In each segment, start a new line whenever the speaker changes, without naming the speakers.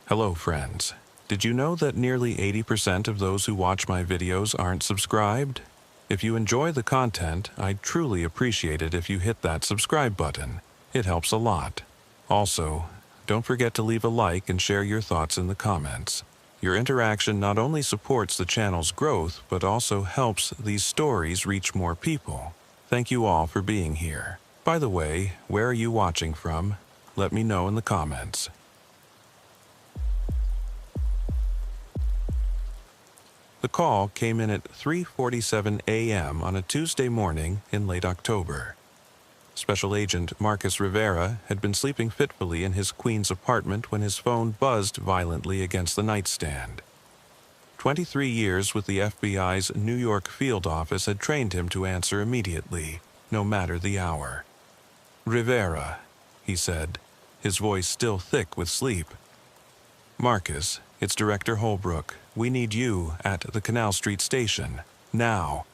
Hello, friends. Did you know that nearly 80% of those who watch my videos aren't subscribed? If you enjoy the content, I'd truly appreciate it if you hit that subscribe button. It helps a lot. Also, don't forget to leave a like and share your thoughts in the comments. Your interaction not only supports the channel's growth, but also helps these stories reach more people. Thank you all for being here. By the way, where are you watching from? Let me know in the comments. The call came in at 3:47 a.m. on a Tuesday morning in late October. Special Agent Marcus Rivera had been sleeping fitfully in his Queens apartment when his phone buzzed violently against the nightstand. 23 years with the FBI's New York field office had trained him to answer immediately, no matter the hour. "Rivera," he said, his voice still thick with sleep. "Marcus, it's Director Holbrook. We need you at the Canal Street station, now."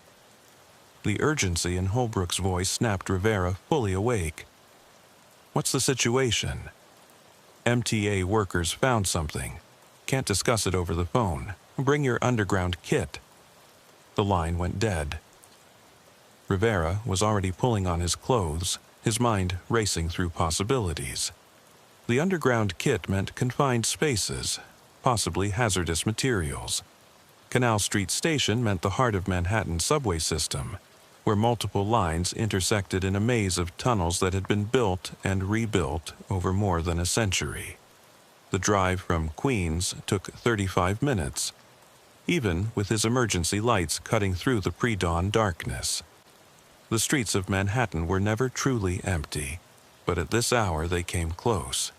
The urgency in Holbrook's voice snapped Rivera fully awake. "What's the situation?" "MTA workers found something. Can't discuss it over the phone. Bring your underground kit." The line went dead. Rivera was already pulling on his clothes, his mind racing through possibilities. The underground kit meant confined spaces, possibly hazardous materials. Canal Street Station meant the heart of Manhattan's subway system, where multiple lines intersected in a maze of tunnels that had been built and rebuilt over more than a century. The drive from Queens took 35 minutes, even with his emergency lights cutting through the pre-dawn darkness. The streets of Manhattan were never truly empty, but at this hour they came close.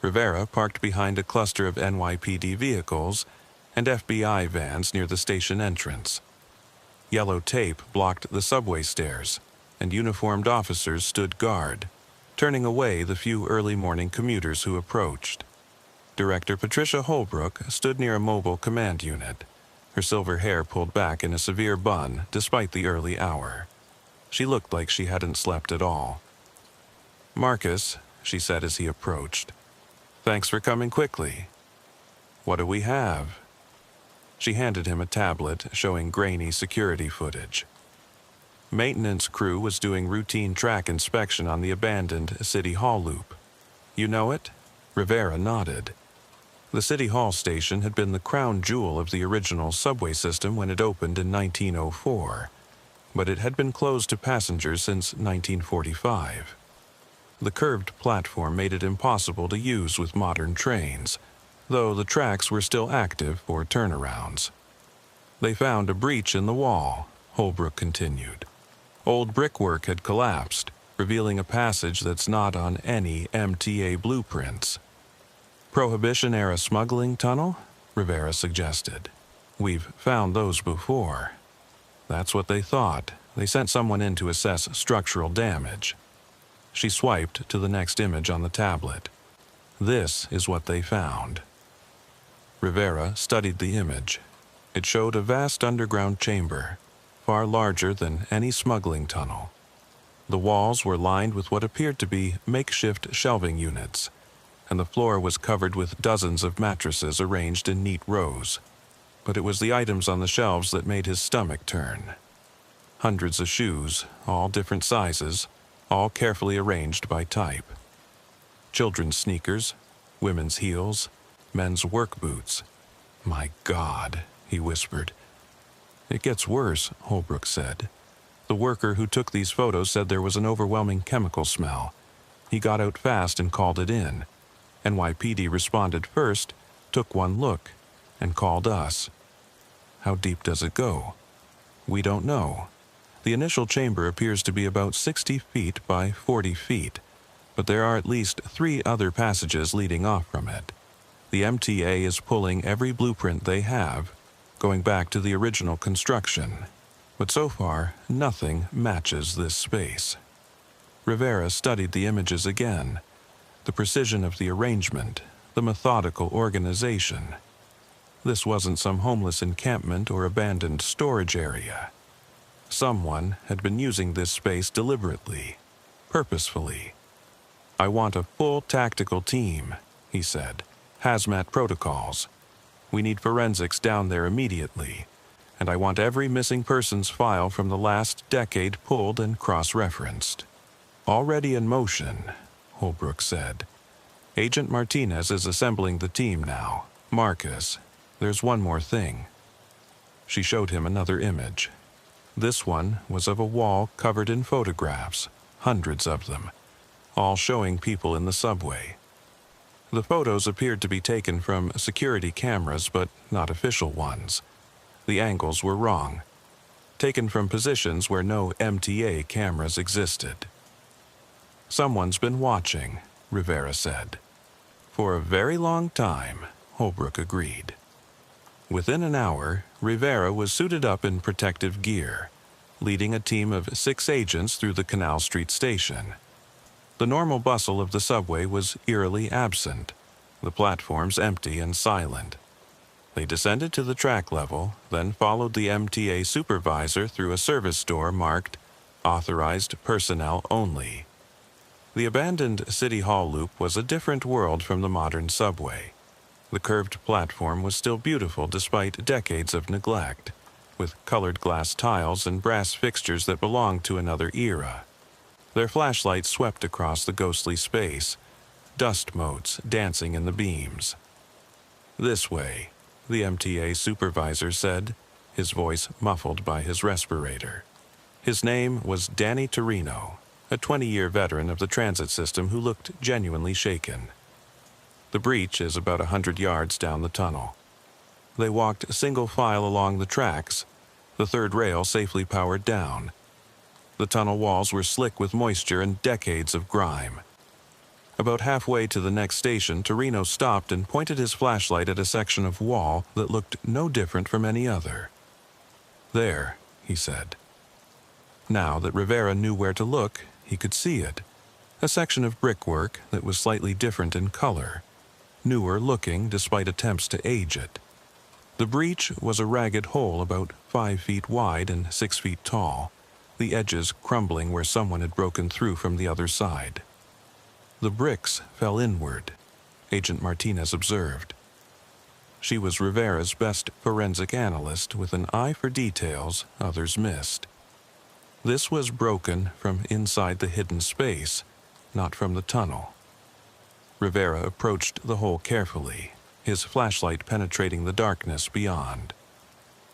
Rivera parked behind a cluster of NYPD vehicles and FBI vans near the station entrance. Yellow tape blocked the subway stairs, and uniformed officers stood guard, turning away the few early morning commuters who approached. Director Patricia Holbrook stood near a mobile command unit, her silver hair pulled back in a severe bun despite the early hour. She looked like she hadn't slept at all. "Marcus," she said as he approached, "thanks for coming quickly. What do we have?" She handed him a tablet showing grainy security footage. Maintenance crew was doing routine track inspection on the abandoned City Hall loop. "You know it?" Rivera nodded. The City Hall station had been the crown jewel of the original subway system when it opened in 1904, but it had been closed to passengers since 1945. The curved platform made it impossible to use with modern trains, though the tracks were still active for turnarounds. "They found a breach in the wall," Holbrook continued. "Old brickwork had collapsed, revealing a passage that's not on any MTA blueprints." "Prohibition-era smuggling tunnel?" Rivera suggested. "We've found those before." That's what they thought. They sent someone in to assess structural damage. She swiped to the next image on the tablet. This is what they found. Rivera studied the image. It showed a vast underground chamber, far larger than any smuggling tunnel. The walls were lined with what appeared to be makeshift shelving units, and the floor was covered with dozens of mattresses arranged in neat rows. But it was the items on the shelves that made his stomach turn. Hundreds of shoes, all different sizes, all carefully arranged by type. Children's sneakers, women's heels, men's work boots. "My God," he whispered. "It gets worse," Holbrook said. "The worker who took these photos said there was an overwhelming chemical smell. He got out fast and called it in. NYPD responded first, took one look, and called us." "How deep does it go?" "We don't know. The initial chamber appears to be about 60 feet by 40 feet, but there are at least 3 other passages leading off from it. The MTA is pulling every blueprint they have, going back to the original construction, but so far nothing matches this space." Rivera studied the images again, the precision of the arrangement, the methodical organization. This wasn't some homeless encampment or abandoned storage area. Someone had been using this space deliberately, purposefully. "I want a full tactical team," he said. Hazmat protocols. We need forensics down there immediately, and I want every missing persons file from the last decade pulled and cross-referenced." "Already in motion," Holbrook said. "Agent Martinez is assembling the team now. Marcus, there's one more thing." She showed him another image. This one was of a wall covered in photographs, hundreds of them, all showing people in the subway. The photos appeared to be taken from security cameras, but not official ones. The angles were wrong, taken from positions where no MTA cameras existed. "Someone's been watching," Rivera said. "For a very long time," Holbrook agreed. Within an hour, Rivera was suited up in protective gear, leading a team of 6 agents through the Canal Street station. The normal bustle of the subway was eerily absent, the platforms empty and silent. They descended to the track level, then followed the MTA supervisor through a service door marked "Authorized Personnel Only." The abandoned City Hall loop was a different world from the modern subway. The curved platform was still beautiful despite decades of neglect, with colored glass tiles and brass fixtures that belonged to another era. Their flashlights swept across the ghostly space, dust motes dancing in the beams. "This way," the MTA supervisor said, his voice muffled by his respirator. His name was Danny Torino, a 20-year veteran of the transit system who looked genuinely shaken. "The breach is about 100 yards down the tunnel." They walked single file along the tracks, the third rail safely powered down. The tunnel walls were slick with moisture and decades of grime. About halfway to the next station, Torino stopped and pointed his flashlight at a section of wall that looked no different from any other. "There," he said. Now that Rivera knew where to look, he could see it. A section of brickwork that was slightly different in color, newer looking despite attempts to age it. The breach was a ragged hole about 5 feet wide and 6 feet tall, the edges crumbling where someone had broken through from the other side. The bricks fell inward, Agent Martinez observed. She was Rivera's best forensic analyst with an eye for details others missed. This was broken from inside the hidden space, not from the tunnel. Rivera approached the hole carefully, his flashlight penetrating the darkness beyond.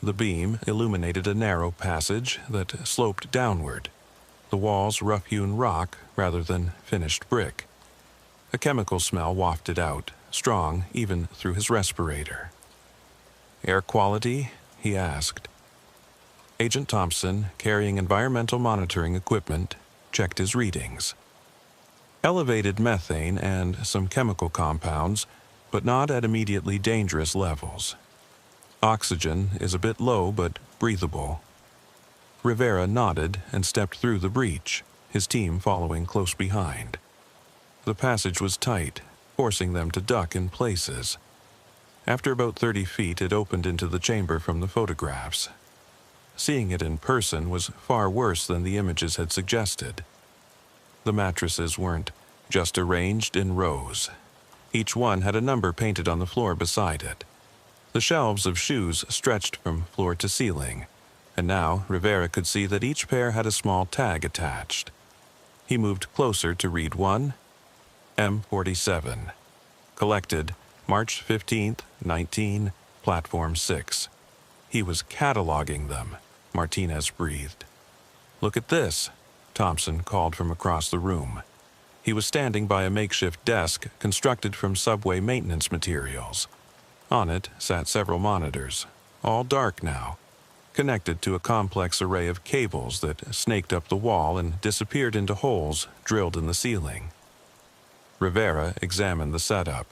The beam illuminated a narrow passage that sloped downward, the walls rough-hewn rock rather than finished brick. A chemical smell wafted out, strong even through his respirator. "Air quality?" he asked. Agent Thompson, carrying environmental monitoring equipment, checked his readings. Elevated methane and some chemical compounds, but not at immediately dangerous levels. Oxygen is a bit low but breathable. Rivera nodded and stepped through the breach, his team following close behind. The passage was tight, forcing them to duck in places. After about 30 feet, it opened into the chamber from the photographs. Seeing it in person was far worse than the images had suggested. The mattresses weren't just arranged in rows. Each one had a number painted on the floor beside it. The shelves of shoes stretched from floor to ceiling, and now Rivera could see that each pair had a small tag attached. He moved closer to read one, M47. Collected March 15th, 19, Platform 6. He was cataloging them, Martinez breathed. "Look at this," Thompson called from across the room. He was standing by a makeshift desk constructed from subway maintenance materials. On it sat several monitors, all dark now, connected to a complex array of cables that snaked up the wall and disappeared into holes drilled in the ceiling. Rivera examined the setup.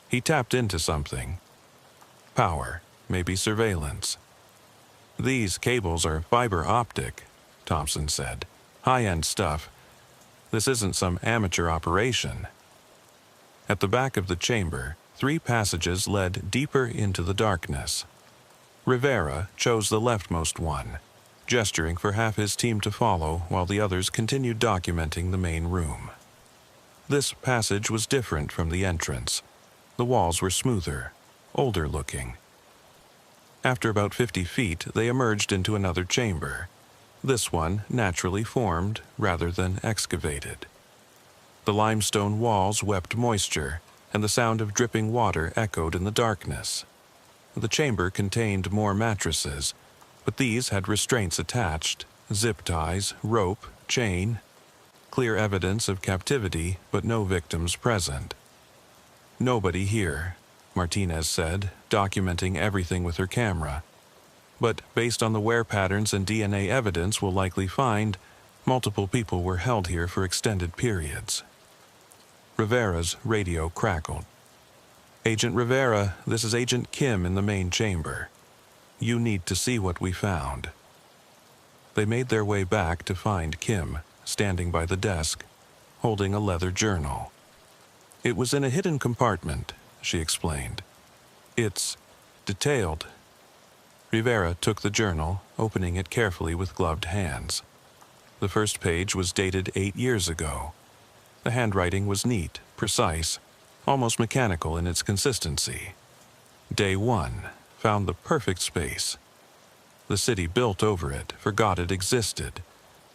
He tapped into something. Power, maybe surveillance. "These cables are fiber optic," Thompson said. "High-end stuff. This isn't some amateur operation." At the back of the chamber, 3 passages led deeper into the darkness. Rivera chose the leftmost one, gesturing for half his team to follow while the others continued documenting the main room. This passage was different from the entrance. The walls were smoother, older looking. After about 50 feet, they emerged into another chamber. This one naturally formed rather than excavated. The limestone walls wept moisture, and the sound of dripping water echoed in the darkness. The chamber contained more mattresses, but these had restraints attached, zip ties, rope, chain. Clear evidence of captivity, but no victims present. "Nobody here," Martinez said, documenting everything with her camera. "But based on the wear patterns and DNA evidence we'll likely find, multiple people were held here for extended periods." Rivera's radio crackled. "Agent Rivera, this is Agent Kim in the main chamber. You need to see what we found." They made their way back to find Kim, standing by the desk, holding a leather journal. "It was in a hidden compartment," she explained. "It's detailed." Rivera took the journal, opening it carefully with gloved hands. The first page was dated 8 years ago. The handwriting was neat, precise, almost mechanical in its consistency. Day 1 found the perfect space. The city built over it, forgot it existed.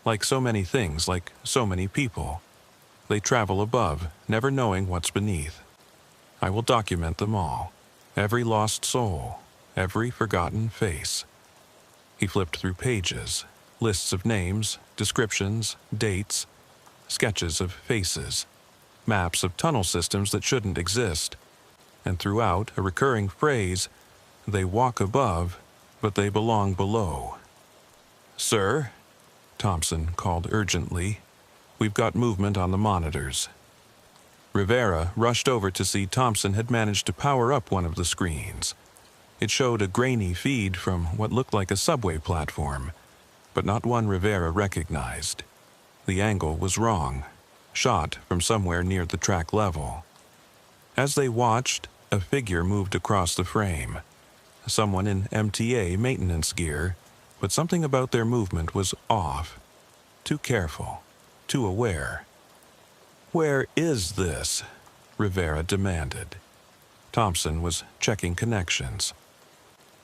Like so many things, like so many people. They travel above, never knowing what's beneath. I will document them all. Every lost soul, every forgotten face. He flipped through pages, lists of names, descriptions, dates, sketches of faces, maps of tunnel systems that shouldn't exist, and throughout a recurring phrase, "They walk above, but they belong below." "Sir," Thompson called urgently, "we've got movement on the monitors." Rivera rushed over to see Thompson had managed to power up one of the screens. It showed a grainy feed from what looked like a subway platform, but not one Rivera recognized. The angle was wrong, shot from somewhere near the track level. As they watched, a figure moved across the frame. Someone in MTA maintenance gear, but something about their movement was off. Too careful, too aware. "Where is this?" Rivera demanded. Thompson was checking connections.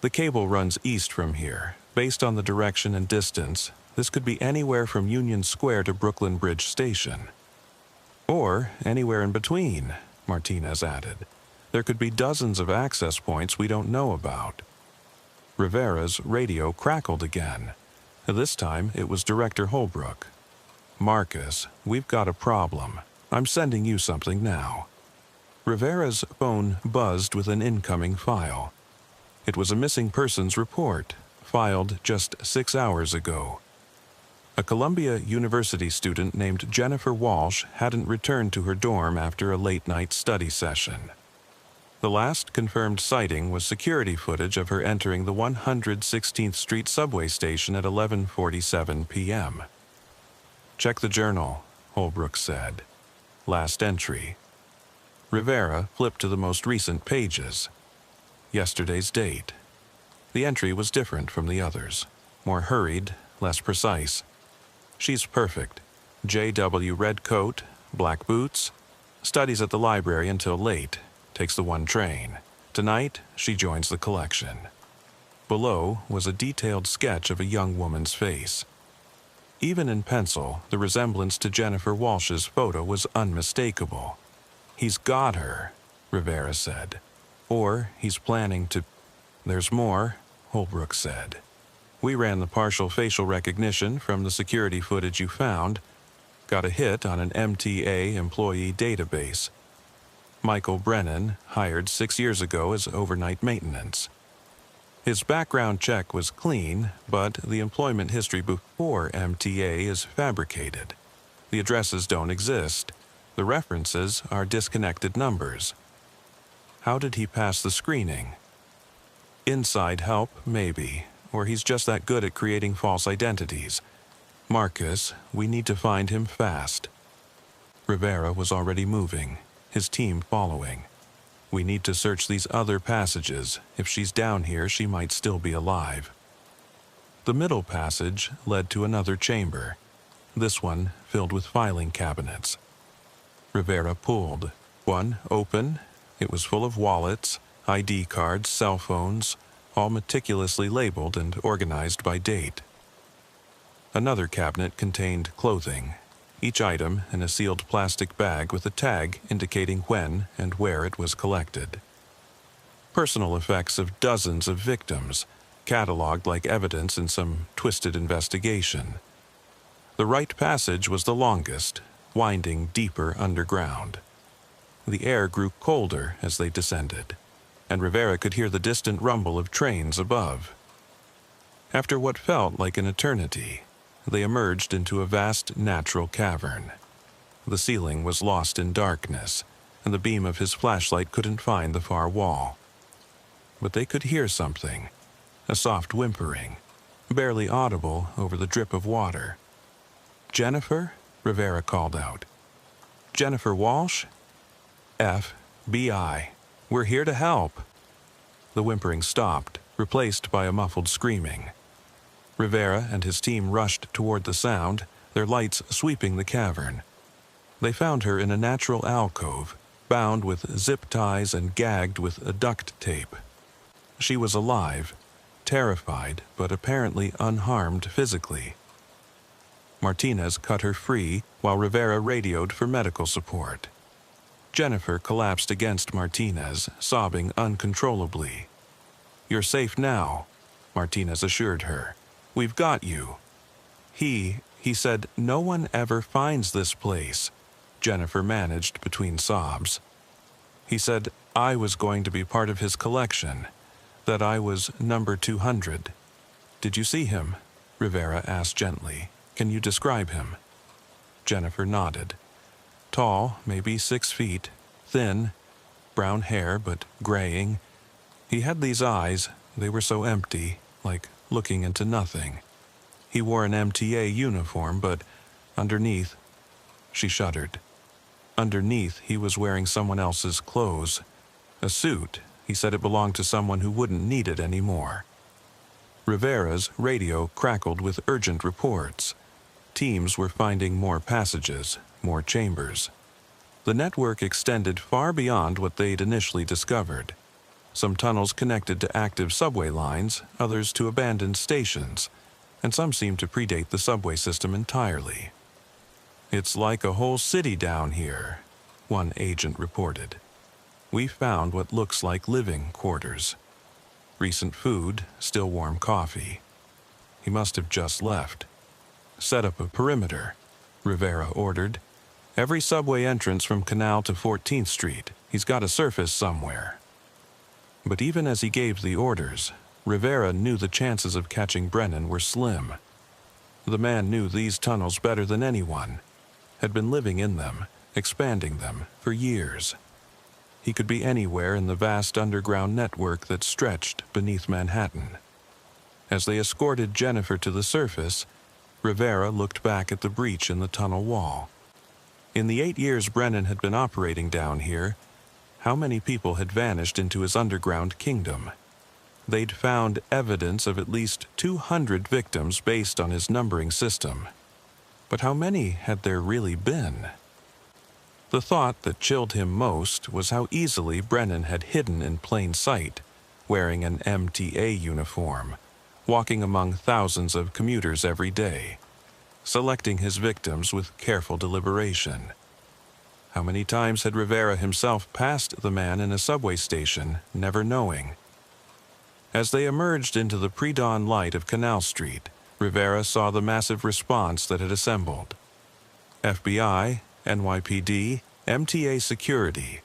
"The cable runs east from here. Based on the direction and distance, this could be anywhere from Union Square to Brooklyn Bridge Station. Or anywhere in between," Martinez added. "There could be dozens of access points we don't know about." Rivera's radio crackled again. This time it was Director Holbrook. "Marcus, we've got a problem. I'm sending you something now." Rivera's phone buzzed with an incoming file. It was a missing persons report, filed just 6 hours ago. A Columbia University student named Jennifer Walsh hadn't returned to her dorm after a late-night study session. The last confirmed sighting was security footage of her entering the 116th Street subway station at 11:47 p.m. "Check the journal," Holbrook said. "Last entry." Rivera flipped to the most recent pages. Yesterday's date. The entry was different from the others. More hurried, less precise. "She's perfect. JW red coat, black boots. Studies at the library until late. Takes the 1 train. Tonight, she joins the collection." Below was a detailed sketch of a young woman's face. Even in pencil, the resemblance to Jennifer Walsh's photo was unmistakable. "He's got her," Rivera said. "Or he's planning to—" "There's more," Holbrook said. "We ran the partial facial recognition from the security footage you found. Got a hit on an MTA employee database. Michael Brennan, hired 6 years ago as overnight maintenance. His background check was clean, but the employment history before MTA is fabricated. The addresses don't exist. The references are disconnected numbers. How did he pass the screening? Inside help, maybe, or he's just that good at creating false identities. Marcus, we need to find him fast." Rivera was already moving, his team following. "We need to search these other passages. If she's down here, she might still be alive." The middle passage led to another chamber, this one filled with filing cabinets. Rivera pulled. One open, It was full of wallets, ID cards, cell phones, all meticulously labeled and organized by date. Another cabinet contained clothing, each item in a sealed plastic bag with a tag indicating when and where it was collected. Personal effects of dozens of victims, cataloged like evidence in some twisted investigation. The right passage was the longest, winding deeper underground. The air grew colder as they descended, and Rivera could hear the distant rumble of trains above. After what felt like an eternity, they emerged into a vast natural cavern. The ceiling was lost in darkness, and the beam of his flashlight couldn't find the far wall. But they could hear something, a soft whimpering, barely audible over the drip of water. "Jennifer?" Rivera called out. "Jennifer Walsh? FBI. We're here to help." The whimpering stopped, replaced by a muffled screaming. Rivera and his team rushed toward the sound, their lights sweeping the cavern. They found her in a natural alcove, bound with zip ties and gagged with a duct tape. She was alive, terrified, but apparently unharmed physically. Martinez cut her free while Rivera radioed for medical support. Jennifer collapsed against Martinez, sobbing uncontrollably. "You're safe now," Martinez assured her. "We've got you." He said, "No one ever finds this place," Jennifer managed between sobs. "He said I was going to be part of his collection, that I was number 200. "Did you see him?" Rivera asked gently. "Can you describe him?" Jennifer nodded. Tall, maybe 6 feet, thin, brown hair but graying. He had these eyes, they were so empty, like looking into nothing. He wore an MTA uniform, but underneath, she shuddered. Underneath, he was wearing someone else's clothes. A suit. He said it belonged to someone who wouldn't need it anymore. Rivera's radio crackled with urgent reports. Teams were finding more passages, more chambers. The network extended far beyond what they'd initially discovered. Some tunnels connected to active subway lines, others to abandoned stations, and some seemed to predate the subway system entirely. "It's like a whole city down here," one agent reported. "We found what looks like living quarters. Recent food, still warm coffee. He must have just left." "Set up a perimeter," Rivera ordered. "Every subway entrance from Canal to 14th Street. He's got to surface somewhere." But even as he gave the orders, Rivera knew the chances of catching Brennan were slim. The man knew these tunnels better than anyone, had been living in them, expanding them, for years. He could be anywhere in the vast underground network that stretched beneath Manhattan. As they escorted Jennifer to the surface, Rivera looked back at the breach in the tunnel wall. In the 8 years Brennan had been operating down here, how many people had vanished into his underground kingdom? They'd found evidence of at least 200 victims based on his numbering system. But how many had there really been? The thought that chilled him most was how easily Brennan had hidden in plain sight, wearing an MTA uniform, walking among thousands of commuters every day, selecting his victims with careful deliberation. How many times had Rivera himself passed the man in a subway station, never knowing? As they emerged into the pre-dawn light of Canal Street, Rivera saw the massive response that had assembled. FBI, NYPD, MTA security,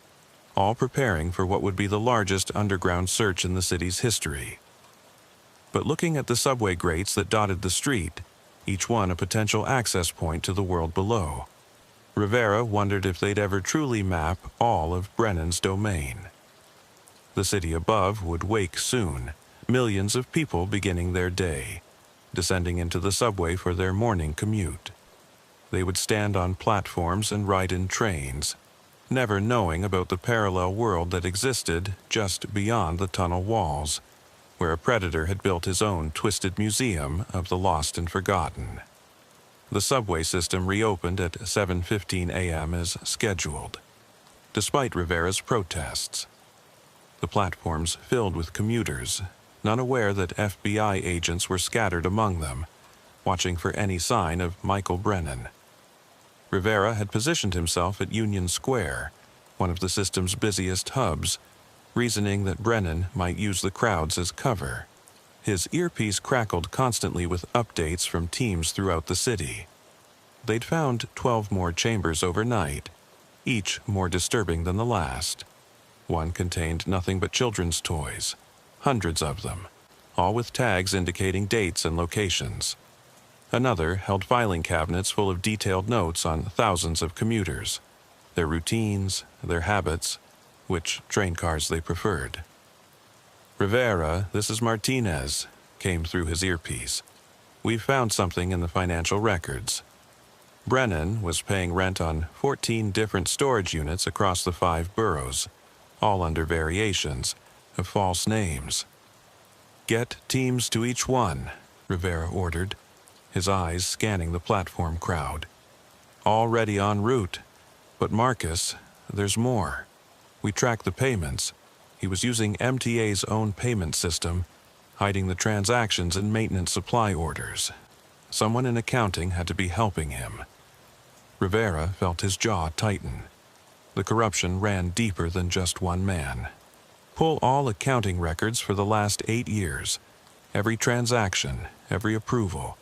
all preparing for what would be the largest underground search in the city's history. But looking at the subway grates that dotted the street, each one a potential access point to the world below, Rivera wondered if they'd ever truly map all of Brennan's domain. The city above would wake soon, millions of people beginning their day, descending into the subway for their morning commute. They would stand on platforms and ride in trains, never knowing about the parallel world that existed just beyond the tunnel walls, where a predator had built his own twisted museum of the lost and forgotten. The subway system reopened at 7:15 a.m. as scheduled, despite Rivera's protests. the platforms filled with commuters, none aware that FBI agents were scattered among them, watching for any sign of Michael Brennan. Rivera had positioned himself at Union Square, one of the system's busiest hubs, reasoning that Brennan might use the crowds as cover. His earpiece crackled constantly with updates from teams throughout the city. They'd found 12 more chambers overnight, each more disturbing than the last. One contained nothing but children's toys, hundreds of them, all with tags indicating dates and locations. Another held filing cabinets full of detailed notes on thousands of commuters, their routines, their habits, which train cars they preferred. "Rivera, this is Martinez," came through his earpiece. "We've found something in the financial records." Brennan was paying rent on 14 different storage units across the 5 boroughs, all under variations of false names. "Get teams to each one," Rivera ordered, his eyes scanning the platform crowd. "Already en route. But Marcus, there's more. We tracked the payments. He was using MTA's own payment system, hiding the transactions in maintenance supply orders. Someone in accounting had to be helping him." Rivera felt his jaw tighten. The corruption ran deeper than just one man. Pull all accounting records for the last 8 years. Every transaction, every approval.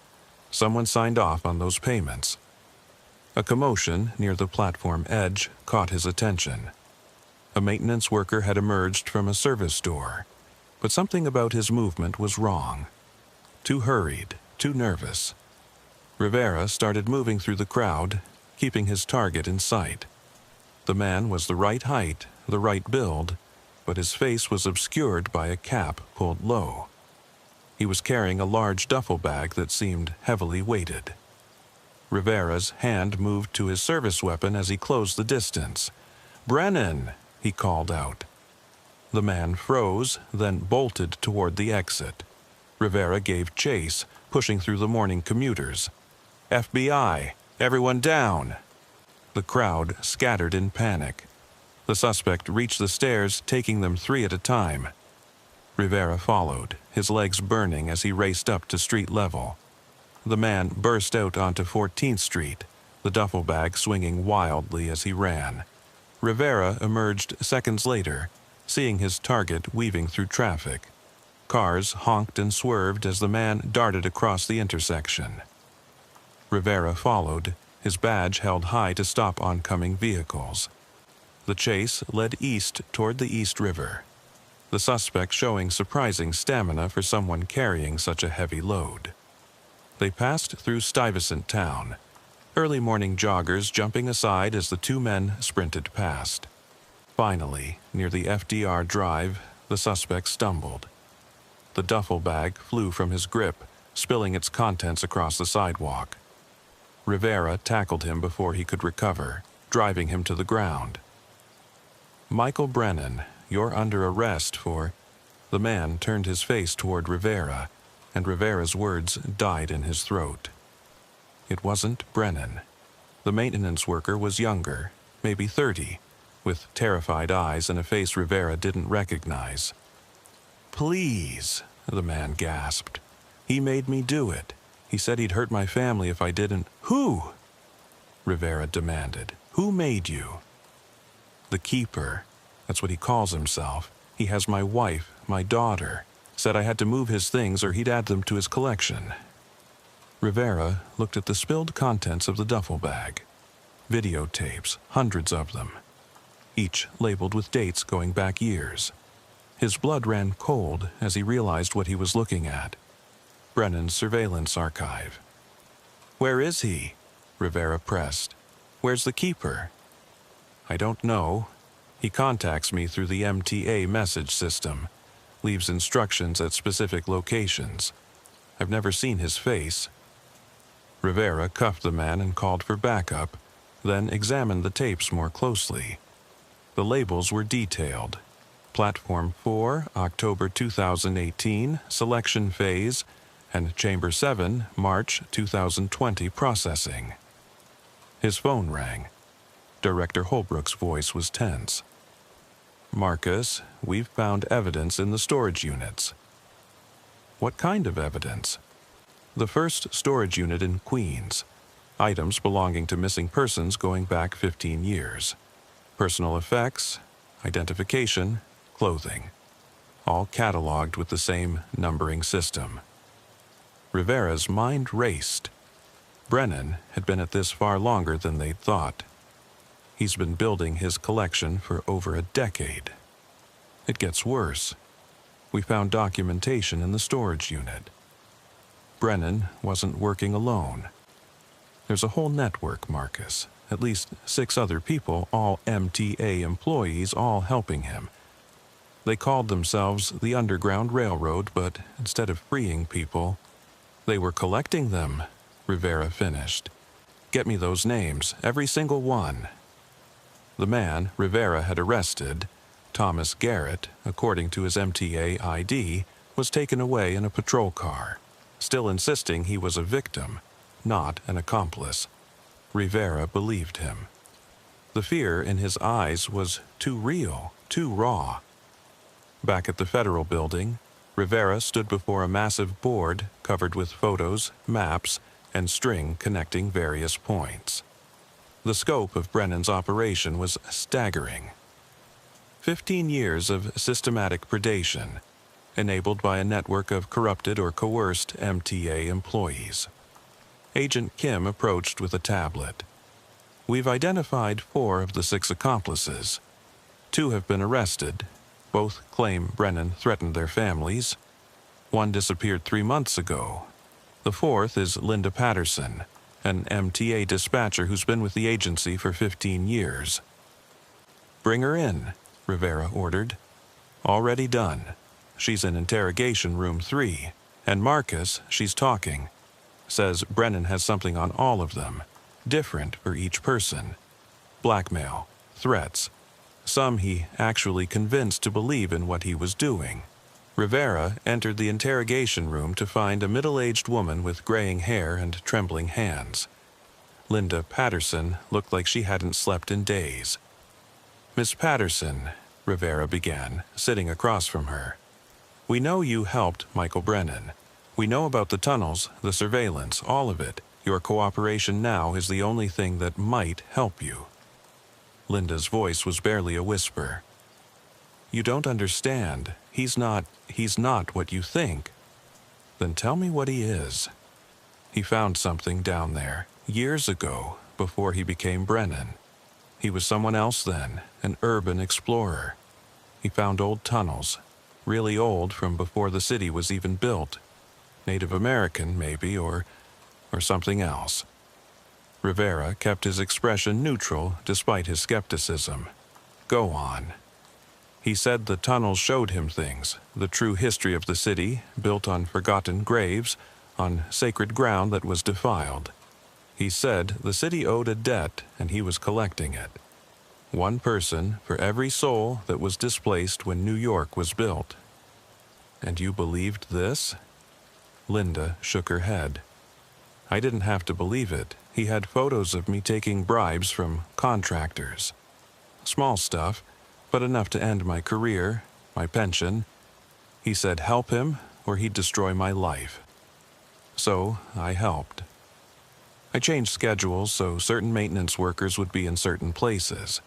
Someone signed off on those payments. A commotion near the platform edge caught his attention. A maintenance worker had emerged from a service door, but something about his movement was wrong. Too hurried, too nervous. Rivera started moving through the crowd, keeping his target in sight. The man was the right height, the right build, but his face was obscured by a cap pulled low. He was carrying a large duffel bag that seemed heavily weighted. Rivera's hand moved to his service weapon as he closed the distance. "Brennan!" he called out. The man froze, then bolted toward the exit. Rivera gave chase, pushing through the morning commuters. "FBI! Everyone down!" The crowd scattered in panic. The suspect reached the stairs, taking them 3 at a time. Rivera followed, his legs burning as he raced up to street level. The man burst out onto 14th Street, the duffel bag swinging wildly as he ran. Rivera emerged seconds later, seeing his target weaving through traffic. Cars honked and swerved as the man darted across the intersection. Rivera followed, his badge held high to stop oncoming vehicles. The chase led east toward the East River, the suspect showing surprising stamina for someone carrying such a heavy load. They passed through Stuyvesant Town, early morning joggers jumping aside as the 2 men sprinted past. Finally, near the FDR Drive, the suspect stumbled. The duffel bag flew from his grip, spilling its contents across the sidewalk. Rivera tackled him before he could recover, driving him to the ground. "Michael Brennan, you're under arrest for—" The man turned his face toward Rivera, and Rivera's words died in his throat. It wasn't Brennan. The maintenance worker was younger, maybe 30, with terrified eyes and a face Rivera didn't recognize. "Please," the man gasped. "He made me do it. He said he'd hurt my family if I didn't." "Who?" Rivera demanded. "Who made you?" "The keeper. That's what he calls himself. He has my wife, my daughter. Said I had to move his things or he'd add them to his collection." Rivera looked at the spilled contents of the duffel bag. Videotapes, hundreds of them, each labeled with dates going back years. His blood ran cold as he realized what he was looking at. Brennan's surveillance archive. "Where is he?" Rivera pressed. "Where's the keeper?" "I don't know. He contacts me through the MTA message system, leaves instructions at specific locations. I've never seen his face." Rivera cuffed the man and called for backup, then examined the tapes more closely. The labels were detailed. Platform 4, October 2018, selection phase, and Chamber 7, March 2020 processing. His phone rang. Director Holbrook's voice was tense. Marcus, we've found evidence in the storage units." "What kind of evidence?" "The first storage unit in Queens. Items belonging to missing persons going back 15 years. Personal effects, identification, clothing. All cataloged with the same numbering system." Rivera's mind raced. Brennan had been at this far longer than they'd thought. He's been building his collection for over a decade. It gets worse. We found documentation in the storage unit. Brennan wasn't working alone. There's a whole network, Marcus. At least 6 other people, all MTA employees, all helping him. They called themselves the Underground Railroad, but instead of freeing people, they were collecting them, Rivera finished. "Get me those names, every single one." The man Rivera had arrested, Thomas Garrett, according to his MTA ID, was taken away in a patrol car, still insisting he was a victim, not an accomplice. Rivera believed him. The fear in his eyes was too real, too raw. Back at the Federal Building, Rivera stood before a massive board covered with photos, maps, and string connecting various points. The scope of Brennan's operation was staggering. 15 years of systematic predation, enabled by a network of corrupted or coerced MTA employees. Agent Kim approached with a tablet. "We've identified 4 of the 6 accomplices. 2 have been arrested. Both claim Brennan threatened their families. 1 disappeared 3 months ago. The 4th is Linda Patterson, an MTA dispatcher who's been with the agency for 15 years. "Bring her in," Rivera ordered. "Already done. She's in interrogation room 3. And Marcus, she's talking. Says Brennan has something on all of them, different for each person. Blackmail, threats. Some he actually convinced to believe in what he was doing." Rivera entered the interrogation room to find a middle-aged woman with graying hair and trembling hands. Linda Patterson looked like she hadn't slept in days. "Miss Patterson," Rivera began, sitting across from her. "We know you helped Michael Brennan. We know about the tunnels, the surveillance, all of it. Your cooperation now is the only thing that might help you." Linda's voice was barely a whisper. "You don't understand. He's not what you think." "Then tell me what he is." "He found something down there, years ago, before he became Brennan. He was someone else then, an urban explorer. He found old tunnels, really old from before the city was even built. Native American, maybe, or something else." Rivera kept his expression neutral despite his skepticism. "Go on." "He said the tunnels showed him things, the true history of the city, built on forgotten graves, on sacred ground that was defiled. He said the city owed a debt and he was collecting it. 1 person for every soul that was displaced when New York was built." "And you believed this?" Linda shook her head. "I didn't have to believe it. He had photos of me taking bribes from contractors. Small stuff, but enough to end my career, my pension. He said help him or he'd destroy my life. So I helped. I changed schedules so certain maintenance workers would be in certain places.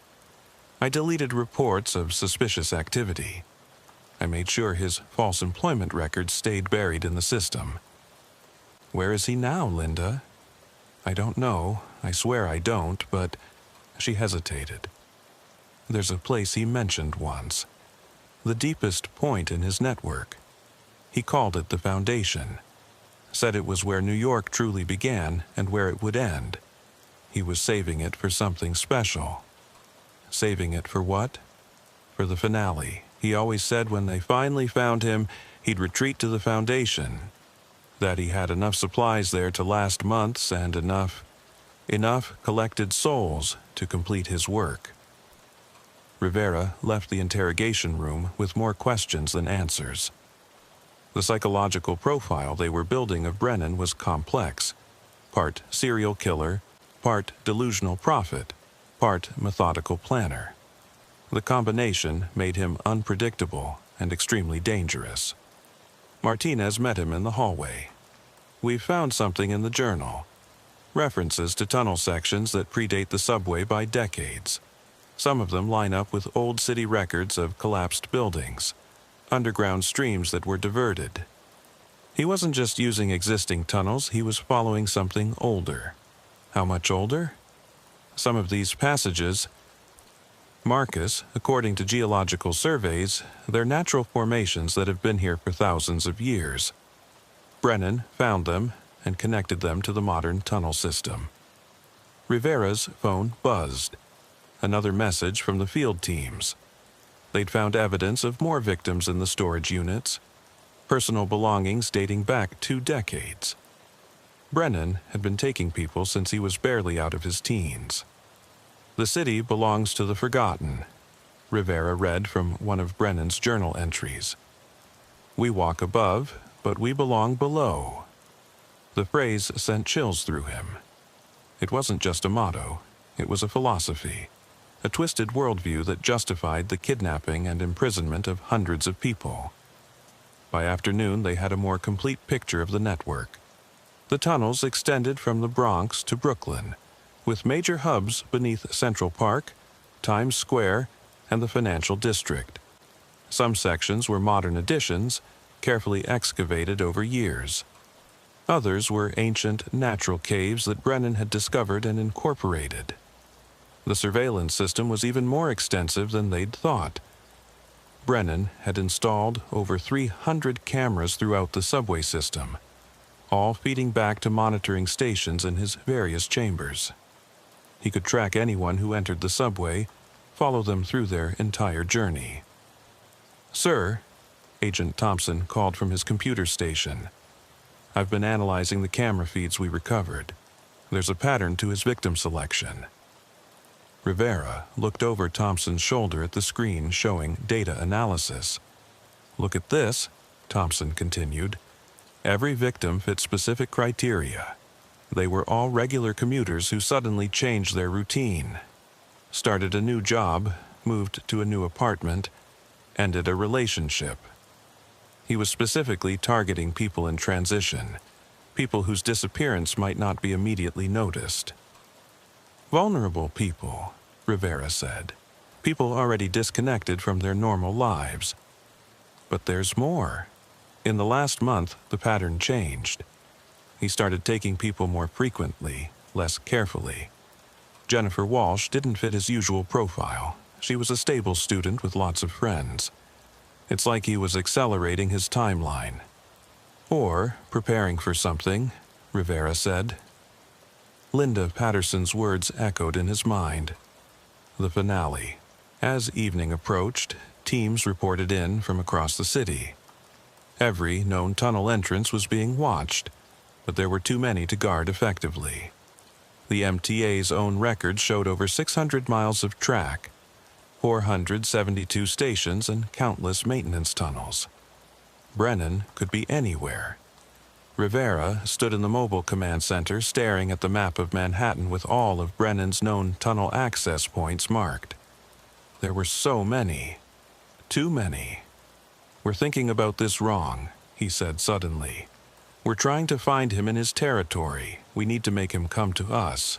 I deleted reports of suspicious activity. I made sure his false employment records stayed buried in the system." "Where is he now, Linda?" "I don't know. I swear I don't, but..." She hesitated. "There's a place he mentioned once. The deepest point in his network. He called it the Foundation. Said it was where New York truly began and where it would end. He was saving it for something special." "Saving it for what?" "For the finale. He always said when they finally found him, he'd retreat to the Foundation. That he had enough supplies there to last months and enough collected souls to complete his work." Rivera left the interrogation room with more questions than answers. The psychological profile they were building of Brennan was complex. Part serial killer, part delusional prophet, part methodical planner. The combination made him unpredictable and extremely dangerous. Martinez met him in the hallway. "We've found something in the journal. References to tunnel sections that predate the subway by decades. Some of them line up with old city records of collapsed buildings, underground streams that were diverted." He wasn't just using existing tunnels, he was following something older. How much older? Some of these passages, Marcus, according to geological surveys, they're natural formations that have been here for thousands of years. Brennan found them and connected them to the modern tunnel system. Rivera's phone buzzed. Another message from the field teams. They'd found evidence of more victims in the storage units, personal belongings dating back 2 decades. Brennan had been taking people since he was barely out of his teens. "The city belongs to the forgotten," Rivera read from one of Brennan's journal entries. "We walk above, but we belong below." The phrase sent chills through him. It wasn't just a motto, it was a philosophy, a twisted worldview that justified the kidnapping and imprisonment of hundreds of people. By afternoon, they had a more complete picture of the network. The tunnels extended from the Bronx to Brooklyn, with major hubs beneath Central Park, Times Square, and the financial district. Some sections were modern additions, carefully excavated over years. Others were ancient natural caves that Brennan had discovered and incorporated. The surveillance system was even more extensive than they'd thought. Brennan had installed over 300 cameras throughout the subway system, all feeding back to monitoring stations in his various chambers. He could track anyone who entered the subway, follow them through their entire journey. "Sir," Agent Thompson called from his computer station. "I've been analyzing the camera feeds we recovered. There's a pattern to his victim selection." Rivera looked over Thompson's shoulder at the screen showing data analysis. "Look at this," Thompson continued. "Every victim fit specific criteria. They were all regular commuters who suddenly changed their routine, started a new job, moved to a new apartment, ended a relationship. He was specifically targeting people in transition, people whose disappearance might not be immediately noticed. Vulnerable people, Rivera said. People already disconnected from their normal lives. But there's more. In the last month, the pattern changed. He started taking people more frequently, less carefully. Jennifer Walsh didn't fit his usual profile. She was a stable student with lots of friends. It's like he was accelerating his timeline. Or preparing for something, Rivera said. Linda Patterson's words echoed in his mind. The finale. As evening approached, teams reported in from across the city. Every known tunnel entrance was being watched, but there were too many to guard effectively. The MTA's own records showed over 600 miles of track, 472 stations, and countless maintenance tunnels. Brennan could be anywhere. Rivera stood in the mobile command center staring at the map of Manhattan with all of Brennan's known tunnel access points marked. There were so many. Too many. "We're thinking about this wrong," he said suddenly. "We're trying to find him in his territory. We need to make him come to us."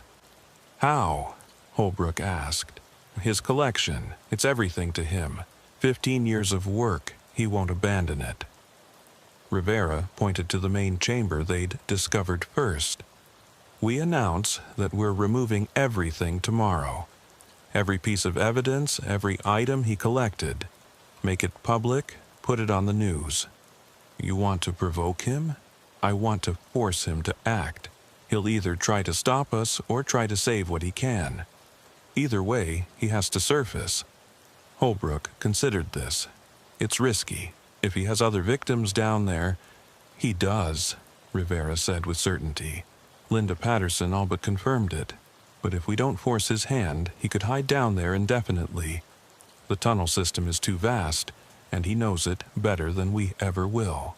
"How?" Holbrook asked. "His collection. It's everything to him. 15 years of work. He won't abandon it." Rivera pointed to the main chamber they'd discovered first. "We announce that we're removing everything tomorrow. Every piece of evidence, every item he collected. Make it public, put it on the news. You want to provoke him? I want to force him to act. He'll either try to stop us or try to save what he can. Either way, he has to surface." Holbrook considered this. "It's risky. If he has other victims down there—" "He does," Rivera said with certainty. Linda Patterson all but confirmed it. "But if we don't force his hand, he could hide down there indefinitely. The tunnel system is too vast, and he knows it better than we ever will."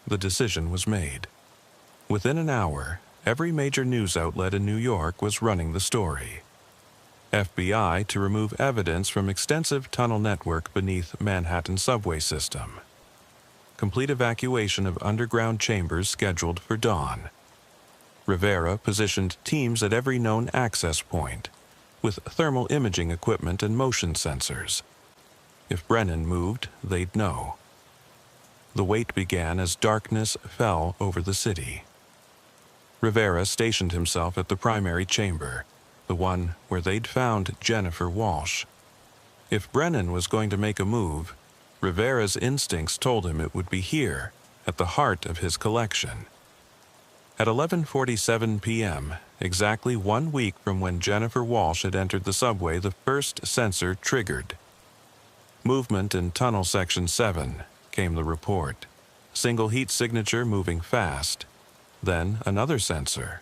The decision was made. Within an hour, every major news outlet in New York was running the story. FBI to remove evidence from extensive tunnel network beneath Manhattan subway system. Complete evacuation of underground chambers scheduled for dawn. Rivera positioned teams at every known access point, with thermal imaging equipment and motion sensors. If Brennan moved, they'd know. The wait began as darkness fell over the city. Rivera stationed himself at the primary chamber, the one where they'd found Jennifer Walsh. If Brennan was going to make a move, Rivera's instincts told him it would be here, at the heart of his collection. At 11:47 p.m., exactly 1 week from when Jennifer Walsh had entered the subway, the first sensor triggered. Movement in Tunnel Section 7, came the report. Single heat signature moving fast. Then another sensor.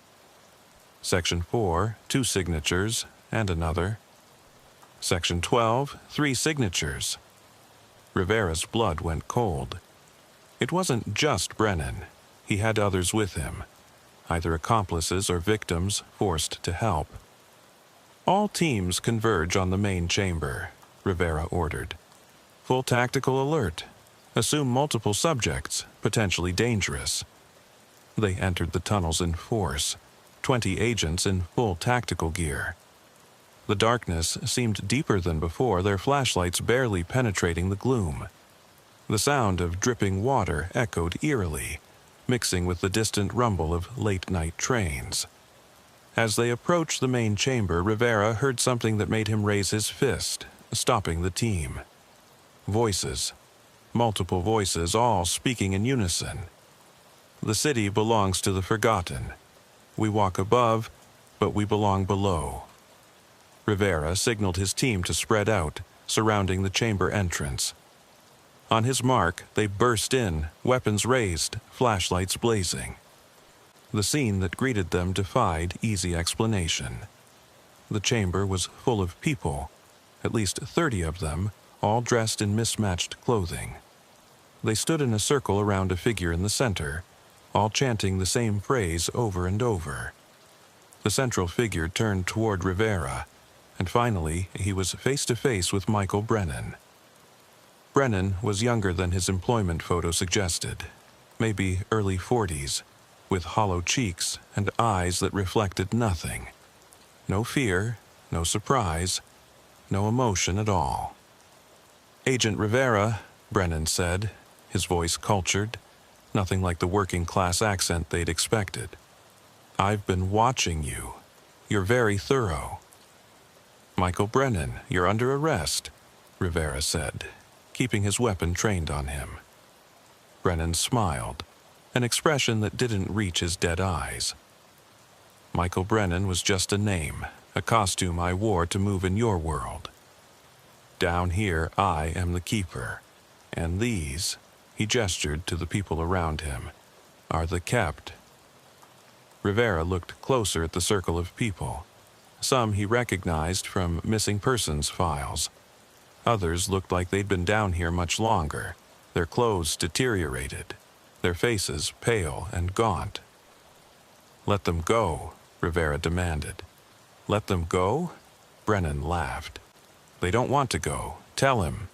Section 4, 2 signatures, and another. Section 12, 3 signatures. Rivera's blood went cold. It wasn't just Brennan. He had others with him, either accomplices or victims forced to help. All teams converge on the main chamber, Rivera ordered. Full tactical alert. Assume multiple subjects, potentially dangerous. They entered the tunnels in force, 20 agents in full tactical gear. The darkness seemed deeper than before, their flashlights barely penetrating the gloom. The sound of dripping water echoed eerily, mixing with the distant rumble of late-night trains. As they approached the main chamber, Rivera heard something that made him raise his fist, stopping the team. Voices. Multiple voices, all speaking in unison. The city belongs to the forgotten. We walk above, but we belong below. Rivera signaled his team to spread out, surrounding the chamber entrance. On his mark, they burst in, weapons raised, flashlights blazing. The scene that greeted them defied easy explanation. The chamber was full of people, at least 30 of them, all dressed in mismatched clothing. They stood in a circle around a figure in the center, all chanting the same phrase over and over. The central figure turned toward Rivera, and finally he was face to face with Michael Brennan. Brennan was younger than his employment photo suggested, maybe early 40s, with hollow cheeks and eyes that reflected nothing. No fear, no surprise, no emotion at all. "Agent Rivera," Brennan said, his voice cultured, nothing like the working-class accent they'd expected. "I've been watching you. You're very thorough." "Michael Brennan, you're under arrest," Rivera said, keeping his weapon trained on him. Brennan smiled, an expression that didn't reach his dead eyes. "Michael Brennan was just a name, a costume I wore to move in your world. Down here, I am the keeper, and these," he gestured to the people around him, "are the kept." Rivera looked closer at the circle of people. Some he recognized from missing persons files. Others looked like they'd been down here much longer, their clothes deteriorated, their faces pale and gaunt. "Let them go," Rivera demanded. "Let them go?" Brennan laughed. "They don't want to go. Tell him."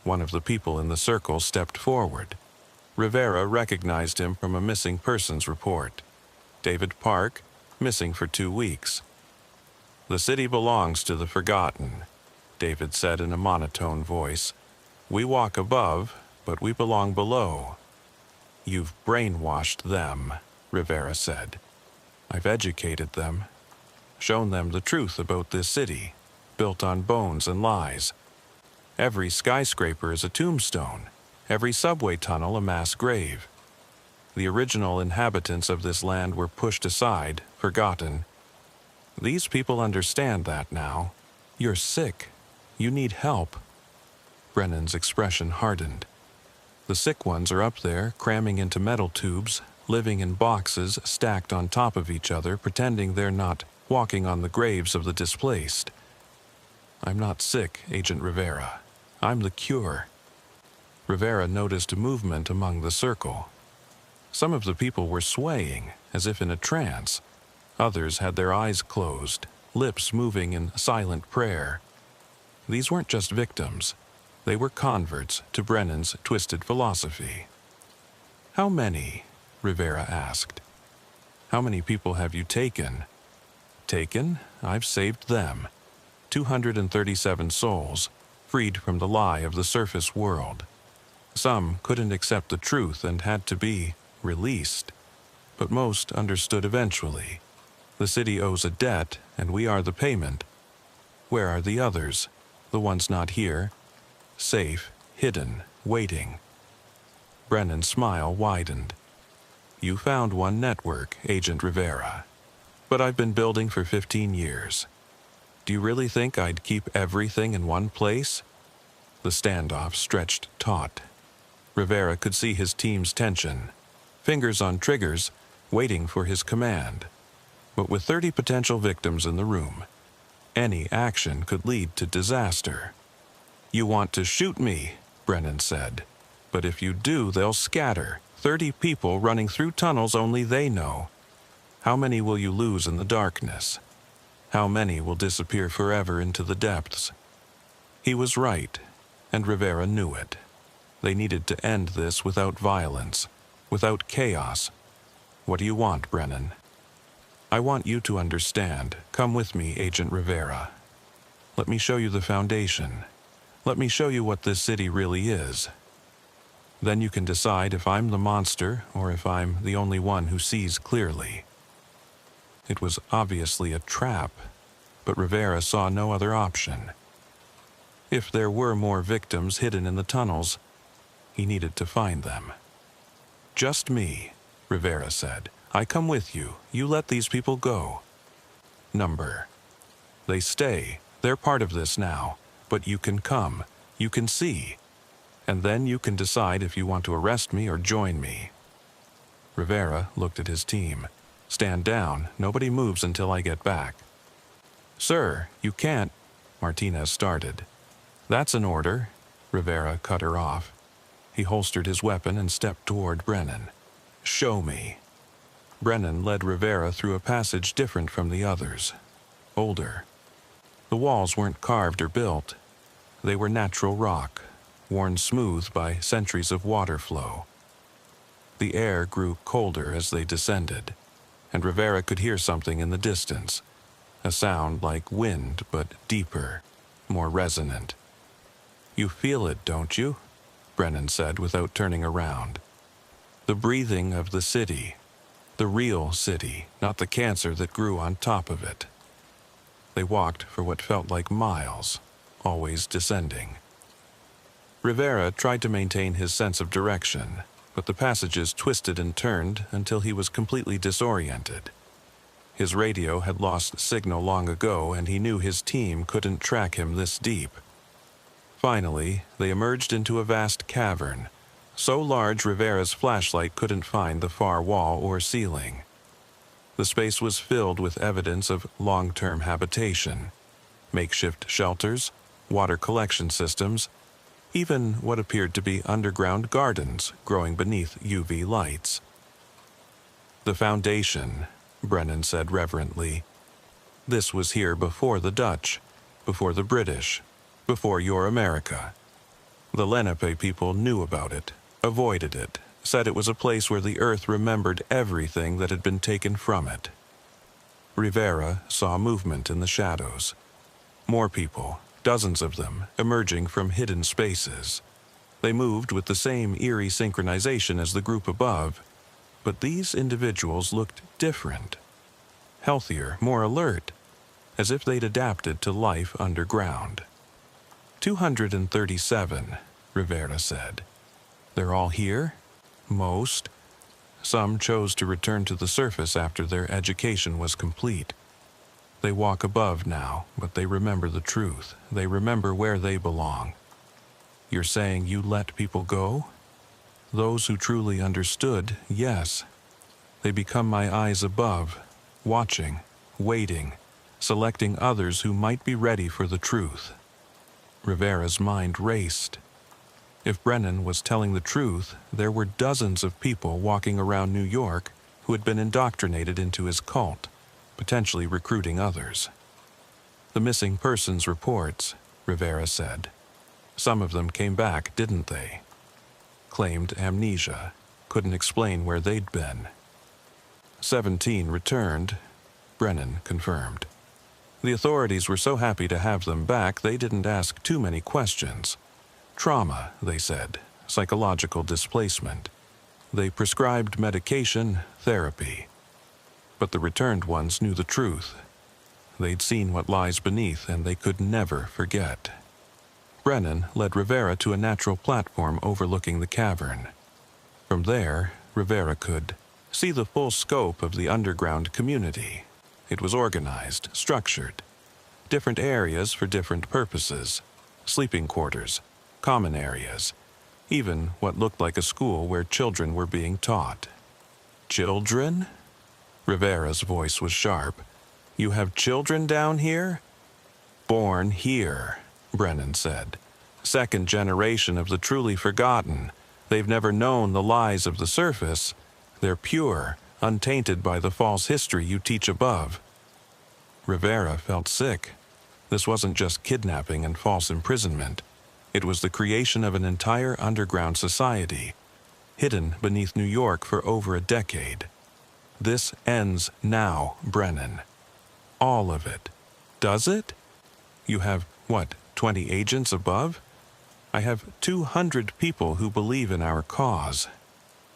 One of the people in the circle stepped forward. Rivera recognized him from a missing persons report. David Park, missing for 2 weeks. "The city belongs to the forgotten," David said in a monotone voice. "We walk above, but we belong below." "You've brainwashed them," Rivera said. "I've educated them, shown them the truth about this city, built on bones and lies. Every skyscraper is a tombstone, every subway tunnel a mass grave. The original inhabitants of this land were pushed aside, forgotten. These people understand that now. You're sick. You need help." Brennan's expression hardened. "The sick ones are up there, cramming into metal tubes, living in boxes stacked on top of each other, pretending they're not walking on the graves of the displaced. I'm not sick, Agent Rivera. I'm the cure." Rivera noticed movement among the circle. Some of the people were swaying, as if in a trance. Others had their eyes closed, lips moving in silent prayer. These weren't just victims. They were converts to Brennan's twisted philosophy. "How many?" Rivera asked. "How many people have you taken?" "Taken? I've saved them. 237 souls, freed from the lie of the surface world. Some couldn't accept the truth and had to be released, but most understood eventually. The city owes a debt, and we are the payment. Where are the others? The ones not here? Safe, hidden, waiting." Brennan's smile widened. "You found one network, Agent Rivera. But I've been building for 15 years. Do you really think I'd keep everything in one place?" The standoff stretched taut. Rivera could see his team's tension, fingers on triggers, waiting for his command. But with 30 potential victims in the room, any action could lead to disaster. "You want to shoot me," Brennan said. "But if you do, they'll scatter. 30 people running through tunnels only they know. How many will you lose in the darkness? How many will disappear forever into the depths?" He was right, and Rivera knew it. They needed to end this without violence, without chaos. "What do you want, Brennan?" "I want you to understand. Come with me, Agent Rivera. Let me show you the foundation. Let me show you what this city really is. Then you can decide if I'm the monster or if I'm the only one who sees clearly." It was obviously a trap, but Rivera saw no other option. If there were more victims hidden in the tunnels, he needed to find them. "Just me," Rivera said. "I come with you. You let these people go." "Number. They stay. They're part of this now. But you can come. You can see. And then you can decide if you want to arrest me or join me." Rivera looked at his team. "Stand down. Nobody moves until I get back." "Sir, you can't," Martinez started. "That's an order." Rivera cut her off. He holstered his weapon and stepped toward Brennan. "Show me." Brennan led Rivera through a passage different from the others. Older. The walls weren't carved or built. They were natural rock, worn smooth by centuries of water flow. The air grew colder as they descended, and Rivera could hear something in the distance, a sound like wind but deeper, more resonant. "You feel it, don't you?" Brennan said without turning around. "The breathing of the city. The real city, not the cancer that grew on top of it." They walked for what felt like miles, always descending. Rivera tried to maintain his sense of direction, but the passages twisted and turned until he was completely disoriented. His radio had lost signal long ago, and he knew his team couldn't track him this deep. Finally, they emerged into a vast cavern, so large Rivera's flashlight couldn't find the far wall or ceiling. The space was filled with evidence of long-term habitation, makeshift shelters, water collection systems, even what appeared to be underground gardens growing beneath UV lights. "The foundation," Brennan said reverently. "This was here before the Dutch, before the British, before your America. The Lenape people knew about it, avoided it, said it was a place where the earth remembered everything that had been taken from it." Rivera saw movement in the shadows. More people, dozens of them, emerging from hidden spaces. They moved with the same eerie synchronization as the group above, but these individuals looked different. Healthier, more alert, as if they'd adapted to life underground. 237, Rivera said. "They're all here?" "Most. Some chose to return to the surface after their education was complete. They walk above now, but they remember the truth. They remember where they belong." "You're saying you let people go?" "Those who truly understood, yes. They become my eyes above, watching, waiting, selecting others who might be ready for the truth." Rivera's mind raced. If Brennan was telling the truth, there were dozens of people walking around New York who had been indoctrinated into his cult, potentially recruiting others. The missing persons reports, Rivera said. Some of them came back, didn't they? Claimed amnesia, couldn't explain where they'd been. 17 returned, Brennan confirmed. The authorities were so happy to have them back they didn't ask too many questions. Trauma, they said, psychological displacement. They prescribed medication, therapy. But the returned ones knew the truth. They'd seen what lies beneath and they could never forget. Brennan led Rivera to a natural platform overlooking the cavern. From there, Rivera could see the full scope of the underground community. It was organized, structured. Different areas for different purposes. Sleeping quarters, common areas, even what looked like a school where children were being taught. Children? Rivera's voice was sharp. You have children down here? Born here, Brennan said. Second generation of the truly forgotten. They've never known the lies of the surface. They're pure, untainted by the false history you teach above. Rivera felt sick. This wasn't just kidnapping and false imprisonment. It was the creation of an entire underground society, hidden beneath New York for over a decade. This ends now, Brennan. All of it. Does it? You have, 20 agents above? I have 200 people who believe in our cause.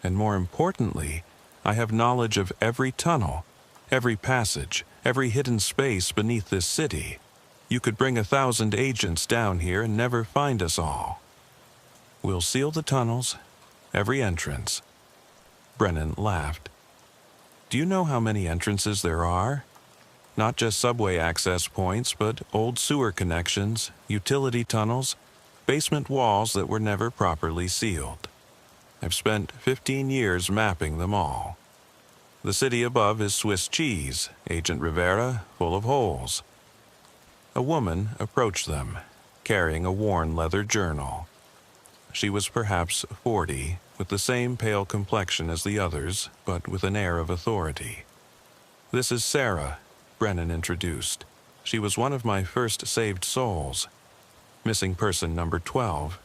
And more importantly, I have knowledge of every tunnel, every passage, every hidden space beneath this city. You could bring 1,000 agents down here and never find us all. We'll seal the tunnels, every entrance. Brennan laughed. Do you know how many entrances there are? Not just subway access points, but old sewer connections, utility tunnels, basement walls that were never properly sealed. I've spent 15 years mapping them all. The city above is Swiss cheese, Agent Rivera, full of holes. A woman approached them, carrying a worn leather journal. She was perhaps 40, with the same pale complexion as the others, but with an air of authority. This is Sarah, Brennan introduced. She was one of my first saved souls. Missing person number 12.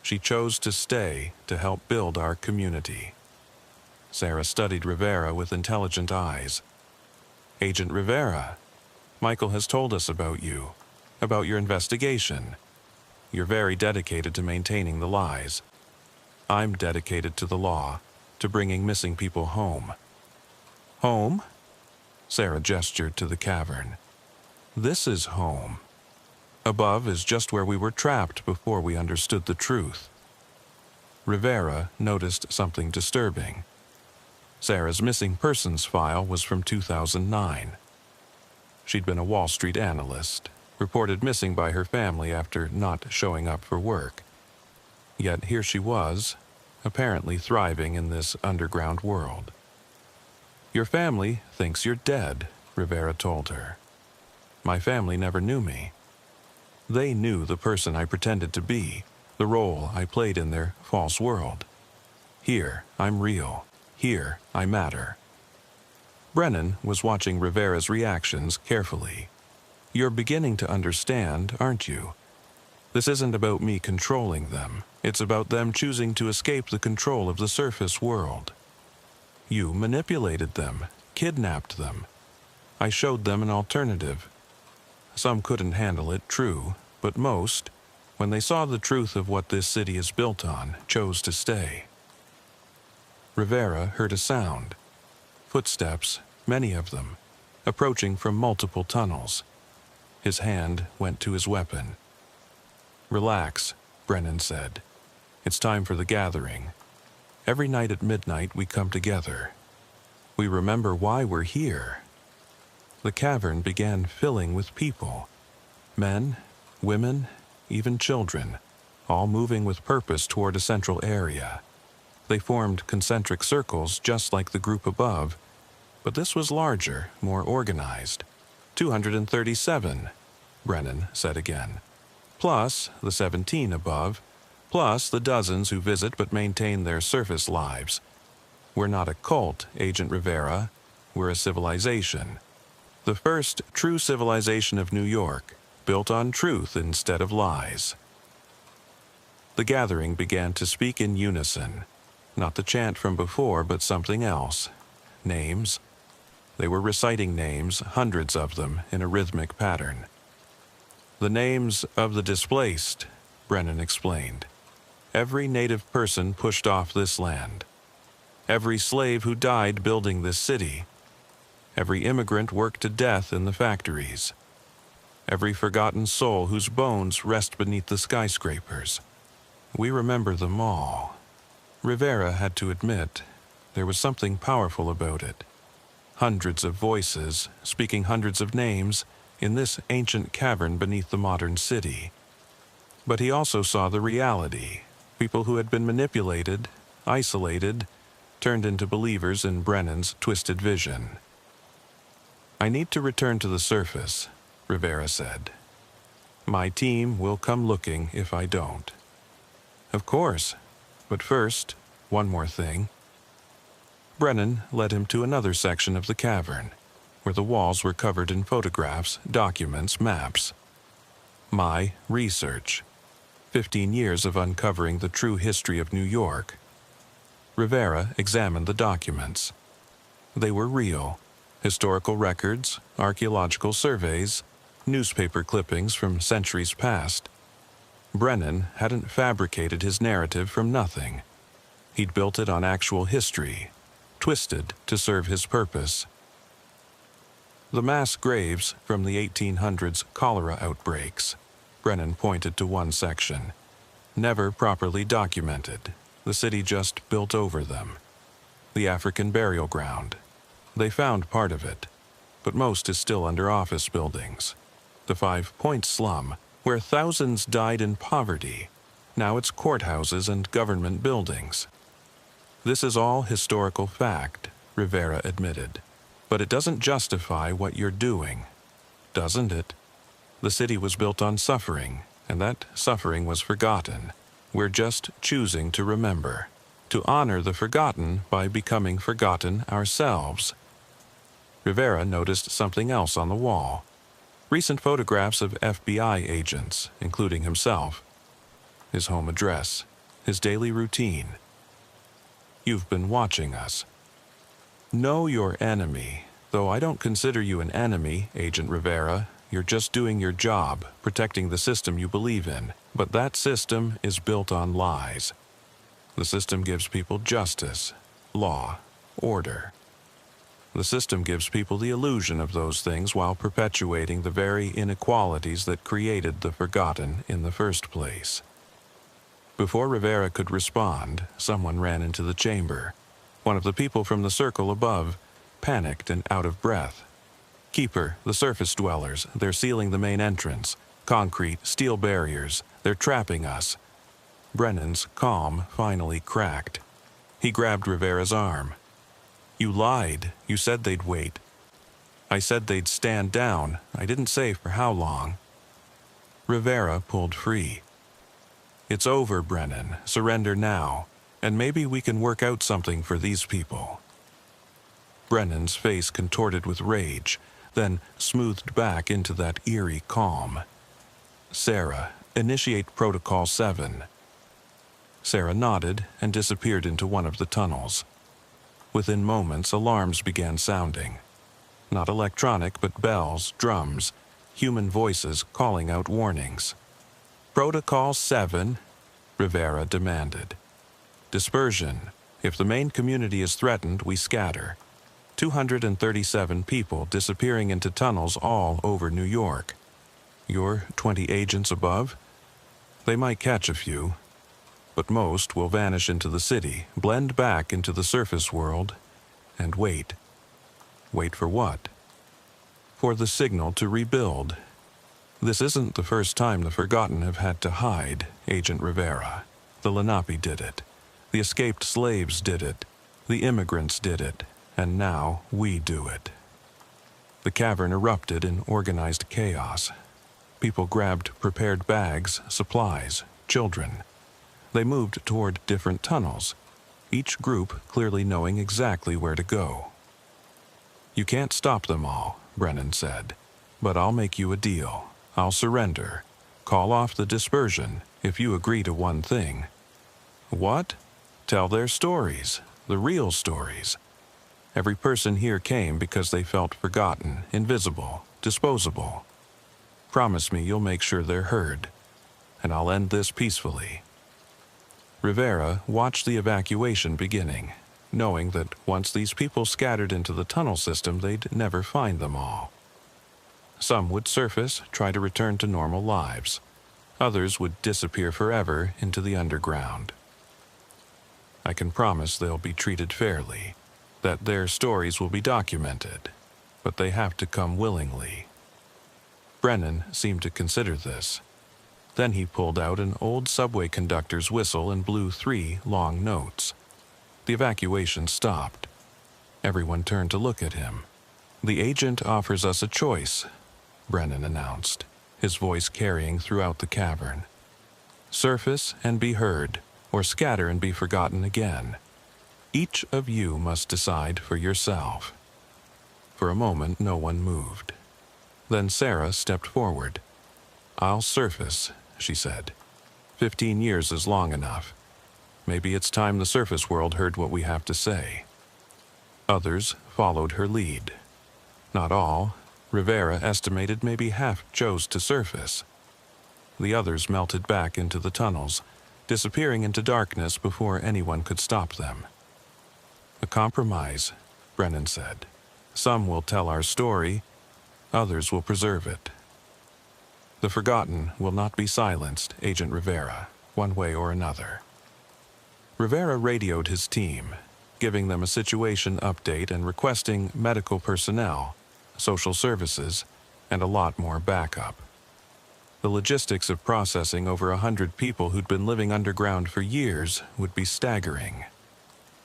She chose to stay to help build our community. Sarah studied Rivera with intelligent eyes. Agent Rivera, Michael has told us about you, about your investigation. You're very dedicated to maintaining the lies. I'm dedicated to the law, to bringing missing people home. Home? Sarah gestured to the cavern. This is home. Above is just where we were trapped before we understood the truth. Rivera noticed something disturbing. Sarah's missing persons file was from 2009. She'd been a Wall Street analyst, reported missing by her family after not showing up for work. Yet here she was, apparently thriving in this underground world. Your family thinks you're dead, Rivera told her. My family never knew me. They knew the person I pretended to be, the role I played in their false world. Here, I'm real. Here, I matter. Brennan was watching Rivera's reactions carefully. You're beginning to understand, aren't you? This isn't about me controlling them. It's about them choosing to escape the control of the surface world. You manipulated them, kidnapped them. I showed them an alternative. Some couldn't handle it, true, but most, when they saw the truth of what this city is built on, chose to stay. Rivera heard a sound. Footsteps, many of them, approaching from multiple tunnels. His hand went to his weapon. Relax, Brennan said. It's time for the gathering. Every night at midnight we come together. We remember why we're here. The cavern began filling with people. Men, women, even children, all moving with purpose toward a central area. They formed concentric circles just like the group above, but this was larger, more organized. 237, Brennan said again. Plus the 17 above, plus the dozens who visit but maintain their surface lives. We're not a cult, Agent Rivera. We're a civilization. The first true civilization of New York, built on truth instead of lies. The gathering began to speak in unison, not the chant from before, but something else. Names. They were reciting names, hundreds of them, in a rhythmic pattern. The names of the displaced, Brennan explained. Every native person pushed off this land. Every slave who died building this city. Every immigrant worked to death in the factories. Every forgotten soul whose bones rest beneath the skyscrapers. We remember them all. Rivera had to admit there was something powerful about it. Hundreds of voices, speaking hundreds of names, in this ancient cavern beneath the modern city. But he also saw the reality. People who had been manipulated, isolated, turned into believers in Brennan's twisted vision. "I need to return to the surface," Rivera said. "My team will come looking if I don't." "Of course. But first, one more thing." Brennan led him to another section of the cavern, where the walls were covered in photographs, documents, maps. My research. 15 years of uncovering the true history of New York. Rivera examined the documents. They were real. Historical records, archaeological surveys, newspaper clippings from centuries past. Brennan hadn't fabricated his narrative from nothing. He'd built it on actual history, twisted to serve his purpose. The mass graves from the 1800s cholera outbreaks. Brennan pointed to one section. Never properly documented. The city just built over them. The African burial ground. They found part of it, but most is still under office buildings. The 5 Point slum, where thousands died in poverty. Now it's courthouses and government buildings. This is all historical fact, Rivera admitted. But it doesn't justify what you're doing, doesn't it? The city was built on suffering, and that suffering was forgotten. We're just choosing to remember, to honor the forgotten by becoming forgotten ourselves. Rivera noticed something else on the wall. Recent photographs of FBI agents, including himself. His home address, his daily routine. "You've been watching us." "Know your enemy. Though I don't consider you an enemy, Agent Rivera. You're just doing your job, protecting the system you believe in. But that system is built on lies. The system gives people justice, law, order. The system gives people the illusion of those things while perpetuating the very inequalities that created the forgotten in the first place." Before Rivera could respond, someone ran into the chamber. One of the people from the circle above, panicked and out of breath. "Keeper, the surface dwellers, they're sealing the main entrance. Concrete, steel barriers, they're trapping us." Brennan's calm finally cracked. He grabbed Rivera's arm. "You lied. You said they'd wait." "I said they'd stand down. I didn't say for how long." Rivera pulled free. "It's over, Brennan. Surrender now, and maybe we can work out something for these people." Brennan's face contorted with rage, then smoothed back into that eerie calm. "Sarah, initiate Protocol 7. Sarah nodded and disappeared into one of the tunnels. Within moments, alarms began sounding. Not electronic, but bells, drums, human voices calling out warnings. "Protocol 7, Rivera demanded. "Dispersion. If the main community is threatened, we scatter. 237 people disappearing into tunnels all over New York. Your 20 agents above? They might catch a few, but most will vanish into the city, blend back into the surface world, and wait. Wait for what? For the signal to rebuild. This isn't the first time the forgotten have had to hide, Agent Rivera. The Lenape did it. The escaped slaves did it. The immigrants did it. And now we do it." The cavern erupted in organized chaos. People grabbed prepared bags, supplies, children. They moved toward different tunnels, each group clearly knowing exactly where to go. "You can't stop them all. Brennan said. "But I'll make you a deal. I'll surrender. Call off the dispersion if you agree to one thing." "What?" "Tell their stories, the real stories. Every person here came because they felt forgotten, invisible, disposable. Promise me you'll make sure they're heard, and I'll end this peacefully." Rivera watched the evacuation beginning, knowing that once these people scattered into the tunnel system, they'd never find them all. Some would surface, try to return to normal lives. Others would disappear forever into the underground. "I can promise they'll be treated fairly, that their stories will be documented, but they have to come willingly." Brennan seemed to consider this. Then he pulled out an old subway conductor's whistle and blew 3 long notes. The evacuation stopped. Everyone turned to look at him. "The agent offers us a choice," Brennan announced, his voice carrying throughout the cavern. "Surface and be heard, or scatter and be forgotten again. Each of you must decide for yourself." For a moment, no one moved. Then Sarah stepped forward. "I'll surface," she said. 15 years is long enough. Maybe it's time the surface world heard what we have to say." Others followed her lead. Not all. Rivera estimated maybe half chose to surface. The others melted back into the tunnels, disappearing into darkness before anyone could stop them. "A compromise," Brennan said. "Some will tell our story, others will preserve it. The forgotten will not be silenced, Agent Rivera, one way or another." Rivera radioed his team, giving them a situation update and requesting medical personnel, social services, and a lot more backup. The logistics of processing over 100 people who'd been living underground for years would be staggering.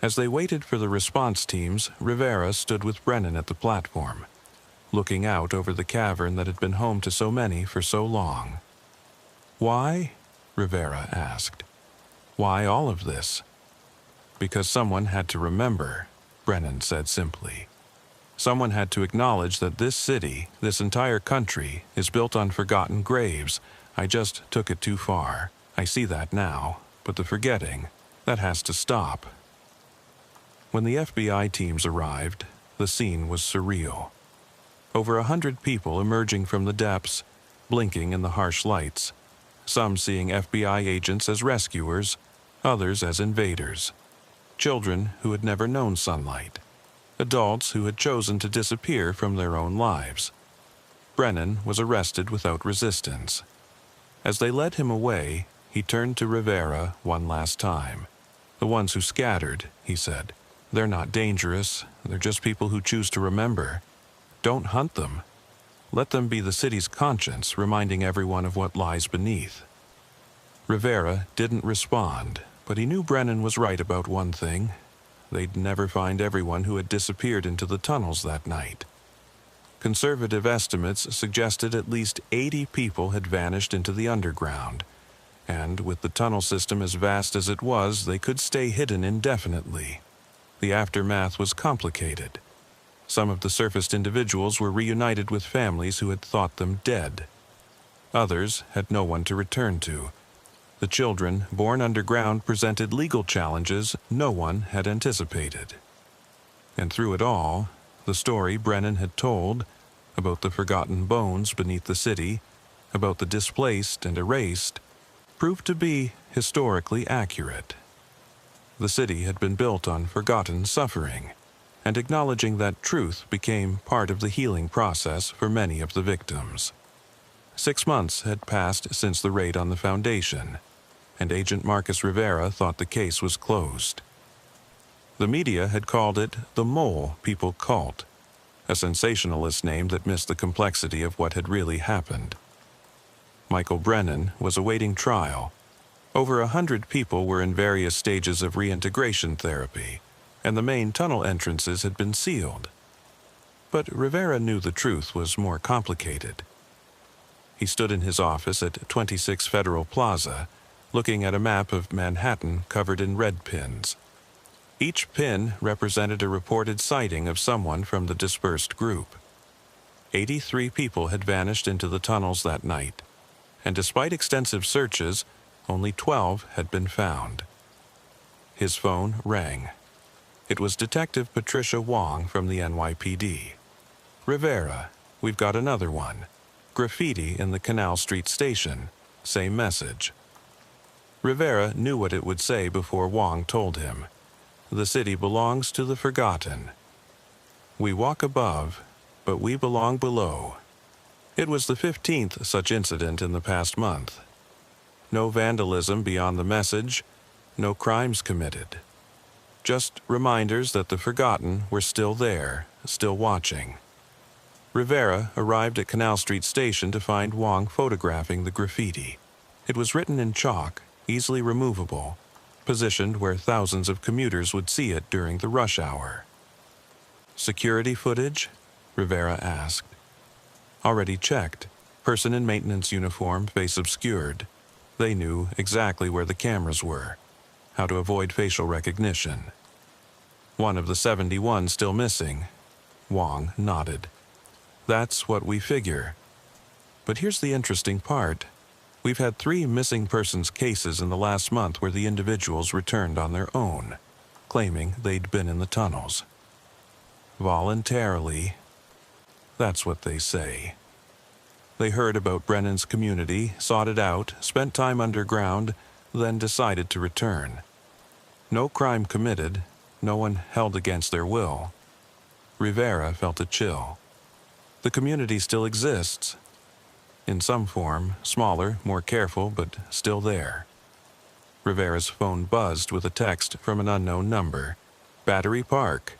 As they waited for the response teams, Rivera stood with Brennan at the platform, looking out over the cavern that had been home to so many for so long. "Why?" Rivera asked. "Why all of this?" "Because someone had to remember," Brennan said simply. "Someone had to acknowledge that this city, this entire country, is built on forgotten graves. I just took it too far. I see that now, but the forgetting, that has to stop." When the FBI teams arrived, the scene was surreal. Over 100 people emerging from the depths, blinking in the harsh lights, some seeing FBI agents as rescuers, others as invaders. Children who had never known sunlight. Adults who had chosen to disappear from their own lives. Brennan was arrested without resistance. As they led him away, he turned to Rivera one last time. "The ones who scattered," he said, "they're not dangerous. They're just people who choose to remember. Don't hunt them. Let them be the city's conscience, reminding everyone of what lies beneath." Rivera didn't respond, but he knew Brennan was right about one thing. They'd never find everyone who had disappeared into the tunnels that night. Conservative estimates suggested at least 80 people had vanished into the underground, and with the tunnel system as vast as it was, they could stay hidden indefinitely. The aftermath was complicated. Some of the surfaced individuals were reunited with families who had thought them dead. Others had no one to return to. The children born underground presented legal challenges no one had anticipated. And through it all, the story Brennan had told about the forgotten bones beneath the city, about the displaced and erased, proved to be historically accurate. The city had been built on forgotten suffering, and acknowledging that truth became part of the healing process for many of the victims. 6 months had passed since the raid on the foundation, and Agent Marcus Rivera thought the case was closed. The media had called it the Mole People Cult, a sensationalist name that missed the complexity of what had really happened. Michael Brennan was awaiting trial. Over 100 people were in various stages of reintegration therapy, and the main tunnel entrances had been sealed. But Rivera knew the truth was more complicated. He stood in his office at 26 Federal Plaza, looking at a map of Manhattan covered in red pins. Each pin represented a reported sighting of someone from the dispersed group. 83 people had vanished into the tunnels that night, and despite extensive searches, only 12 had been found. His phone rang. It was Detective Patricia Wong from the NYPD. "Rivera, we've got another one. Graffiti in the Canal Street station. Same message." Rivera knew what it would say before Wong told him. "The city belongs to the forgotten. We walk above, but we belong below." It was the 15th such incident in the past month. No vandalism beyond the message, no crimes committed. Just reminders that the forgotten were still there, still watching. Rivera arrived at Canal Street Station to find Wong photographing the graffiti. It was written in chalk, easily removable, positioned where thousands of commuters would see it during the rush hour. "Security footage?" Rivera asked. "Already checked. Person in maintenance uniform, face obscured. They knew exactly where the cameras were, how to avoid facial recognition." "One of the 71 still missing?" Wong nodded. "That's what we figure. But here's the interesting part. We've had 3 missing persons cases in the last month where the individuals returned on their own, claiming they'd been in the tunnels. Voluntarily. That's what they say. They heard about Brennan's community, sought it out, spent time underground, then decided to return. No crime committed, no one held against their will." Rivera felt a chill. "The community still exists. In some form, smaller, more careful, but still there." Rivera's phone buzzed with a text from an unknown number. "Battery Park.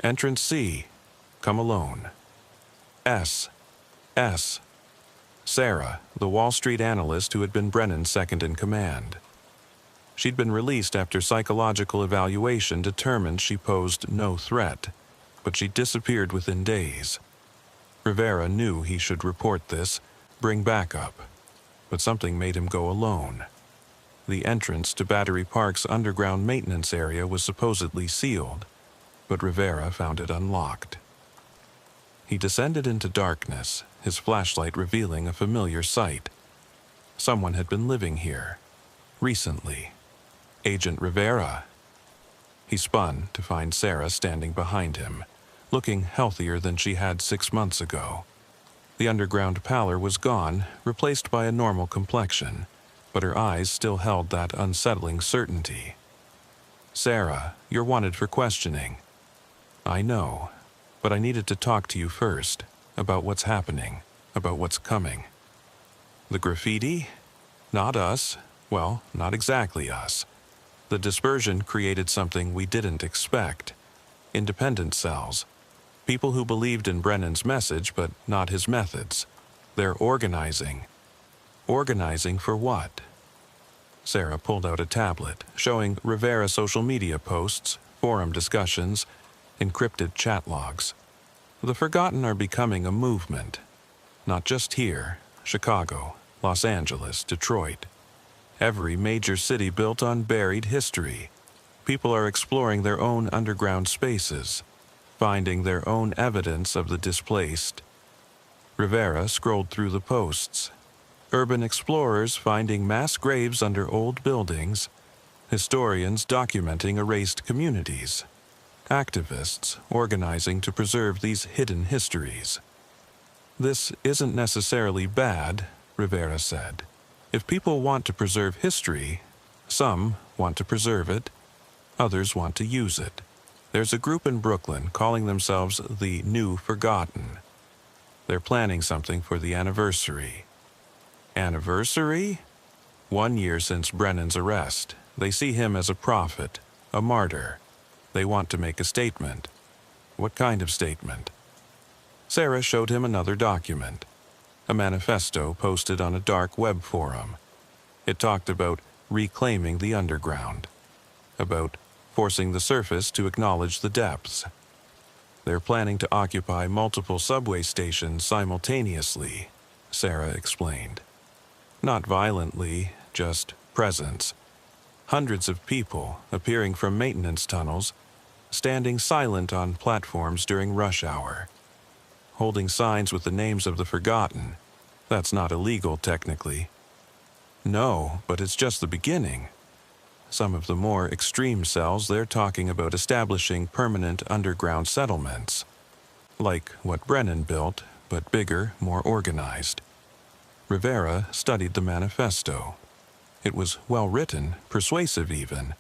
Entrance C. Come alone. S. Sarah, the Wall Street analyst who had been Brennan's second in command. She'd been released after psychological evaluation determined she posed no threat, but she disappeared within days. Rivera knew he should report this, bring backup, but something made him go alone. The entrance to Battery Park's underground maintenance area was supposedly sealed, but Rivera found it unlocked. He descended into darkness, his flashlight revealing a familiar sight. Someone had been living here. Recently. Agent Rivera. He spun to find Sarah standing behind him, looking healthier than she had 6 months ago. The underground pallor was gone, replaced by a normal complexion, but her eyes still held that unsettling certainty. "Sarah, you're wanted for questioning." "I know, but I needed to talk to you first, about what's happening, about what's coming." "The graffiti? Not us. Well, not exactly us. The dispersion created something we didn't expect. Independent cells. People who believed in Brennan's message, but not his methods. They're organizing. Organizing for what?" Sarah pulled out a tablet, showing Rivera social media posts, forum discussions, encrypted chat logs. The forgotten are becoming a movement. Not just here, Chicago, Los Angeles, Detroit. Every major city built on buried history. People are exploring their own underground spaces, finding their own evidence of the displaced. Rivera scrolled through the posts. Urban explorers finding mass graves under old buildings, historians documenting erased communities, activists organizing to preserve these hidden histories. "This isn't necessarily bad," Rivera said. "If people want to preserve history, some want to preserve it, others want to use it. There's a group in Brooklyn calling themselves the New Forgotten. They're planning something for the anniversary." Anniversary? 1 year since Brennan's arrest. They see him as a prophet, a martyr. They want to make a statement. What kind of statement? Sarah showed him another document, a manifesto posted on a dark web forum. It talked about reclaiming the underground, about forcing the surface to acknowledge the depths. They're planning to occupy multiple subway stations simultaneously, Sarah explained. Not violently, just presence. Hundreds of people appearing from maintenance tunnels, standing silent on platforms during rush hour. holding signs with the names of the forgotten. That's not illegal, technically. No, but it's just the beginning. Some of the more extreme cells, they're talking about establishing permanent underground settlements. Like what Brennan built, but bigger, more organized. Rivera studied the manifesto. It was well written, persuasive even.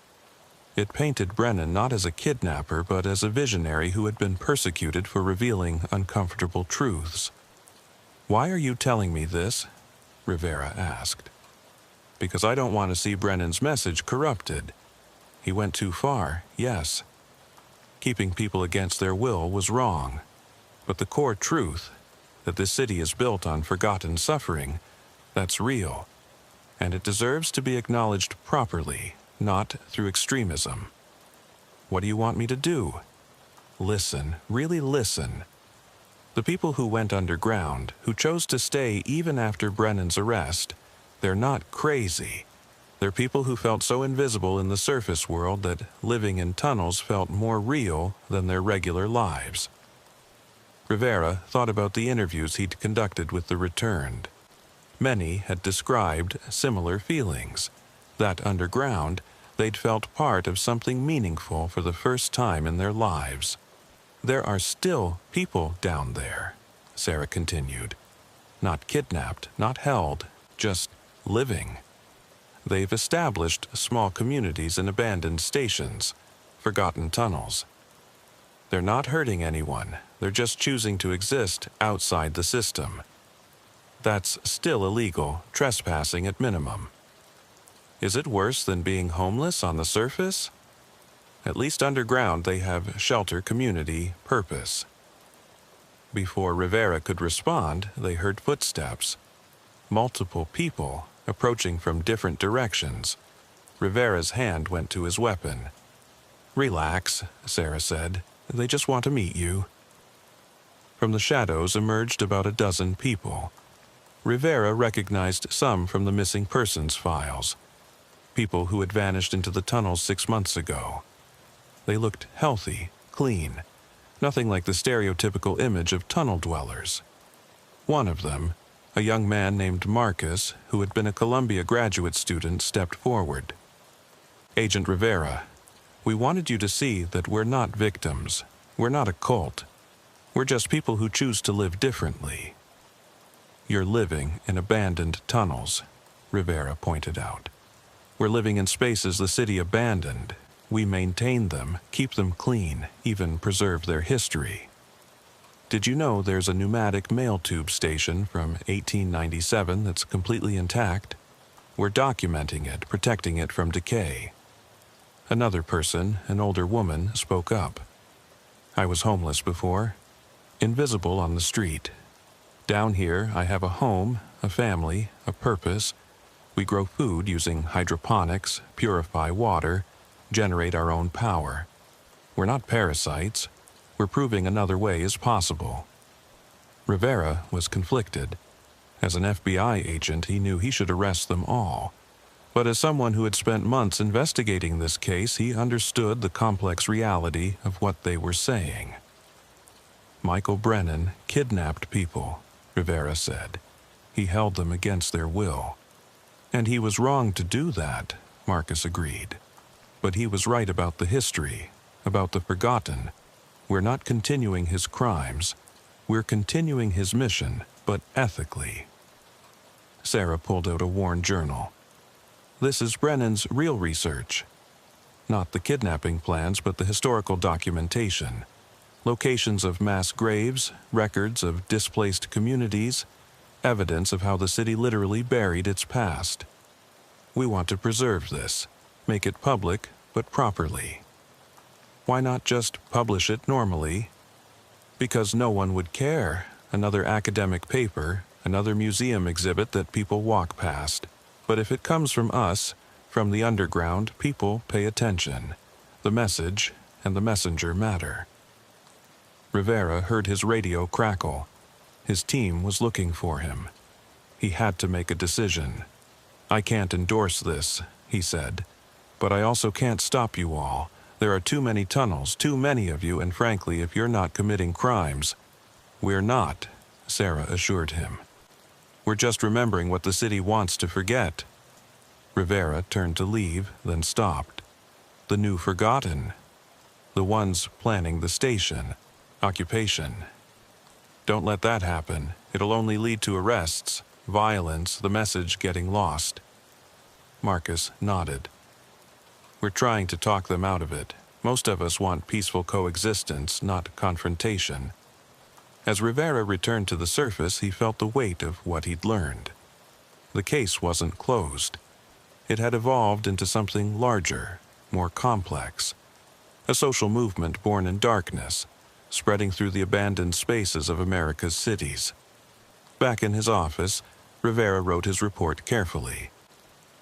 It painted Brennan not as a kidnapper, but as a visionary who had been persecuted for revealing uncomfortable truths. "Why are you telling me this?" Rivera asked. "Because I don't want to see Brennan's message corrupted. He went too far, yes. Keeping people against their will was wrong. But the core truth, that this city is built on forgotten suffering, that's real. And it deserves to be acknowledged properly, not through extremism. What do you want me to do? Listen, really listen. The people who went underground, who chose to stay even after Brennan's arrest, they're not crazy. They're people who felt so invisible in the surface world that living in tunnels felt more real than their regular lives." Rivera thought about the interviews he'd conducted with the returned. Many had described similar feelings, that underground they'd felt part of something meaningful for the first time in their lives. "There are still people down there," Sarah continued. "Not kidnapped, not held, just living. They've established small communities in abandoned stations, forgotten tunnels. They're not hurting anyone, they're just choosing to exist outside the system. That's still illegal, trespassing at minimum. Is it worse than being homeless on the surface? At least underground they have shelter, community, purpose." Before Rivera could respond, they heard footsteps. Multiple people approaching from different directions. Rivera's hand went to his weapon. "Relax," Sarah said. "They just want to meet you." From the shadows emerged about a dozen people. Rivera recognized some from the missing persons files. People who had vanished into the tunnels 6 months ago. They looked healthy, clean, nothing like the stereotypical image of tunnel dwellers. One of them, a young man named Marcus, who had been a Columbia graduate student, stepped forward. "Agent Rivera, we wanted you to see that we're not victims. We're not a cult. We're just people who choose to live differently." "You're living in abandoned tunnels," Rivera pointed out. "We're living in spaces the city abandoned. We maintain them, keep them clean, even preserve their history. Did you know there's a pneumatic mail tube station from 1897 that's completely intact? We're documenting it, protecting it from decay." Another person, an older woman, spoke up. "I was homeless before, invisible on the street. Down here I have a home, a family, a purpose. We grow food using hydroponics, purify water, generate our own power. We're not parasites. We're proving another way is possible." Rivera was conflicted. As an FBI agent, he knew he should arrest them all. But as someone who had spent months investigating this case, he understood the complex reality of what they were saying. "Michael Brennan kidnapped people," Rivera said. "He held them against their will." "And he was wrong to do that," Marcus agreed. "But he was right about the history, about the forgotten. We're not continuing his crimes. We're continuing his mission, but ethically." Sarah pulled out a worn journal. "This is Brennan's real research. Not the kidnapping plans, but the historical documentation. Locations of mass graves, records of displaced communities, evidence of how the city literally buried its past. We want to preserve this, make it public, but properly. Why not just publish it normally? Because no one would care. Another academic paper, another museum exhibit that people walk past. But if it comes from us, from the underground, people pay attention. The message and the messenger matter." Rivera heard his radio crackle. His team was looking for him. He had to make a decision. "I can't endorse this," he said. "But I also can't stop you all. There are too many tunnels, too many of you, and frankly, if you're not committing crimes, "We're not," Sarah assured him. "We're just remembering what the city wants to forget." Rivera turned to leave, then stopped. The new forgotten. The ones planning the station. Occupation. "Don't let that happen. It'll only lead to arrests, violence, the message getting lost." Marcus nodded. "We're trying to talk them out of it. Most of us want peaceful coexistence, not confrontation." As Rivera returned to the surface, he felt the weight of what he'd learned. The case wasn't closed. It had evolved into something larger, more complex. A social movement born in darkness, spreading through the abandoned spaces of America's cities. Back in his office, Rivera wrote his report carefully.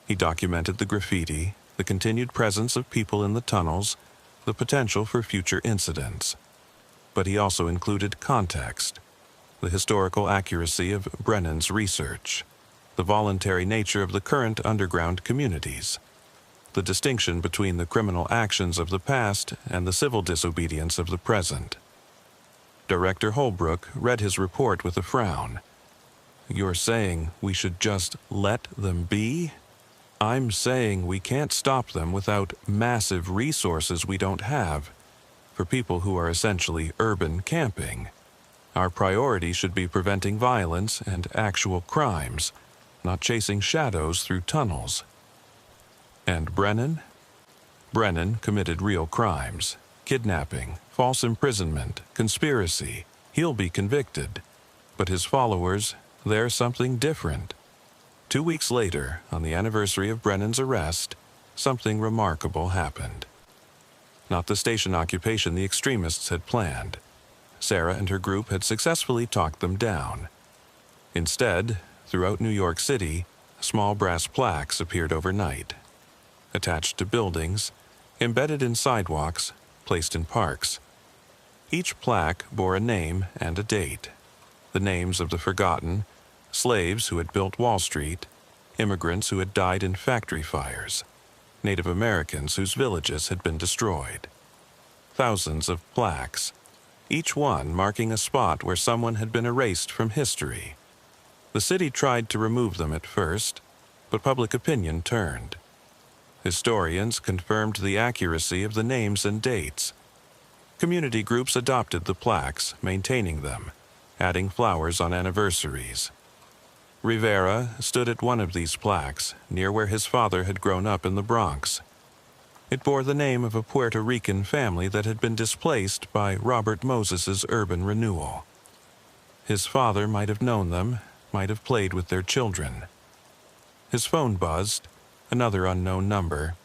He documented the graffiti, the continued presence of people in the tunnels, the potential for future incidents. But he also included context, the historical accuracy of Brennan's research, the voluntary nature of the current underground communities, the distinction between the criminal actions of the past and the civil disobedience of the present. Director Holbrook read his report with a frown. "You're saying we should just let them be?" "I'm saying we can't stop them without massive resources we don't have, for people who are essentially urban camping. Our priority should be preventing violence and actual crimes, not chasing shadows through tunnels." And Brennan? Brennan committed real crimes. Kidnapping, false imprisonment, conspiracy. He'll be convicted. But his followers, they're something different. 2 weeks later, on the anniversary of Brennan's arrest, something remarkable happened. Not the station occupation the extremists had planned. Sarah and her group had successfully talked them down. Instead, throughout New York City, small brass plaques appeared overnight. Attached to buildings, embedded in sidewalks, placed in parks. Each plaque bore a name and a date. The names of the forgotten, slaves who had built Wall Street, immigrants who had died in factory fires, Native Americans whose villages had been destroyed. Thousands of plaques, each one marking a spot where someone had been erased from history. The city tried to remove them at first, but public opinion turned. Historians confirmed the accuracy of the names and dates. Community groups adopted the plaques, maintaining them, adding flowers on anniversaries. Rivera stood at one of these plaques, near where his father had grown up in the Bronx. It bore the name of a Puerto Rican family that had been displaced by Robert Moses's urban renewal. His father might have known them, might have played with their children. His phone buzzed, another unknown number.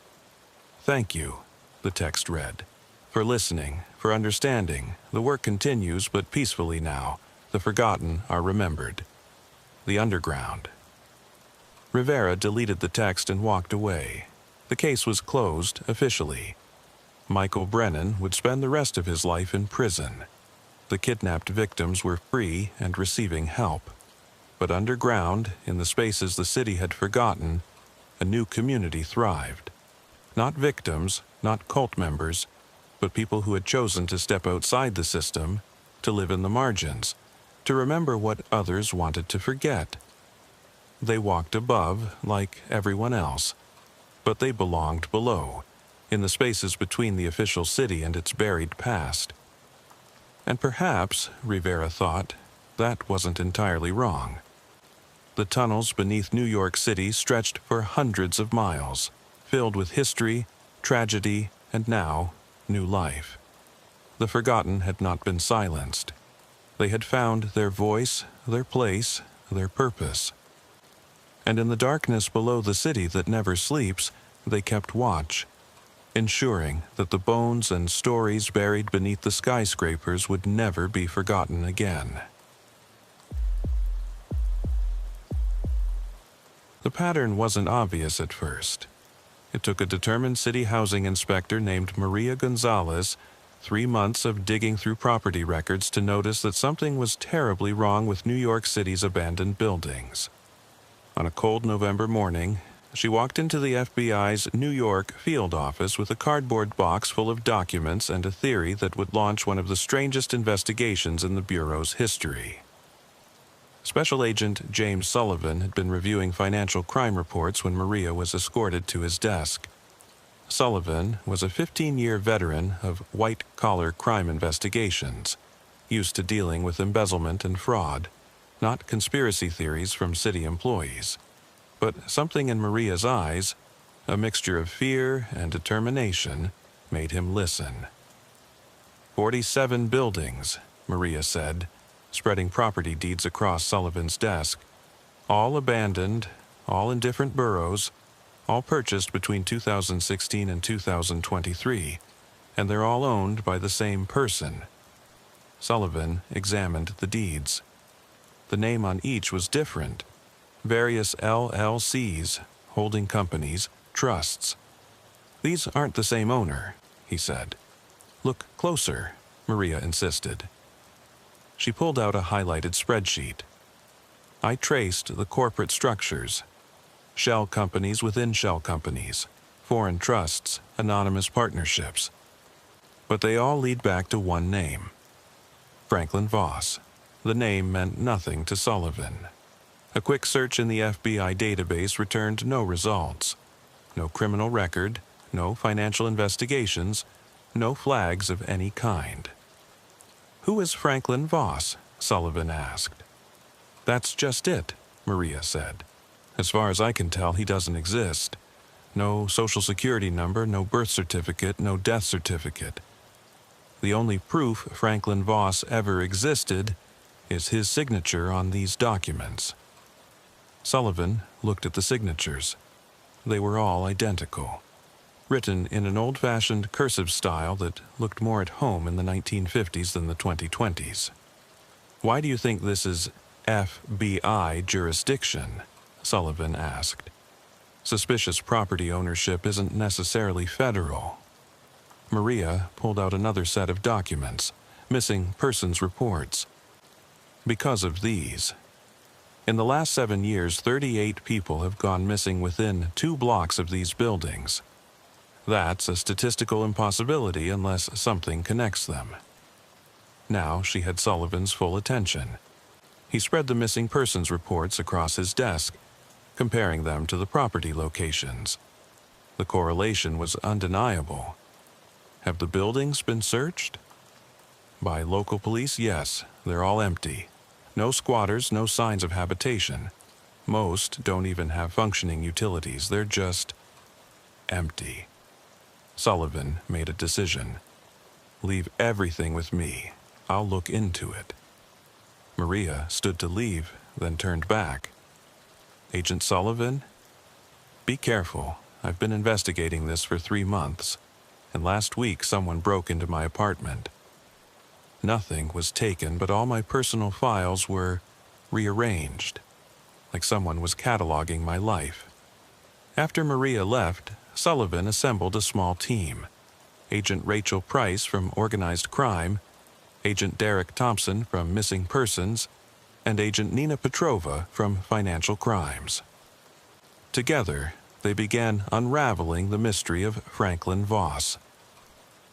"Thank you," the text read. "For listening, for understanding. The work continues, but peacefully now. The forgotten are remembered." The underground. Rivera deleted the text and walked away. The case was closed officially. Michael Brennan would spend the rest of his life in prison. The kidnapped victims were free and receiving help. But underground, in the spaces the city had forgotten, a new community thrived. Not victims, not cult members, but people who had chosen to step outside the system, to live in the margins, to remember what others wanted to forget. They walked above, like everyone else, but they belonged below, in the spaces between the official city and its buried past. And perhaps, Rivera thought, that wasn't entirely wrong. The tunnels beneath New York City stretched for hundreds of miles, filled with history, tragedy, and now, new life. The forgotten had not been silenced. They had found their voice, their place, their purpose. And in the darkness below the city that never sleeps, they kept watch, ensuring that the bones and stories buried beneath the skyscrapers would never be forgotten again. The pattern wasn't obvious at first. It took a determined city housing inspector named Maria Gonzalez 3 months of digging through property records to notice that something was terribly wrong with New York City's abandoned buildings. On a cold November morning, she walked into the FBI's New York field office with a cardboard box full of documents and a theory that would launch one of the strangest investigations in the Bureau's history. Special Agent James Sullivan had been reviewing financial crime reports when Maria was escorted to his desk. Sullivan was a 15-year veteran of white-collar crime investigations, used to dealing with embezzlement and fraud, not conspiracy theories from city employees. But something in Maria's eyes, a mixture of fear and determination, made him listen. 47 buildings, Maria said, spreading property deeds across Sullivan's desk. All abandoned, all in different boroughs, all purchased between 2016 and 2023, and they're all owned by the same person. Sullivan examined the deeds. The name on each was different. Various LLCs, holding companies, trusts. These aren't the same owner, he said. Look closer, Maria insisted. She pulled out a highlighted spreadsheet. I traced the corporate structures. Shell companies within shell companies, foreign trusts, anonymous partnerships. But they all lead back to one name. Franklin Voss. The name meant nothing to Sullivan. A quick search in the FBI database returned no results. No criminal record, no financial investigations, no flags of any kind. Who is Franklin Voss? Sullivan asked. That's just it, Maria said. As far as I can tell, he doesn't exist. No social security number, no birth certificate, no death certificate. The only proof Franklin Voss ever existed is his signature on these documents. Sullivan looked at the signatures. They were all identical, written in an old-fashioned cursive style that looked more at home in the 1950s than the 2020s. Why do you think this is FBI jurisdiction? Sullivan asked. Suspicious property ownership isn't necessarily federal. Maria pulled out another set of documents, missing persons reports. Because of these. In the last 7 years, 38 people have gone missing within 2 blocks of these buildings. That's a statistical impossibility unless something connects them. Now she had Sullivan's full attention. He spread the missing persons reports across his desk, comparing them to the property locations. The correlation was undeniable. Have the buildings been searched? By local police, yes. They're all empty. No squatters, no signs of habitation. Most don't even have functioning utilities. They're just empty. Sullivan made a decision. Leave everything with me. I'll look into it. Maria stood to leave, then turned back. Agent Sullivan? Be careful. I've been investigating this for 3 months, and last week someone broke into my apartment. Nothing was taken, but all my personal files were rearranged, like someone was cataloging my life. After Maria left, Sullivan assembled a small team. Agent Rachel Price from Organized Crime, Agent Derek Thompson from Missing Persons, and Agent Nina Petrova from Financial Crimes. Together, they began unraveling the mystery of Franklin Voss.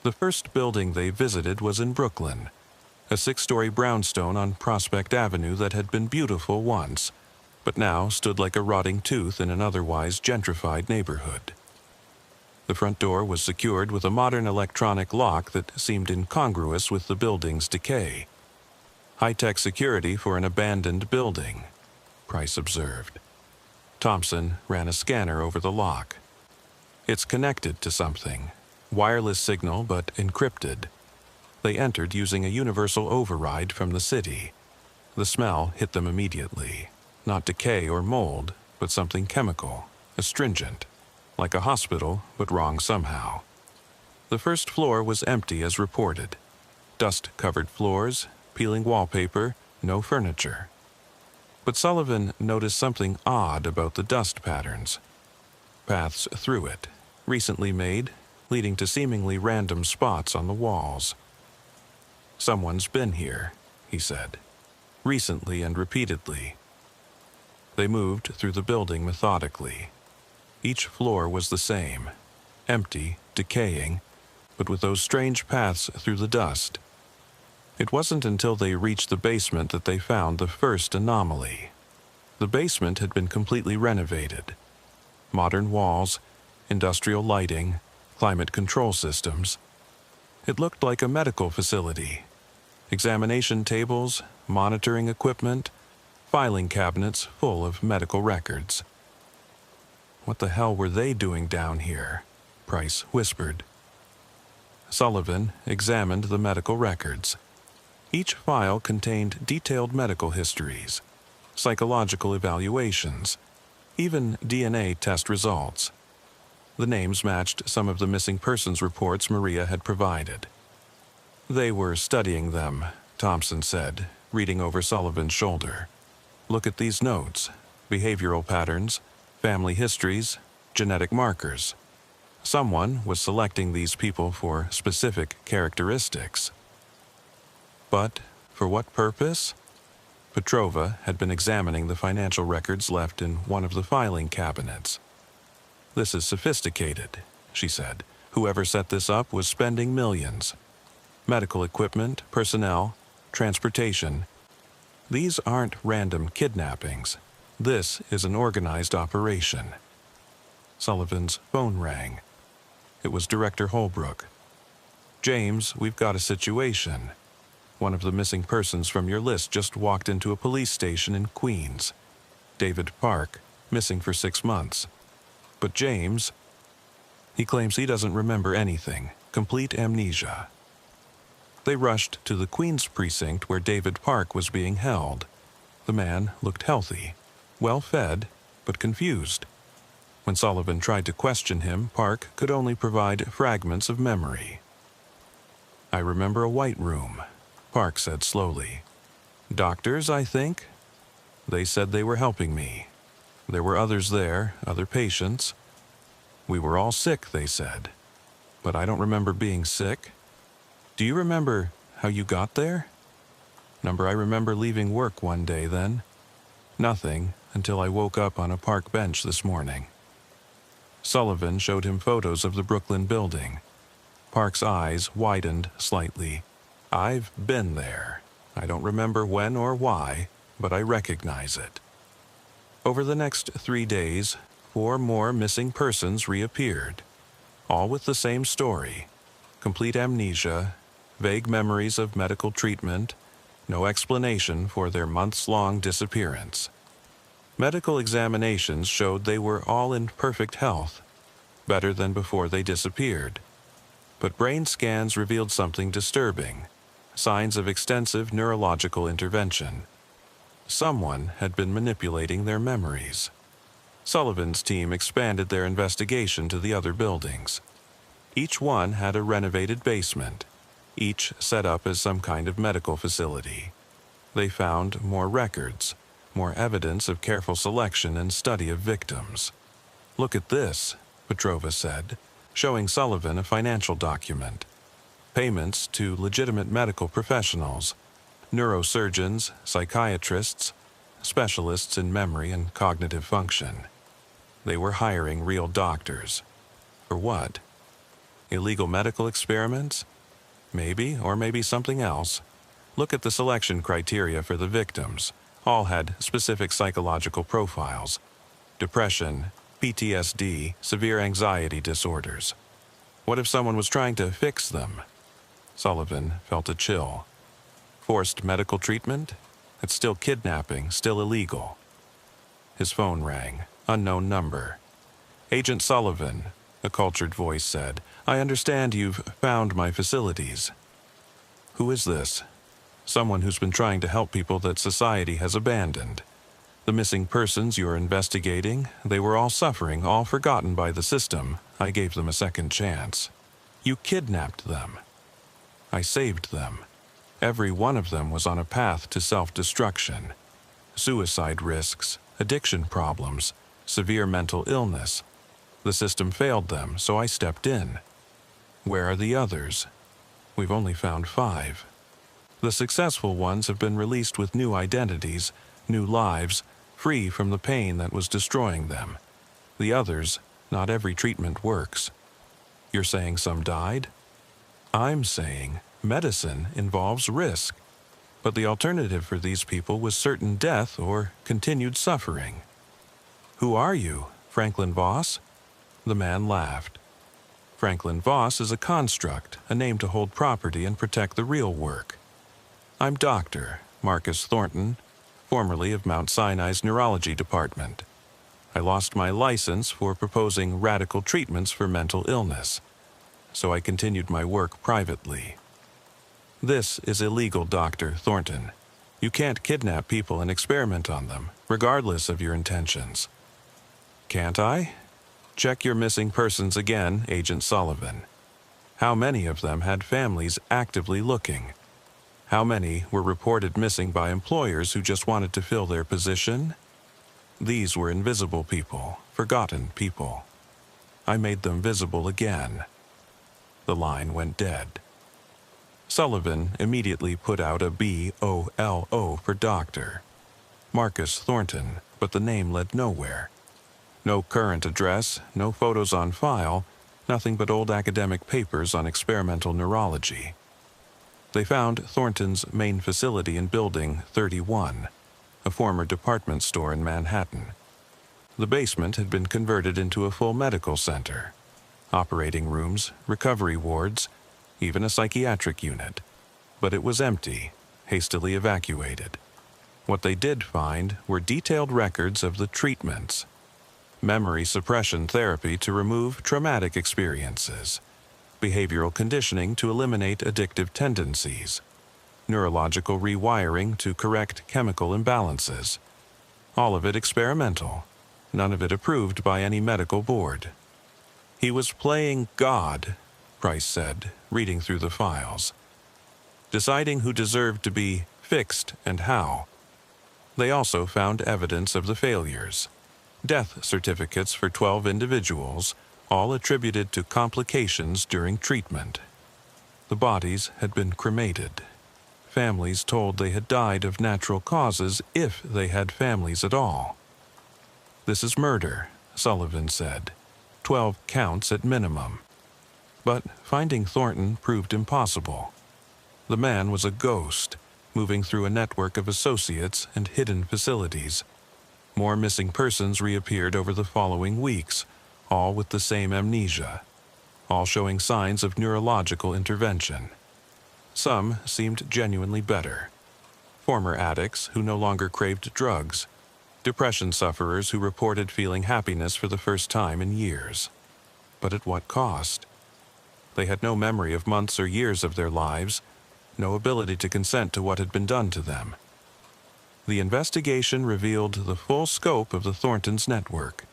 The first building they visited was in Brooklyn, a 6-story brownstone on Prospect Avenue that had been beautiful once, but now stood like a rotting tooth in an otherwise gentrified neighborhood. The front door was secured with a modern electronic lock that seemed incongruous with the building's decay. High-tech security for an abandoned building, Price observed. Thompson ran a scanner over the lock. It's connected to something. Wireless signal, but encrypted. They entered using a universal override from the city. The smell hit them immediately. Not decay or mold, but something chemical, astringent. Like a hospital, but wrong somehow. The first floor was empty as reported. Dust-covered floors, peeling wallpaper, no furniture. But Sullivan noticed something odd about the dust patterns. Paths through it, recently made, leading to seemingly random spots on the walls. Someone's been here, he said, recently and repeatedly. They moved through the building methodically. Each floor was the same, empty, decaying, but with those strange paths through the dust. It wasn't until they reached the basement that they found the first anomaly. The basement had been completely renovated. Modern walls, industrial lighting, climate control systems. It looked like a medical facility. Examination tables, monitoring equipment, filing cabinets full of medical records. "What the hell were they doing down here?" Price whispered. Sullivan examined the medical records. Each file contained detailed medical histories, psychological evaluations, even DNA test results. The names matched some of the missing persons reports Maria had provided. "They were studying them," Thompson said, reading over Sullivan's shoulder. "Look at these notes: behavioral patterns, family histories, genetic markers. Someone was selecting these people for specific characteristics." But for what purpose? Petrova had been examining the financial records left in one of the filing cabinets. "This is sophisticated," she said. "Whoever set this up was spending millions. Medical equipment, personnel, transportation. These aren't random kidnappings. This is an organized operation." Sullivan's phone rang. It was Director Holbrook. "James, we've got a situation. One of the missing persons from your list just walked into a police station in Queens. David Park, missing for 6 months. But James, he claims he doesn't remember anything. Complete amnesia." They rushed to the Queens precinct where David Park was being held. The man looked healthy, well-fed, but confused. When Sullivan tried to question him, Park could only provide fragments of memory. "I remember a white room," Park said slowly. "Doctors, I think. They said they were helping me. There were others there, other patients. We were all sick, they said. But I don't remember being sick. Do you remember how you got there?" I remember leaving work one day then. Nothing until I woke up on a park bench this morning." Sullivan showed him photos of the Brooklyn building. Park's eyes widened slightly. "I've been there. I don't remember when or why, but I recognize it." Over the next 3 days, 4 more missing persons reappeared, all with the same story: complete amnesia, vague memories of medical treatment, no explanation for their months-long disappearance. Medical examinations showed they were all in perfect health, better than before they disappeared. But brain scans revealed something disturbing: signs of extensive neurological intervention. Someone had been manipulating their memories. Sullivan's team expanded their investigation to the other buildings. Each one had a renovated basement, each set up as some kind of medical facility. They found more records, more evidence of careful selection and study of victims. "Look at this," Petrova said, showing Sullivan a financial document. "Payments to legitimate medical professionals, neurosurgeons, psychiatrists, specialists in memory and cognitive function. They were hiring real doctors. For what? Illegal medical experiments? Maybe, or maybe something else. Look at the selection criteria for the victims. All had specific psychological profiles: depression, PTSD, severe anxiety disorders. What if someone was trying to fix them?" Sullivan felt a chill. Forced medical treatment? It's still kidnapping, still illegal. His phone rang. Unknown number. "Agent Sullivan," a cultured voice said. "I understand you've found my facilities." "Who is this?" "Someone who's been trying to help people that society has abandoned. The missing persons you're investigating, they were all suffering, all forgotten by the system. I gave them a second chance. You kidnapped them. I saved them. Every one of them was on a path to self-destruction. Suicide risks, addiction problems, severe mental illness. The system failed them, so I stepped in. Where are the others? We've only found 5. The successful ones have been released with new identities, new lives, free from the pain that was destroying them. The others, Not every treatment works. You're saying some died? I'm saying medicine involves risk, but the alternative for these people was certain death or continued suffering. Who are you, Franklin Voss? The man laughed. Franklin Voss is a construct, a name to hold property and protect the real work. I'm Dr. Marcus Thornton, formerly of Mount Sinai's neurology department. I lost my license for proposing radical treatments for mental illness, so I continued my work privately. This is illegal, Dr. Thornton. You can't kidnap people and experiment on them, regardless of your intentions. Can't I? Check your missing persons again, Agent Sullivan. How many of them had families actively looking? How many were reported missing by employers who just wanted to fill their position? These were invisible people, forgotten people. I made them visible again. The line went dead. Sullivan immediately put out a BOLO for doctor. Marcus Thornton, but the name led nowhere. No current address, no photos on file, nothing but old academic papers on experimental neurology. They found Thornton's main facility in Building 31, a former department store in Manhattan. The basement had been converted into a full medical center. Operating rooms, recovery wards, even a psychiatric unit. But it was empty, hastily evacuated. What they did find were detailed records of the treatments. Memory suppression therapy to remove traumatic experiences. Behavioral conditioning to eliminate addictive tendencies. Neurological rewiring to correct chemical imbalances. All of it experimental, none of it approved by any medical board. He was playing God, Price said, reading through the files. Deciding who deserved to be fixed and how. They also found evidence of the failures. Death certificates for 12 individuals, all attributed to complications during treatment. The bodies had been cremated. Families told they had died of natural causes if they had families at all. This is murder, Sullivan said. 12 counts at minimum. But finding Thornton proved impossible. The man was a ghost, moving through a network of associates and hidden facilities. More missing persons reappeared over the following weeks, all with the same amnesia, all showing signs of neurological intervention. Some seemed genuinely better. Former addicts who no longer craved drugs, depression sufferers who reported feeling happiness for the first time in years. But at what cost? They had no memory of months or years of their lives, no ability to consent to what had been done to them. The investigation revealed the full scope of the Thorntons' network.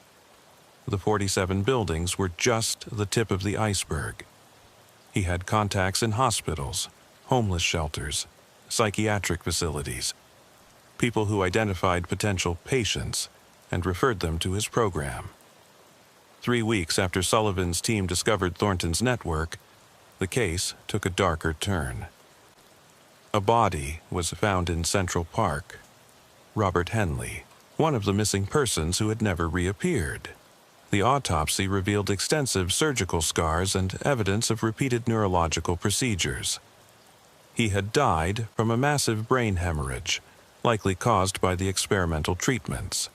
The 47 buildings were just the tip of the iceberg. He had contacts in hospitals, homeless shelters, psychiatric facilities, people who identified potential patients and referred them to his program. 3 weeks after Sullivan's team discovered Thornton's network, the case took a darker turn. A body was found in Central Park. Robert Henley, one of the missing persons who had never reappeared. The autopsy revealed extensive surgical scars and evidence of repeated neurological procedures. He had died from a massive brain hemorrhage, likely caused by the experimental treatments.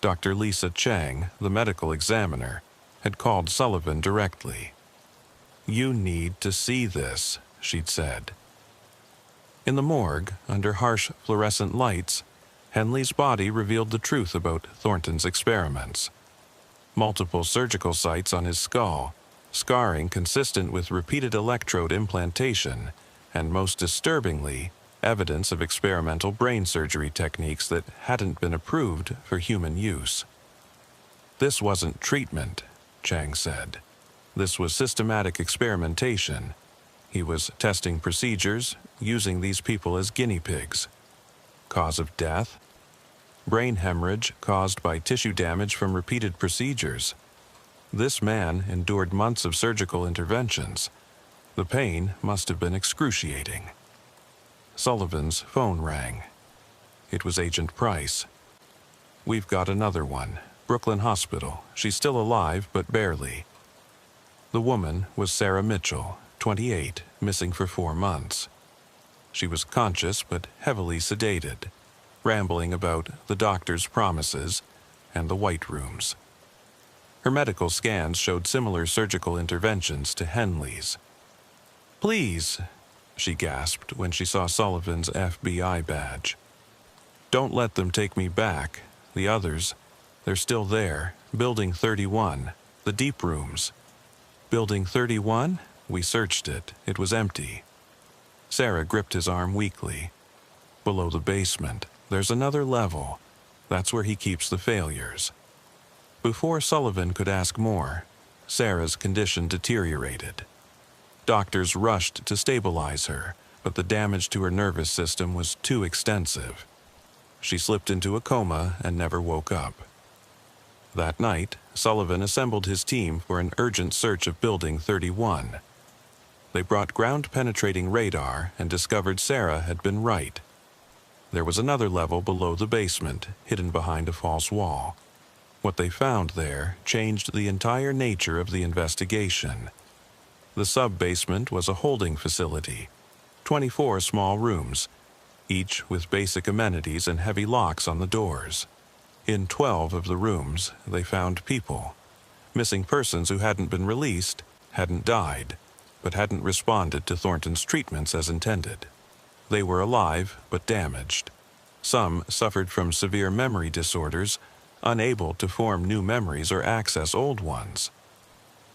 Dr. Lisa Chang, the medical examiner, had called Sullivan directly. "You need to see this," she'd said. In the morgue, under harsh fluorescent lights, Henley's body revealed the truth about Thornton's experiments. Multiple surgical sites on his skull, scarring consistent with repeated electrode implantation, and most disturbingly, evidence of experimental brain surgery techniques that hadn't been approved for human use. This wasn't treatment, Chang said. This was systematic experimentation. He was testing procedures, using these people as guinea pigs. Cause of death? Brain hemorrhage caused by tissue damage from repeated procedures. This man endured months of surgical interventions. The pain must have been excruciating. Sullivan's phone rang. It was Agent Price. "We've got another one," Brooklyn Hospital. She's still alive, but barely. The woman was Sarah Mitchell, 28, missing for 4 months. She was conscious but heavily sedated, rambling about the doctor's promises and the white rooms. Her medical scans showed similar surgical interventions to Henley's. "Please," she gasped when she saw Sullivan's FBI badge. "Don't let them take me back. The others, they're still there. Building 31, the deep rooms." "Building 31? We searched it. It was empty." Sarah gripped his arm weakly. "Below the basement, there's another level. That's where he keeps the failures." Before Sullivan could ask more, Sarah's condition deteriorated. Doctors rushed to stabilize her, but the damage to her nervous system was too extensive. She slipped into a coma and never woke up. That night, Sullivan assembled his team for an urgent search of Building 31. They brought ground-penetrating radar and discovered Sarah had been right. There was another level below the basement, hidden behind a false wall. What they found there changed the entire nature of the investigation. The sub-basement was a holding facility, 24 small rooms, each with basic amenities and heavy locks on the doors. In 12 of the rooms, they found people. Missing persons who hadn't been released, hadn't died, but hadn't responded to Thornton's treatments as intended. They were alive, but damaged. Some suffered from severe memory disorders, unable to form new memories or access old ones.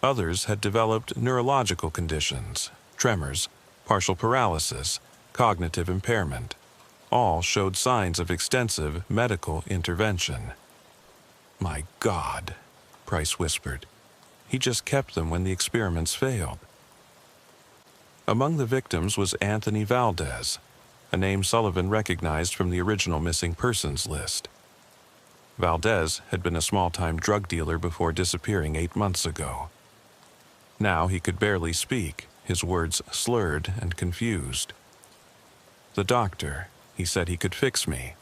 Others had developed neurological conditions, tremors, partial paralysis, cognitive impairment. All showed signs of extensive medical intervention. "My God," Price whispered. "He just kept them when the experiments failed." Among the victims was Anthony Valdez, a name Sullivan recognized from the original missing persons list. Valdez had been a small-time drug dealer before disappearing 8 months ago. Now he could barely speak, his words slurred and confused. "The doctor, he said he could fix me,"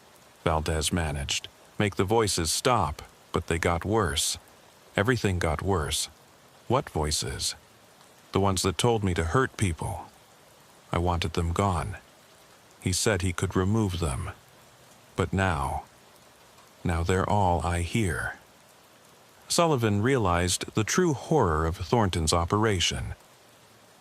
Valdez managed. "Make the voices stop, but they got worse. Everything got worse." "What voices?" "The ones that told me to hurt people. I wanted them gone. He said he could remove them. But now they're all I hear." Sullivan realized the true horror of Thornton's operation.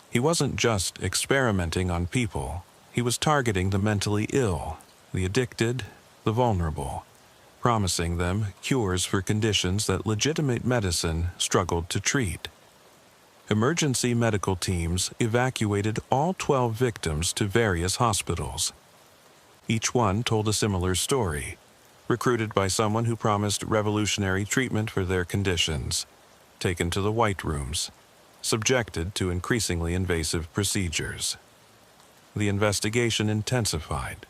He wasn't just experimenting on people. He was targeting the mentally ill, the addicted, the vulnerable, promising them cures for conditions that legitimate medicine struggled to treat. Emergency medical teams evacuated all 12 victims to various hospitals. Each one told a similar story, recruited by someone who promised revolutionary treatment for their conditions, taken to the white rooms, subjected to increasingly invasive procedures. The investigation intensified.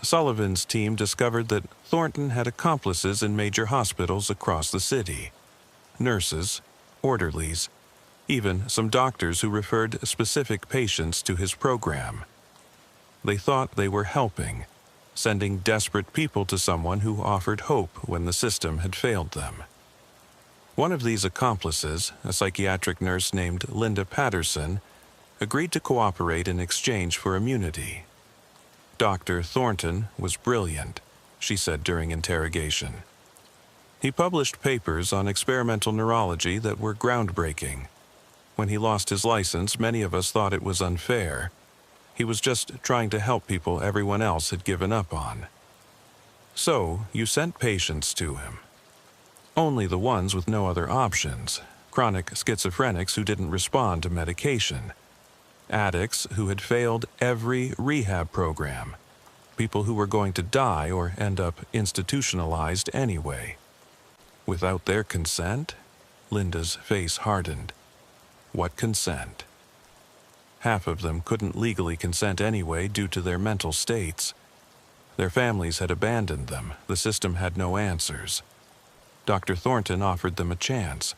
Sullivan's team discovered that Thornton had accomplices in major hospitals across the city. Nurses, orderlies, even some doctors who referred specific patients to his program. They thought they were helping, sending desperate people to someone who offered hope when the system had failed them. One of these accomplices, a psychiatric nurse named Linda Patterson, agreed to cooperate in exchange for immunity. "Dr. Thornton was brilliant," she said during interrogation. "He published papers on experimental neurology that were groundbreaking. When he lost his license, many of us thought it was unfair. He was just trying to help people everyone else had given up on." "So, you sent patients to him?" "Only the ones with no other options. Chronic schizophrenics who didn't respond to medication. Addicts who had failed every rehab program. People who were going to die or end up institutionalized anyway." "Without their consent?" Linda's face hardened. "What consent?" "Half of them couldn't legally consent anyway due to their mental states. Their families had abandoned them. The system had no answers. Dr. Thornton offered them a chance.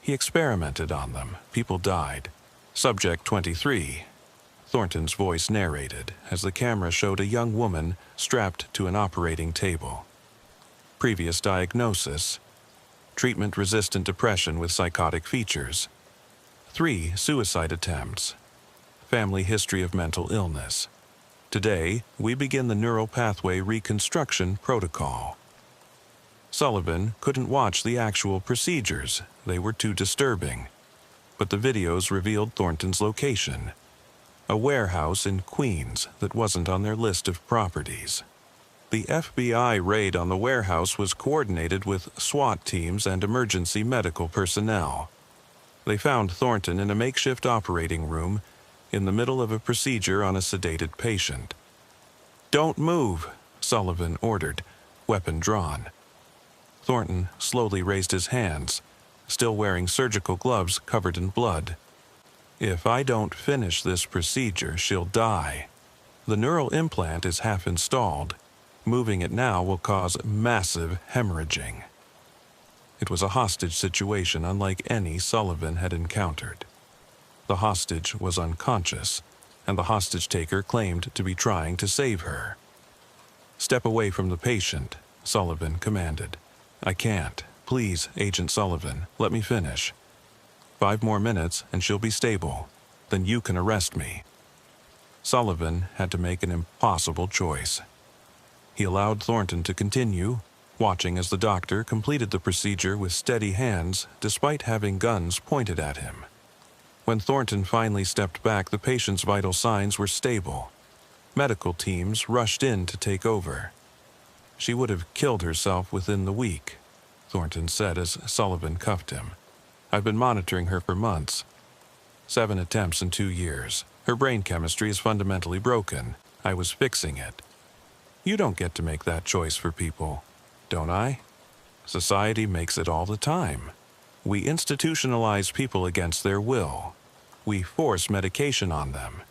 He experimented on them. People died. Subject 23, Thornton's voice narrated as the camera showed a young woman strapped to an operating table. previous diagnosis, treatment-resistant depression with psychotic features, 3 suicide attempts, family history of mental illness. Today, we begin the neural pathway reconstruction protocol. Sullivan couldn't watch the actual procedures. They were too disturbing. But the videos revealed Thornton's location, a warehouse in Queens that wasn't on their list of properties. The FBI raid on the warehouse was coordinated with SWAT teams and emergency medical personnel. They found Thornton in a makeshift operating room in the middle of a procedure on a sedated patient. "Don't move," Sullivan ordered, weapon drawn. Thornton slowly raised his hands, still wearing surgical gloves covered in blood. "If I don't finish this procedure, she'll die. The neural implant is half installed. Moving it now will cause massive hemorrhaging." It was a hostage situation unlike any Sullivan had encountered. The hostage was unconscious, and the hostage-taker claimed to be trying to save her. "Step away from the patient," Sullivan commanded. "I can't. Please, Agent Sullivan, let me finish. 5 more minutes and she'll be stable. Then you can arrest me." Sullivan had to make an impossible choice. He allowed Thornton to continue, watching as the doctor completed the procedure with steady hands despite having guns pointed at him. When Thornton finally stepped back, the patient's vital signs were stable. Medical teams rushed in to take over. "She would have killed herself within the week," Thornton said as Sullivan cuffed him. "I've been monitoring her for months. 7 attempts in 2 years. Her brain chemistry is fundamentally broken. I was fixing it. You don't get to make that choice for people, don't I? Society makes it all the time. We institutionalize people against their will. We force medication on them.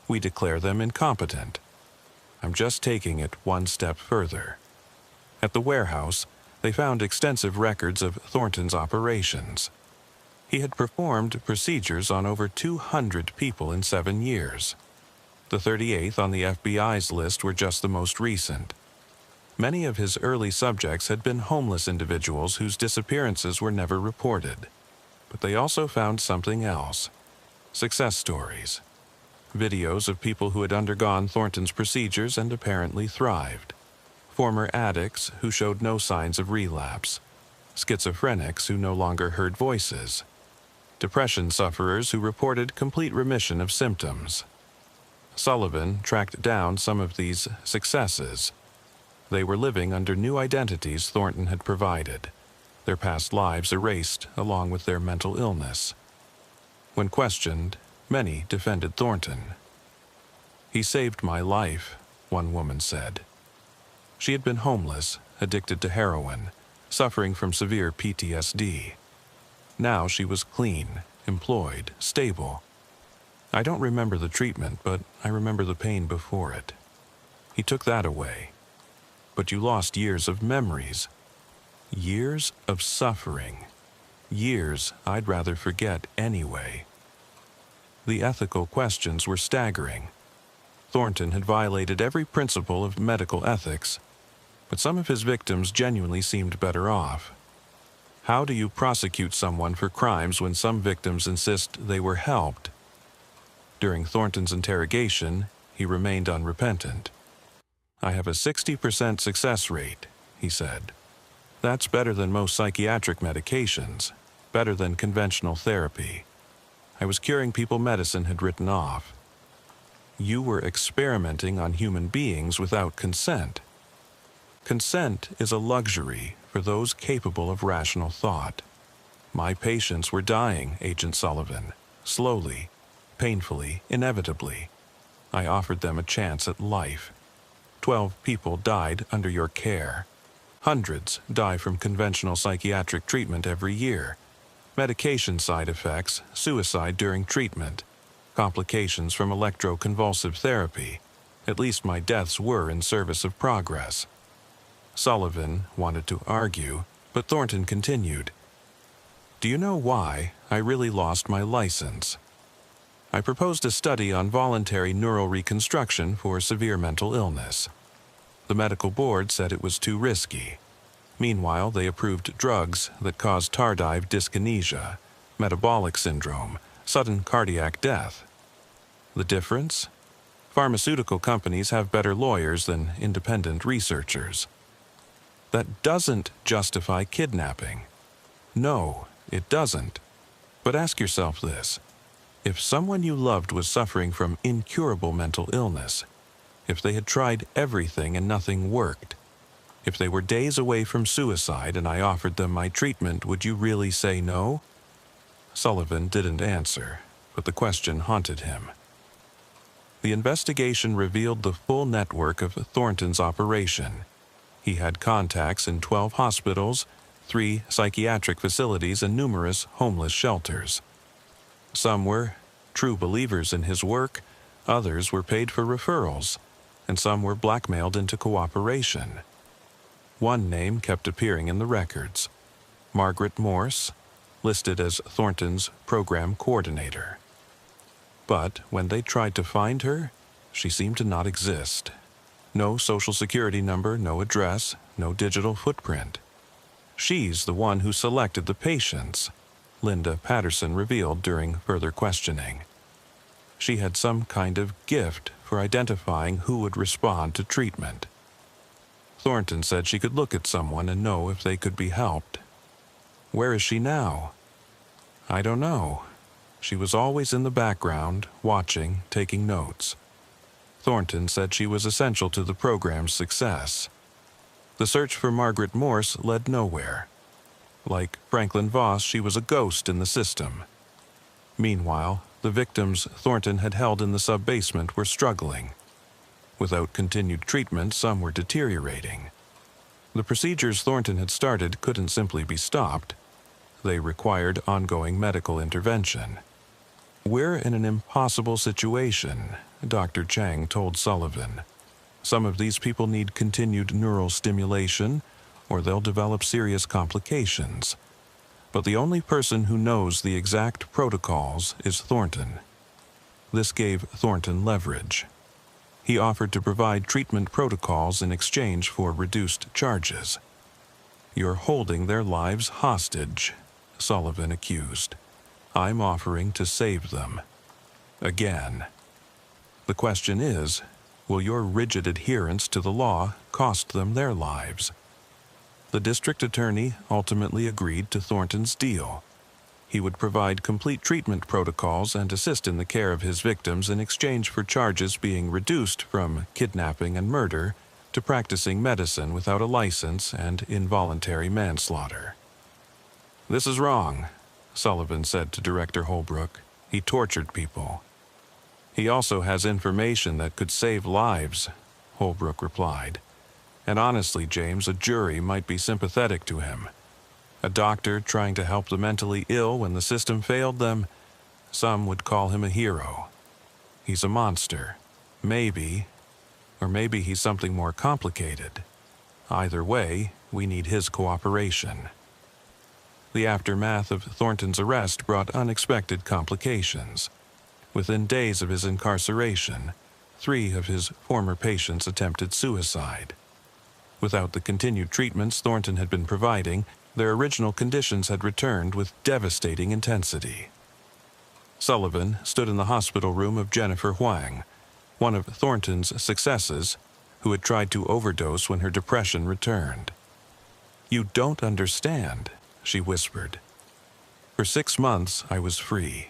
We declare them incompetent. I'm just taking it one step further." At the warehouse, they found extensive records of Thornton's operations. He had performed procedures on over 200 people in 7 years. The 38th on the FBI's list were just the most recent. Many of his early subjects had been homeless individuals whose disappearances were never reported. But they also found something else: success stories. Videos of people who had undergone Thornton's procedures and apparently thrived. Former addicts who showed no signs of relapse. Schizophrenics who no longer heard voices. Depression sufferers who reported complete remission of symptoms. Sullivan tracked down some of these successes. They were living under new identities Thornton had provided, their past lives erased along with their mental illness. When questioned, many defended Thornton. "He saved my life," one woman said. She had been homeless, addicted to heroin, suffering from severe PTSD. Now she was clean, employed, stable. "I don't remember the treatment, but I remember the pain before it. He took that away. But you lost years of memories. Years of suffering. Years I'd rather forget anyway." The ethical questions were staggering. Thornton had violated every principle of medical ethics, but some of his victims genuinely seemed better off. How do you prosecute someone for crimes when some victims insist they were helped? During Thornton's interrogation, he remained unrepentant. "I have a 60% success rate," he said. "That's better than most psychiatric medications, better than conventional therapy. I was curing people medicine had written off." "You were experimenting on human beings without consent." "Consent is a luxury for those capable of rational thought. My patients were dying, Agent Sullivan, slowly, painfully, inevitably. I offered them a chance at life. 12 people died under your care. Hundreds die from conventional psychiatric treatment every year. Medication side effects, suicide during treatment, complications from electroconvulsive therapy. At least my deaths were in service of progress." Sullivan wanted to argue, but Thornton continued. "Do you know why I really lost my license? I proposed a study on voluntary neural reconstruction for severe mental illness. The medical board said it was too risky. Meanwhile, they approved drugs that cause tardive dyskinesia, metabolic syndrome, sudden cardiac death. The difference? Pharmaceutical companies have better lawyers than independent researchers. That doesn't justify kidnapping. No, it doesn't. But ask yourself this. If someone you loved was suffering from incurable mental illness, if they had tried everything and nothing worked, if they were days away from suicide and I offered them my treatment, would you really say no? Sullivan didn't answer, but the question haunted him. The investigation revealed the full network of Thornton's operation. He had contacts in 12 hospitals, 3 psychiatric facilities, and numerous homeless shelters. Some were true believers in his work, others were paid for referrals, and some were blackmailed into cooperation. One name kept appearing in the records: Margaret Morse, listed as Thornton's program coordinator. But when they tried to find her, she seemed to not exist. No social security number, no address, no digital footprint. She's the one who selected the patients, Linda Patterson revealed during further questioning. She had some kind of gift for identifying who would respond to treatment. Thornton said she could look at someone and know if they could be helped. Where is she now? I don't know. She was always in the background, watching, taking notes. Thornton said she was essential to the program's success. The search for Margaret Morse led nowhere. Like Franklin Voss, she was a ghost in the system. Meanwhile, the victims Thornton had held in the sub-basement were struggling. Without continued treatment, some were deteriorating. The procedures Thornton had started couldn't simply be stopped. They required ongoing medical intervention. We're in an impossible situation, Dr. Chang told Sullivan. Some of these people need continued neural stimulation, or they'll develop serious complications. But the only person who knows the exact protocols is Thornton. This gave Thornton leverage. He offered to provide treatment protocols in exchange for reduced charges. You're holding their lives hostage, Sullivan accused. I'm offering to save them. Again. The question is, will your rigid adherence to the law cost them their lives? The district attorney ultimately agreed to Thornton's deal. He would provide complete treatment protocols and assist in the care of his victims in exchange for charges being reduced from kidnapping and murder to practicing medicine without a license and involuntary manslaughter. This is wrong, Sullivan said to Director Holbrook. He tortured people. He also has information that could save lives, Holbrook replied. And honestly, James, a jury might be sympathetic to him. A doctor trying to help the mentally ill when the system failed them, some would call him a hero. He's a monster. Maybe, or maybe he's something more complicated. Either way, we need his cooperation. The aftermath of Thornton's arrest brought unexpected complications. Within days of his incarceration, 3 of his former patients attempted suicide. Without the continued treatments Thornton had been providing, their original conditions had returned with devastating intensity. Sullivan stood in the hospital room of Jennifer Huang, one of Thornton's successes, who had tried to overdose when her depression returned. "You don't understand," she whispered. "For 6 months I was free.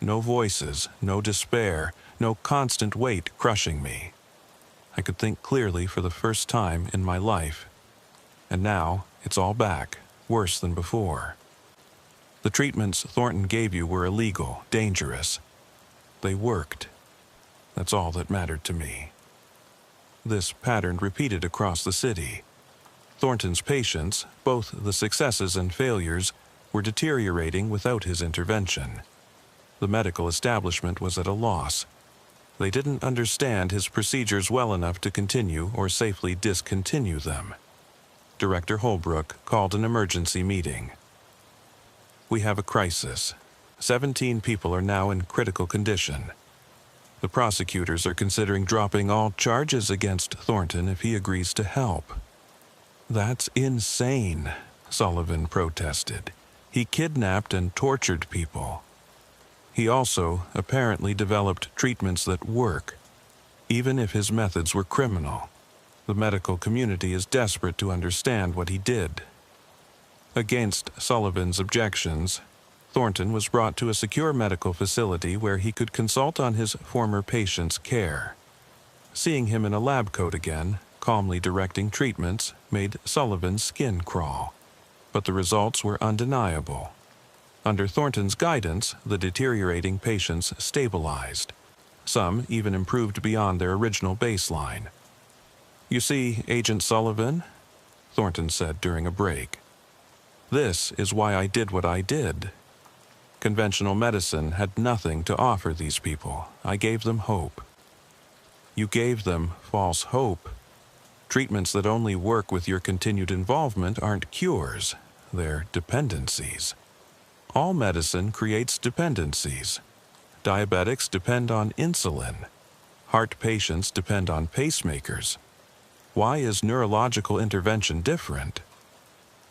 No voices, no despair, no constant weight crushing me. I could think clearly for the first time in my life. And now it's all back, worse than before. The treatments Thornton gave you were illegal, dangerous. They worked. That's all that mattered to me." This pattern repeated across the city. Thornton's patients, both the successes and failures, were deteriorating without his intervention. The medical establishment was at a loss. They didn't understand his procedures well enough to continue or safely discontinue them. Director Holbrook called an emergency meeting. "We have a crisis. 17 people are now in critical condition. The prosecutors are considering dropping all charges against Thornton if he agrees to help." That's insane, Sullivan protested. He kidnapped and tortured people. He also apparently developed treatments that work, even if his methods were criminal. The medical community is desperate to understand what he did. Against Sullivan's objections, Thornton was brought to a secure medical facility where he could consult on his former patient's care. Seeing him in a lab coat again, calmly directing treatments, made Sullivan's skin crawl. But the results were undeniable. Under Thornton's guidance, the deteriorating patients stabilized. Some even improved beyond their original baseline. "You see, Agent Sullivan," Thornton said during a break, "this is why I did what I did. Conventional medicine had nothing to offer these people. I gave them hope." "You gave them false hope. Treatments that only work with your continued involvement aren't cures, they're dependencies. All medicine creates dependencies. Diabetics depend on insulin. Heart patients depend on pacemakers. Why is neurological intervention different?"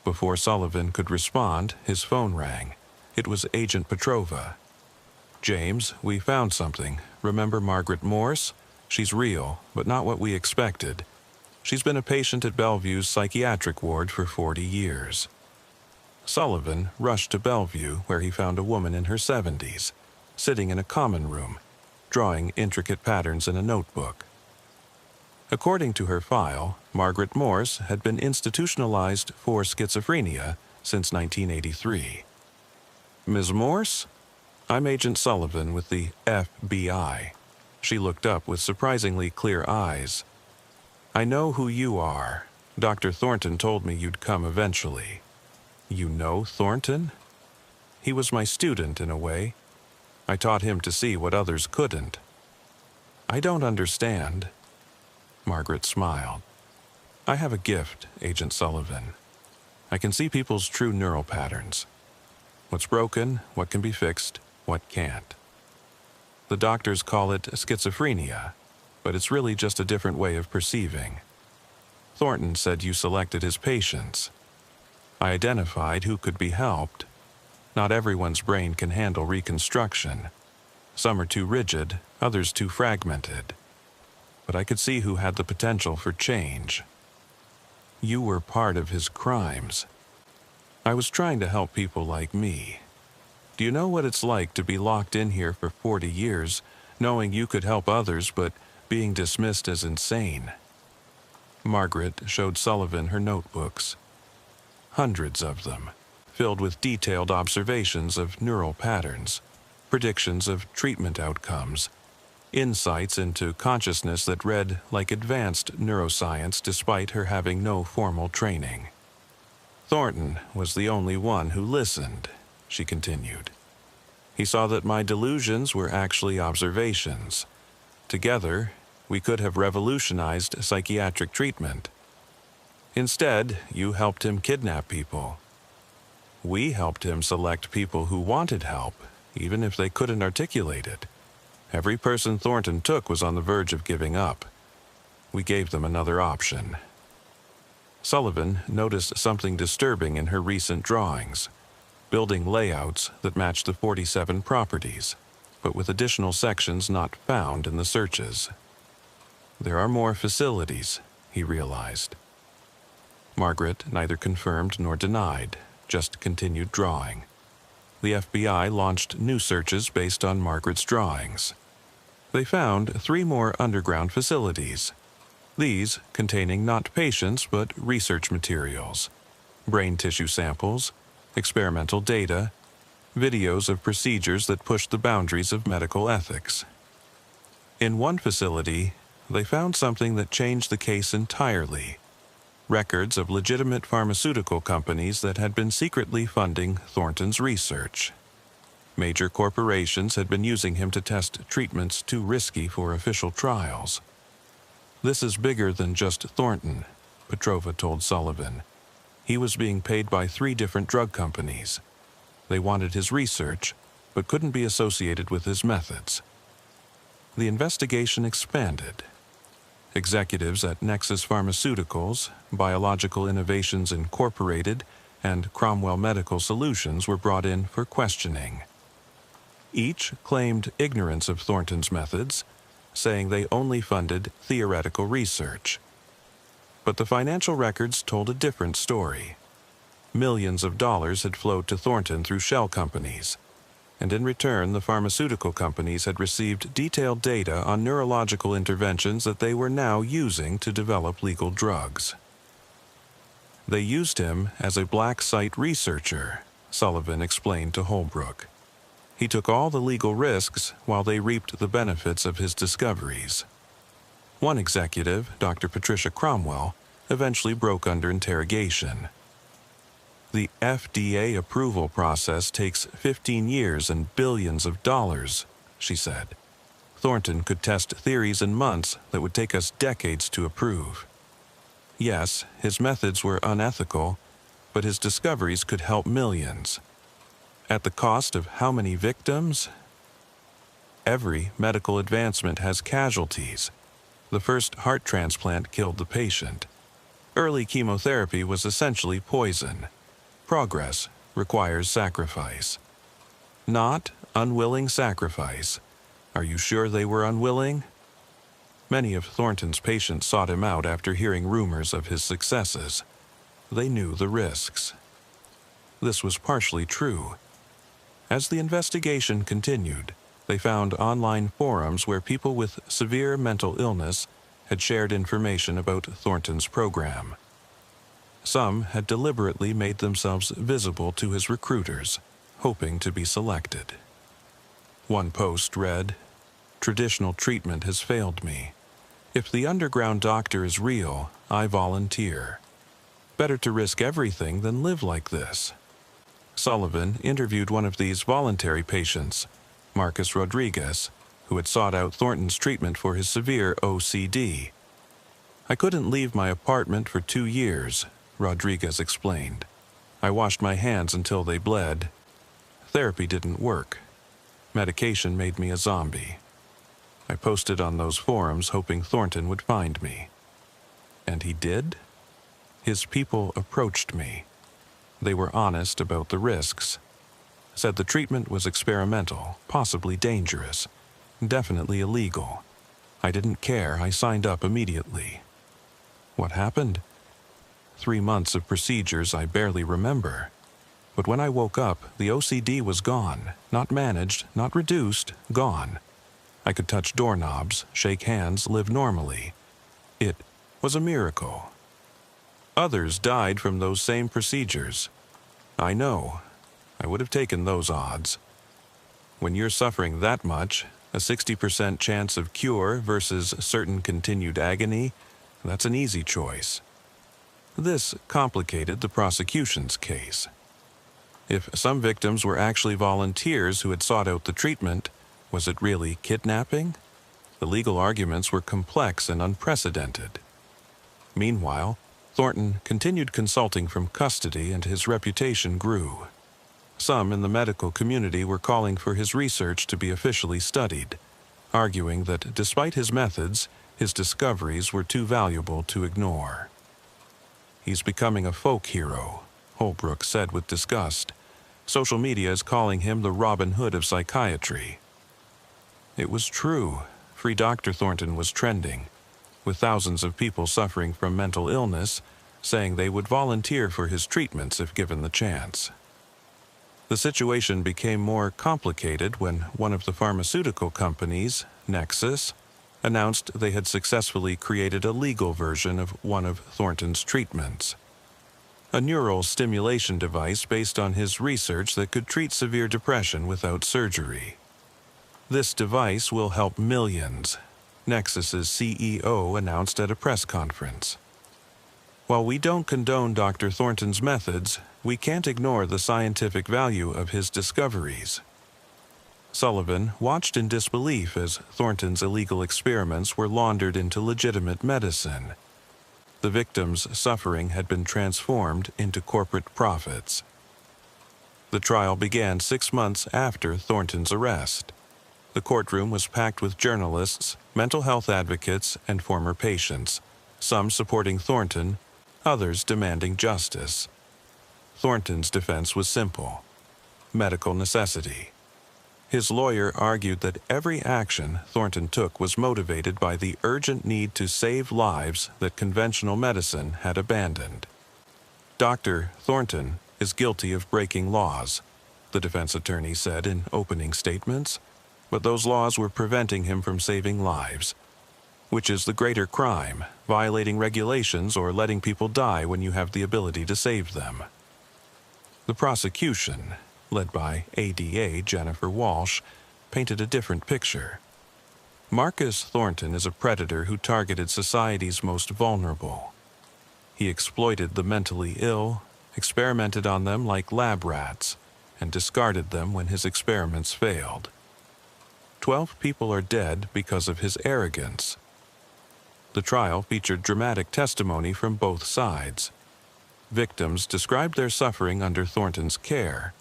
Before Sullivan could respond, his phone rang. It was Agent Petrova. "James, we found something. Remember Margaret Morse? She's real, but not what we expected. She's been a patient at Bellevue's psychiatric ward for 40 years. Sullivan rushed to Bellevue, where he found a woman in her 70s, sitting in a common room, drawing intricate patterns in a notebook. According to her file, Margaret Morse had been institutionalized for schizophrenia since 1983. "Ms. Morse? I'm Agent Sullivan with the FBI." She looked up with surprisingly clear eyes. "I know who you are. Dr. Thornton told me you'd come eventually." "You know Thornton?" "He was my student in a way. I taught him to see what others couldn't." "I don't understand." Margaret smiled. "I have a gift, Agent Sullivan. I can see people's true neural patterns. What's broken, what can be fixed, what can't. The doctors call it schizophrenia, but it's really just a different way of perceiving. Thornton said you selected his patients. I identified who could be helped. Not everyone's brain can handle reconstruction. Some are too rigid, others too fragmented. But I could see who had the potential for change. You were part of his crimes. I was trying to help people like me. Do you know what it's like to be locked in here for 40 years, knowing you could help others but being dismissed as insane?" Margaret showed Sullivan her notebooks. Hundreds of them, filled with detailed observations of neural patterns, predictions of treatment outcomes, insights into consciousness that read like advanced neuroscience despite her having no formal training. "Thornton was the only one who listened," she continued. "He saw that my delusions were actually observations. Together, we could have revolutionized psychiatric treatment. Instead, you helped him kidnap people. We helped him select people who wanted help, even if they couldn't articulate it. Every person Thornton took was on the verge of giving up. We gave them another option." Sullivan noticed something disturbing in her recent drawings, building layouts that matched the 47 properties, but with additional sections not found in the searches. There are more facilities, he realized. Margaret neither confirmed nor denied, just continued drawing. The FBI launched new searches based on Margaret's drawings. They found 3 more underground facilities, these containing not patients but research materials, brain tissue samples, experimental data, videos of procedures that pushed the boundaries of medical ethics. In one facility, they found something that changed the case entirely: records of legitimate pharmaceutical companies that had been secretly funding Thornton's research. Major corporations had been using him to test treatments too risky for official trials. "This is bigger than just Thornton," Petrova told Sullivan. "He was being paid by 3 different drug companies. They wanted his research, but couldn't be associated with his methods." The investigation expanded. Executives at Nexus Pharmaceuticals, Biological Innovations Incorporated, and Cromwell Medical Solutions were brought in for questioning. Each claimed ignorance of Thornton's methods, saying they only funded theoretical research. But the financial records told a different story. Millions of dollars had flowed to Thornton through shell companies, and in return the pharmaceutical companies had received detailed data on neurological interventions that they were now using to develop legal drugs. They used him as a black site researcher, Sullivan explained to Holbrook. He took all the legal risks while they reaped the benefits of his discoveries. One executive, Dr. Patricia Cromwell, eventually broke under interrogation. The FDA approval process takes 15 years and billions of dollars, she said. Thornton could test theories in months that would take us decades to approve. Yes, his methods were unethical, but his discoveries could help millions. At the cost of how many victims? Every medical advancement has casualties. The first heart transplant killed the patient. Early chemotherapy was essentially poison. Progress requires sacrifice. Not unwilling sacrifice. Are you sure they were unwilling? Many of Thornton's patients sought him out after hearing rumors of his successes. They knew the risks. This was partially true. As the investigation continued, they found online forums where people with severe mental illness had shared information about Thornton's program. Some had deliberately made themselves visible to his recruiters, hoping to be selected. One post read, "Traditional treatment has failed me. If the underground doctor is real, I volunteer. Better to risk everything than live like this." Sullivan interviewed one of these voluntary patients, Marcus Rodriguez, who had sought out Thornton's treatment for his severe OCD. "I couldn't leave my apartment for 2 years," Rodriguez explained. "I washed my hands until they bled. Therapy didn't work. Medication made me a zombie. I posted on those forums hoping Thornton would find me. And he did? His people approached me. They were honest about the risks. Said the treatment was experimental, possibly dangerous, definitely illegal. I didn't care. I signed up immediately. What happened? 3 months of procedures I barely remember. But when I woke up, the OCD was gone. Not managed, not reduced, gone. I could touch doorknobs, shake hands, live normally. It was a miracle. Others died from those same procedures. I know. I would have taken those odds. When you're suffering that much, a 60% chance of cure versus certain continued agony, that's an easy choice." This complicated the prosecution's case. If some victims were actually volunteers who had sought out the treatment, was it really kidnapping? The legal arguments were complex and unprecedented. Meanwhile, Thornton continued consulting from custody and his reputation grew. Some in the medical community were calling for his research to be officially studied, arguing that despite his methods, his discoveries were too valuable to ignore. "He's becoming a folk hero," Holbrook said with disgust. "Social media is calling him the Robin Hood of psychiatry." It was true. Free Dr. Thornton was trending, with thousands of people suffering from mental illness saying they would volunteer for his treatments if given the chance. The situation became more complicated when one of the pharmaceutical companies, Nexus, announced they had successfully created a legal version of one of Thornton's treatments. A neural stimulation device based on his research that could treat severe depression without surgery. "This device will help millions," Nexus's CEO announced at a press conference. "While we don't condone Dr. Thornton's methods, we can't ignore the scientific value of his discoveries." Sullivan watched in disbelief as Thornton's illegal experiments were laundered into legitimate medicine. The victims' suffering had been transformed into corporate profits. The trial began 6 months after Thornton's arrest. The courtroom was packed with journalists, mental health advocates, and former patients, some supporting Thornton, others demanding justice. Thornton's defense was simple: medical necessity. His lawyer argued that every action Thornton took was motivated by the urgent need to save lives that conventional medicine had abandoned. Dr. Thornton is guilty of breaking laws, the defense attorney said in opening statements, but those laws were preventing him from saving lives. Which is the greater crime, violating regulations or letting people die when you have the ability to save them? The prosecution, led by ADA Jennifer Walsh, painted a different picture. Marcus Thornton is a predator who targeted society's most vulnerable. He exploited the mentally ill, experimented on them like lab rats, and discarded them when his experiments failed. 12 people are dead because of his arrogance. The trial featured dramatic testimony from both sides. Victims described their suffering under Thornton's care,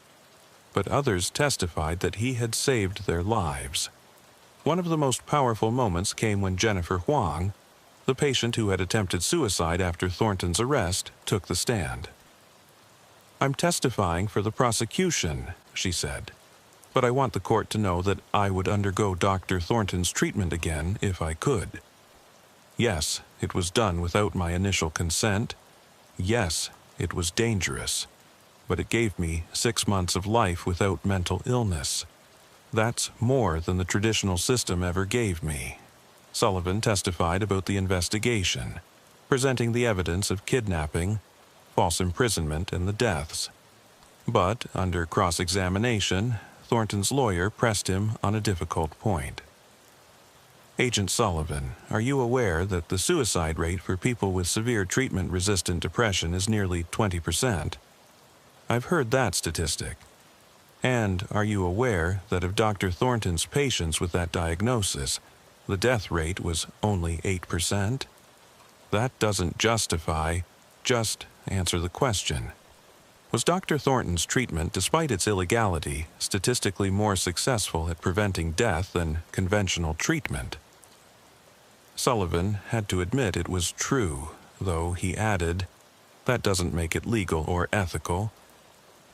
but others testified that he had saved their lives. One of the most powerful moments came when Jennifer Huang, the patient who had attempted suicide after Thornton's arrest, took the stand. "I'm testifying for the prosecution," she said, "but I want the court to know that I would undergo Dr. Thornton's treatment again if I could. Yes, it was done without my initial consent. Yes, it was dangerous, but it gave me 6 months of life without mental illness. That's more than the traditional system ever gave me." Sullivan testified about the investigation, presenting the evidence of kidnapping, false imprisonment, and the deaths. But, under cross-examination, Thornton's lawyer pressed him on a difficult point. "Agent Sullivan, are you aware that the suicide rate for people with severe treatment-resistant depression is nearly 20%? I've heard that statistic. And are you aware that of Dr. Thornton's patients with that diagnosis, the death rate was only 8%? That doesn't justify. Just answer the question. Was Dr. Thornton's treatment, despite its illegality, statistically more successful at preventing death than conventional treatment?" Sullivan had to admit it was true, though he added, "That doesn't make it legal or ethical."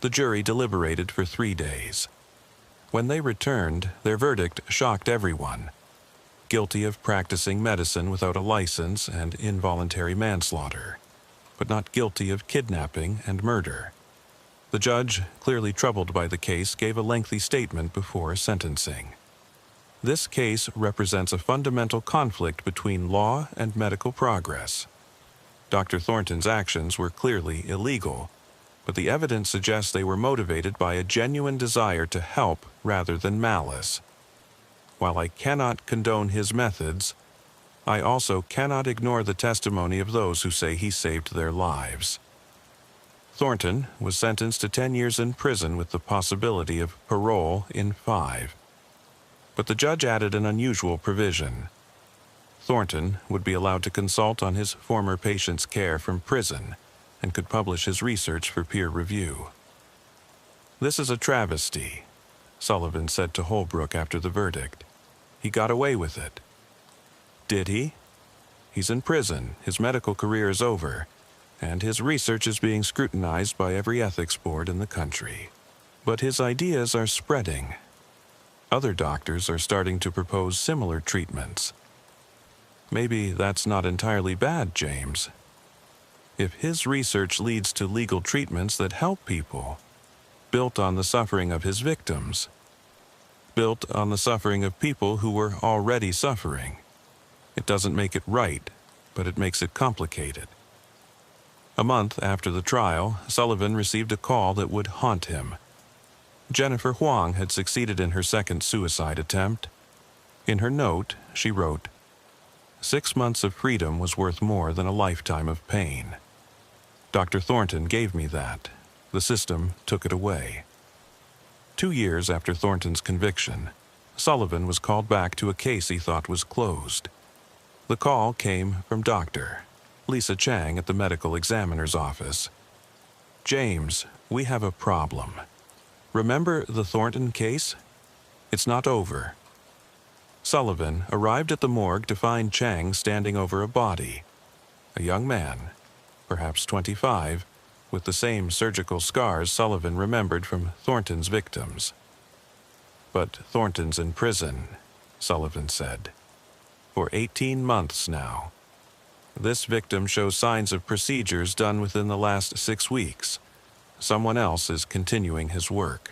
The jury deliberated for 3 days. When they returned, their verdict shocked everyone: guilty of practicing medicine without a license and involuntary manslaughter, but not guilty of kidnapping and murder. The judge, clearly troubled by the case, gave a lengthy statement before sentencing. "This case represents a fundamental conflict between law and medical progress. Dr. Thornton's actions were clearly illegal, but the evidence suggests they were motivated by a genuine desire to help rather than malice. While I cannot condone his methods, I also cannot ignore the testimony of those who say he saved their lives." Thornton was sentenced to 10 years in prison with the possibility of parole in 5. But the judge added an unusual provision. Thornton would be allowed to consult on his former patient's care from prison and could publish his research for peer review. "This is a travesty," Sullivan said to Holbrook after the verdict. "He got away with it." Did he? He's in prison, his medical career is over, and his research is being scrutinized by every ethics board in the country. But his ideas are spreading. Other doctors are starting to propose similar treatments. Maybe that's not entirely bad, James. If his research leads to legal treatments that help people, built on the suffering of his victims, built on the suffering of people who were already suffering, it doesn't make it right, but it makes it complicated. A month after the trial, Sullivan received a call that would haunt him. Jennifer Huang had succeeded in her second suicide attempt. In her note, she wrote, "6 months of freedom was worth more than a lifetime of pain. Dr. Thornton gave me that. The system took it away." 2 years after Thornton's conviction, Sullivan was called back to a case he thought was closed. The call came from Dr. Lisa Chang at the medical examiner's office. "James, we have a problem. Remember the Thornton case? It's not over. Sullivan arrived at the morgue to find Chang standing over a body. A young man, perhaps 25, with the same surgical scars Sullivan remembered from Thornton's victims. "But Thornton's in prison," Sullivan said. "For 18 months now. This victim shows signs of procedures done within the last 6 weeks. Someone else is continuing his work."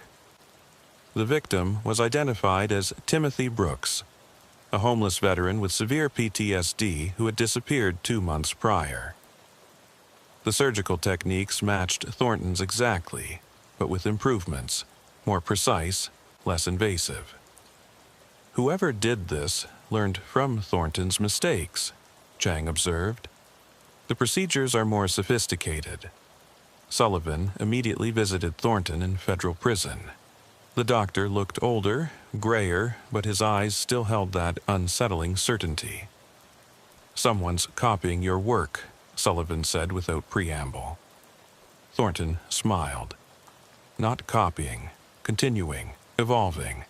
The victim was identified as Timothy Brooks, a homeless veteran with severe PTSD who had disappeared 2 months prior. The surgical techniques matched Thornton's exactly, but with improvements, more precise, less invasive. "Whoever did this learned from Thornton's mistakes," Chang observed. "The procedures are more sophisticated." Sullivan immediately visited Thornton in federal prison. The doctor looked older, grayer, but his eyes still held that unsettling certainty. "Someone's copying your work," Sullivan said without preamble. Thornton smiled. "Not copying, continuing, evolving."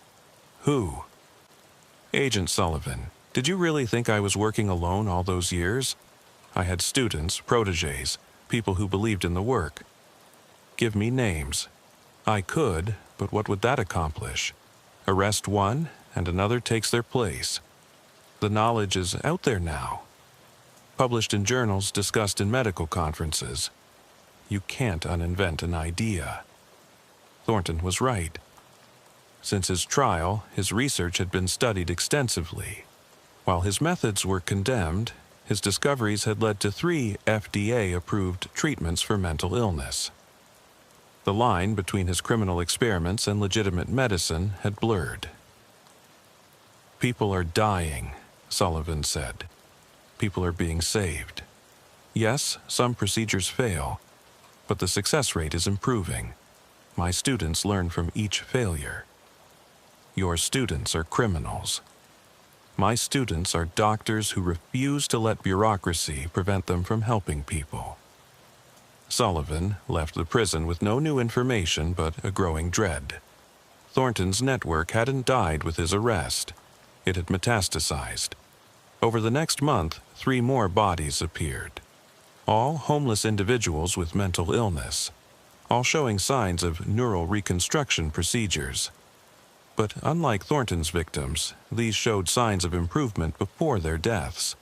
"Who?" "Agent Sullivan, did you really think I was working alone all those years? I had students, protégés, people who believed in the work." "Give me names." "I could, but what would that accomplish? Arrest one, and another takes their place. The knowledge is out there now. Published in journals, discussed in medical conferences. You can't uninvent an idea." Thornton was right. Since his trial, his research had been studied extensively. While his methods were condemned, his discoveries had led to 3 FDA-approved treatments for mental illness. The line between his criminal experiments and legitimate medicine had blurred. "People are dying," Sullivan said. "People are being saved. Yes, some procedures fail, but the success rate is improving. My students learn from each failure." "Your students are criminals." "My students are doctors who refuse to let bureaucracy prevent them from helping people." Sullivan left the prison with no new information but a growing dread. Thornton's network hadn't died with his arrest. It had metastasized. Over the next month, 3 more bodies appeared. All homeless individuals with mental illness, all showing signs of neural reconstruction procedures. But unlike Thornton's victims, these showed signs of improvement before their deaths.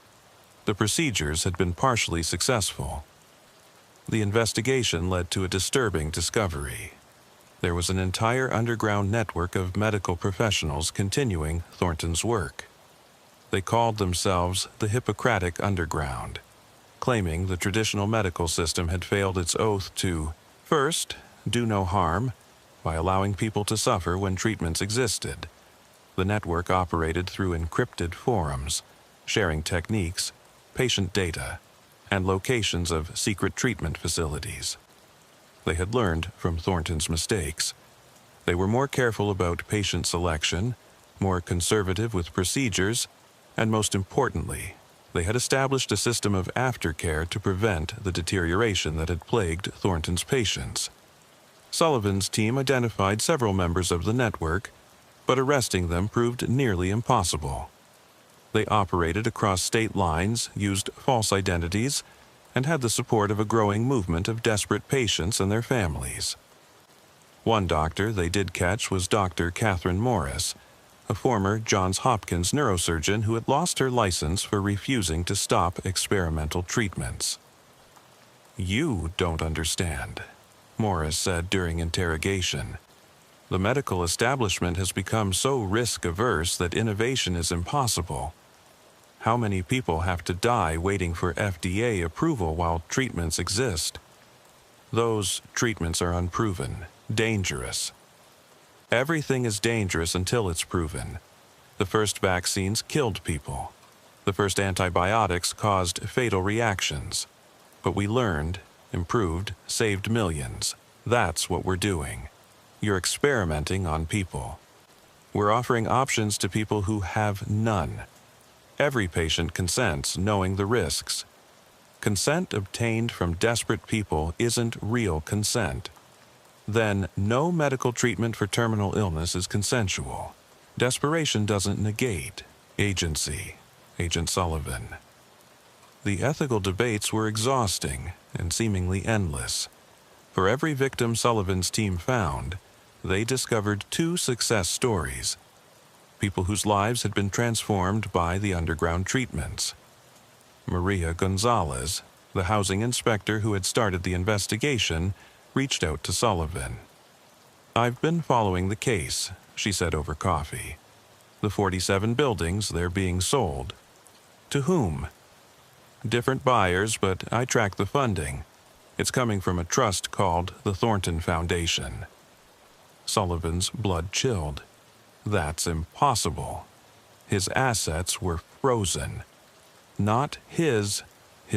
The procedures had been partially successful. The investigation led to a disturbing discovery. There was an entire underground network of medical professionals continuing Thornton's work. They called themselves the Hippocratic Underground, claiming the traditional medical system had failed its oath to, first, do no harm, by allowing people to suffer when treatments existed. The network operated through encrypted forums, sharing techniques, patient data, and locations of secret treatment facilities. They had learned from Thornton's mistakes. They were more careful about patient selection, more conservative with procedures, and most importantly, they had established a system of aftercare to prevent the deterioration that had plagued Thornton's patients. Sullivan's team identified several members of the network, but arresting them proved nearly impossible. They operated across state lines, used false identities, and had the support of a growing movement of desperate patients and their families. One doctor they did catch was Dr. Catherine Morris, a former Johns Hopkins neurosurgeon who had lost her license for refusing to stop experimental treatments. "You don't understand," Morris said during interrogation. "The medical establishment has become so risk-averse that innovation is impossible. How many people have to die waiting for FDA approval while treatments exist? Those treatments are unproven, dangerous. Everything is dangerous until it's proven. The first vaccines killed people. The first antibiotics caused fatal reactions. But we learned, improved, saved millions. That's what we're doing. You're experimenting on people. We're offering options to people who have none. Every patient consents knowing the risks. Consent obtained from desperate people isn't real consent. Then no medical treatment for terminal illness is consensual. Desperation doesn't negate. Agency, Agent Sullivan. The ethical debates were exhausting and seemingly endless. For every victim Sullivan's team found, they discovered 2 success stories. People whose lives had been transformed by the underground treatments. Maria Gonzalez, the housing inspector who had started the investigation, reached out to Sullivan. "I've been following the case," she said over coffee. "The 47 buildings, they're being sold. To whom? Different buyers, but I track the funding. It's coming from a trust called the Thornton Foundation." Sullivan's blood chilled. That's impossible. His assets were frozen. Not his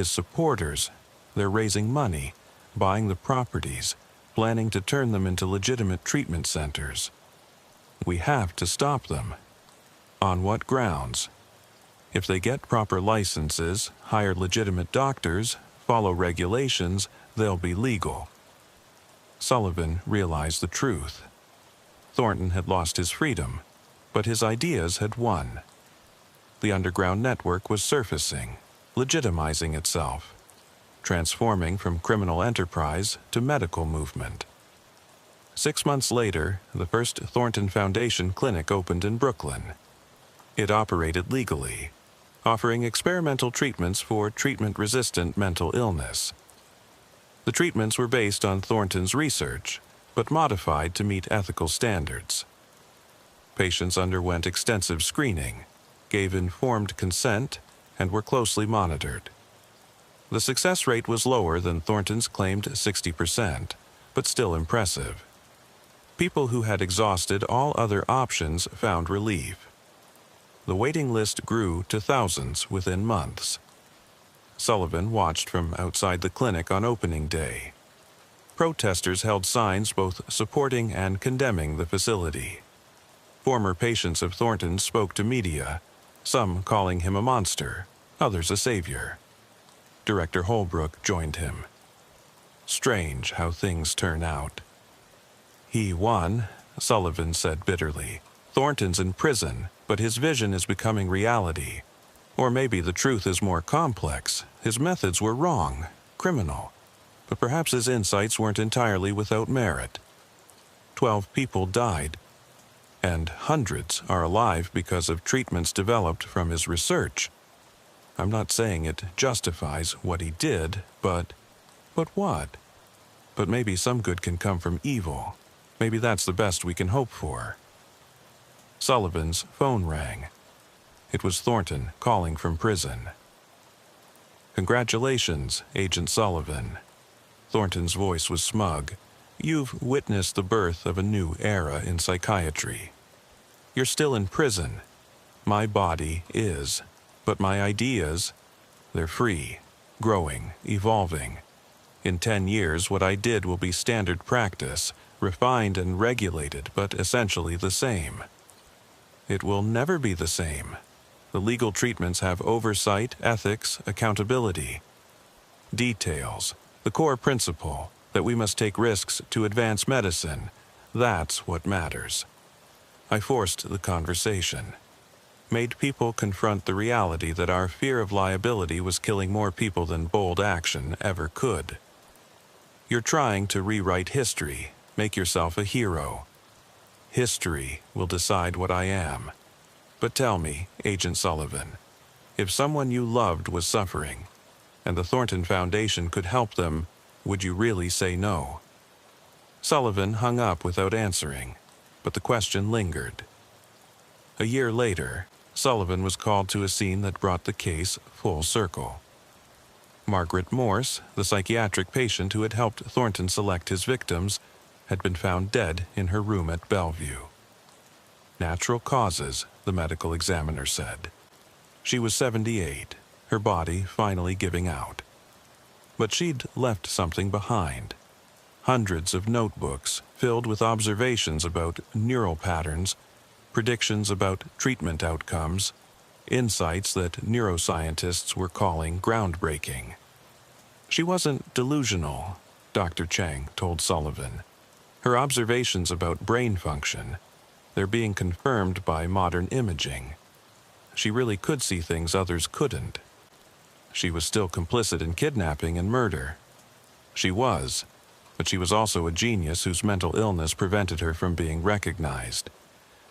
supporters. They're raising money, buying the properties, planning to turn them into legitimate treatment centers. We have to stop them. On what grounds? If they get proper licenses, hire legitimate doctors, follow regulations, they'll be legal. Sullivan realized the truth. Thornton had lost his freedom, but his ideas had won. The underground network was surfacing, legitimizing itself, transforming from criminal enterprise to medical movement. 6 months later, the first Thornton Foundation clinic opened in Brooklyn. It operated legally, offering experimental treatments for treatment-resistant mental illness. The treatments were based on Thornton's research, but modified to meet ethical standards. Patients underwent extensive screening, gave informed consent, and were closely monitored. The success rate was lower than Thornton's claimed 60%, but still impressive. People who had exhausted all other options found relief. The waiting list grew to thousands within months. Sullivan watched from outside the clinic on opening day. Protesters held signs both supporting and condemning the facility. Former patients of Thornton spoke to media, some calling him a monster, others a savior. Director Holbrook joined him. Strange how things turn out. "He won," Sullivan said bitterly. "Thornton's in prison, but his vision is becoming reality. Or maybe the truth is more complex. His methods were wrong, criminal. But perhaps his insights weren't entirely without merit. 12 people died, and hundreds are alive because of treatments developed from his research. I'm not saying it justifies what he did, but what? But maybe some good can come from evil. Maybe that's the best we can hope for." Sullivan's phone rang. It was Thornton calling from prison. "Congratulations, Agent Sullivan." Thornton's voice was smug. "You've witnessed the birth of a new era in psychiatry. You're still in prison. My body is, but my ideas, they're free, growing, evolving. In 10 years, what I did will be standard practice, refined and regulated, but essentially the same. It will never be the same. The legal treatments have oversight, ethics, accountability. Details, the core principle that we must take risks to advance medicine, that's what matters." I forced the conversation, made people confront the reality that our fear of liability was killing more people than bold action ever could. "You're trying to rewrite history, make yourself a hero. History will decide what I am. But tell me, Agent Sullivan, if someone you loved was suffering, and the Thornton Foundation could help them, would you really say no?" Sullivan hung up without answering, but the question lingered. A year later, Sullivan was called to a scene that brought the case full circle. Margaret Morse, the psychiatric patient who had helped Thornton select his victims, had been found dead in her room at Bellevue. Natural causes, the medical examiner said. She was 78, her body finally giving out. But she'd left something behind. Hundreds of notebooks filled with observations about neural patterns, predictions about treatment outcomes, insights that neuroscientists were calling groundbreaking. She wasn't delusional, Dr. Chang told Sullivan. Her observations about brain function, they're being confirmed by modern imaging. she really could see things others couldn't. She was still complicit in kidnapping and murder. She was, but she was also a genius whose mental illness prevented her from being recognized.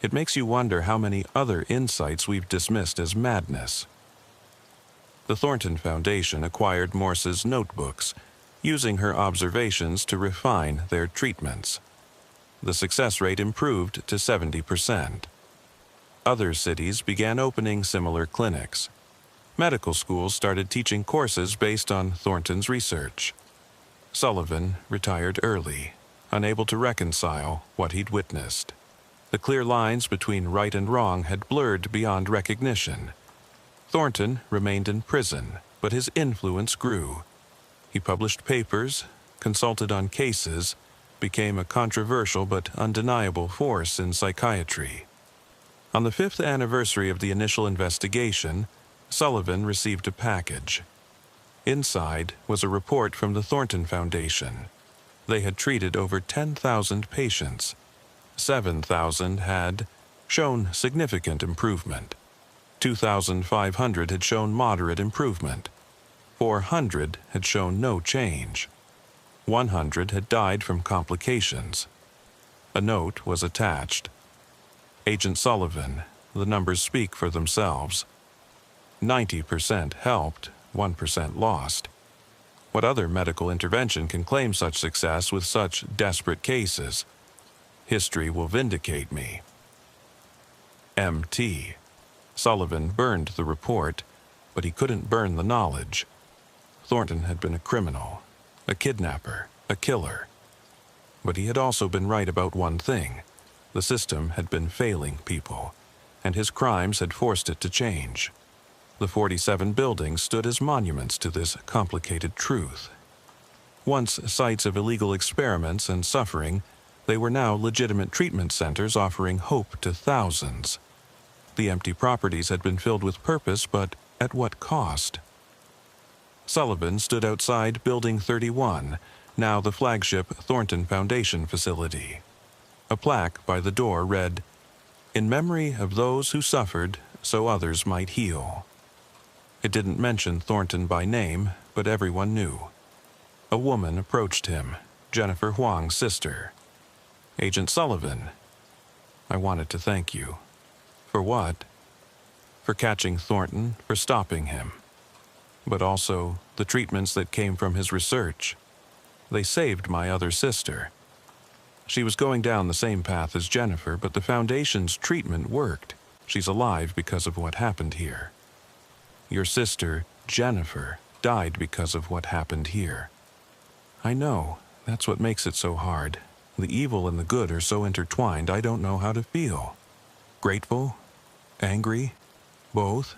It makes you wonder how many other insights we've dismissed as madness. The Thornton Foundation acquired Morse's notebooks, using her observations to refine their treatments. The success rate improved to 70%. Other cities began opening similar clinics. Medical schools started teaching courses based on Thornton's research. Sullivan retired early, unable to reconcile what he'd witnessed. The clear lines between right and wrong had blurred beyond recognition. Thornton remained in prison, but his influence grew. He published papers, consulted on cases, became a controversial but undeniable force in psychiatry. On the 5th anniversary of the initial investigation, Sullivan received a package. Inside was a report from the Thornton Foundation. They had treated over 10,000 patients. 7,000 had shown significant improvement. 2,500 had shown moderate improvement. 400 had shown no change. 100 had died from complications. A note was attached. Agent Sullivan, the numbers speak for themselves. 90% helped, 1% lost. What other medical intervention can claim such success with such desperate cases? History will vindicate me. MT. Sullivan burned the report, but he couldn't burn the knowledge. Thornton had been a criminal, a kidnapper, a killer. But he had also been right about one thing. The system had been failing people, and his crimes had forced it to change. The 47 buildings stood as monuments to this complicated truth. Once sites of illegal experiments and suffering, they were now legitimate treatment centers offering hope to thousands. The empty properties had been filled with purpose, but at what cost? Sullivan stood outside Building 31, now the flagship Thornton Foundation facility. A plaque by the door read, "In memory of those who suffered, so others might heal." It didn't mention Thornton by name, but everyone knew. A woman approached him, Jennifer Huang's sister. "Agent Sullivan, I wanted to thank you." For what? For catching Thornton, for stopping him. But also the treatments that came from his research. They saved my other sister. She was going down the same path as Jennifer, but the Foundation's treatment worked. She's alive because of what happened here. Your sister, Jennifer, died because of what happened here. I know. That's what makes it so hard. The evil and the good are so intertwined, I don't know how to feel. Grateful? Angry? Both?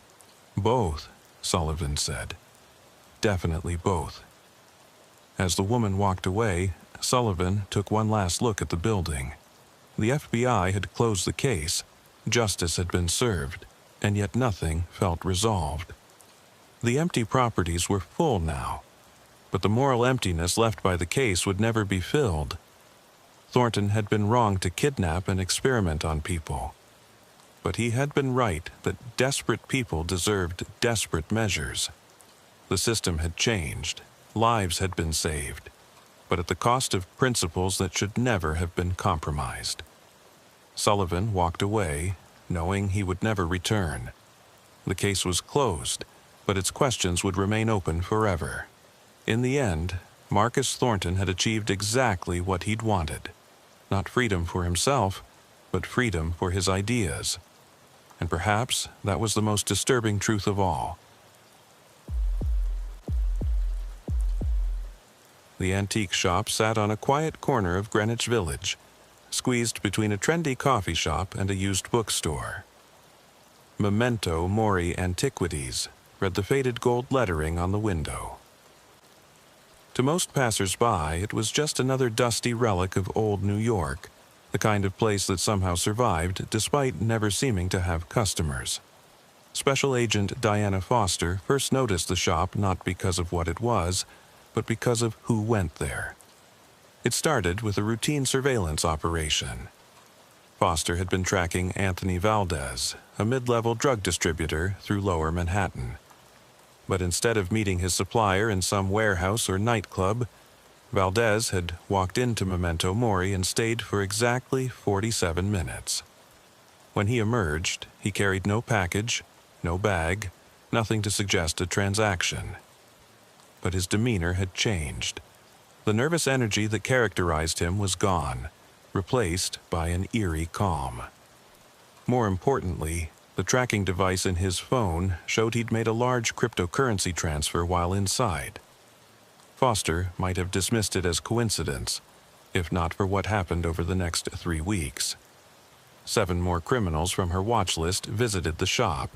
Both, Sullivan said. Definitely both. As the woman walked away, Sullivan took one last look at the building. The FBI had closed the case, justice had been served, and yet nothing felt resolved. The empty properties were full now, but the moral emptiness left by the case would never be filled. Thornton had been wrong to kidnap and experiment on people. But he had been right that desperate people deserved desperate measures. The system had changed, lives had been saved, but at the cost of principles that should never have been compromised. Sullivan walked away, knowing he would never return. The case was closed, but its questions would remain open forever. In the end, Marcus Thornton had achieved exactly what he'd wanted. Not freedom for himself, but freedom for his ideas. And perhaps that was the most disturbing truth of all. The antique shop sat on a quiet corner of Greenwich Village, squeezed between a trendy coffee shop and a used bookstore. Memento Mori Antiquities read the faded gold lettering on the window. To most passers-by, it was just another dusty relic of old New York, the kind of place that somehow survived despite never seeming to have customers. Special Agent Diana Foster first noticed the shop not because of what it was, but because of who went there. It started with a routine surveillance operation. Foster had been tracking Anthony Valdez, a mid-level drug distributor, through Lower Manhattan. But instead of meeting his supplier in some warehouse or nightclub, Valdez had walked into Memento Mori and stayed for exactly 47 minutes. When he emerged, he carried no package, no bag, nothing to suggest a transaction. But his demeanor had changed. The nervous energy that characterized him was gone, replaced by an eerie calm. More importantly, the tracking device in his phone showed he'd made a large cryptocurrency transfer while inside. Foster might have dismissed it as coincidence, if not for what happened over the next 3 weeks. 7 more criminals from her watch list visited the shop.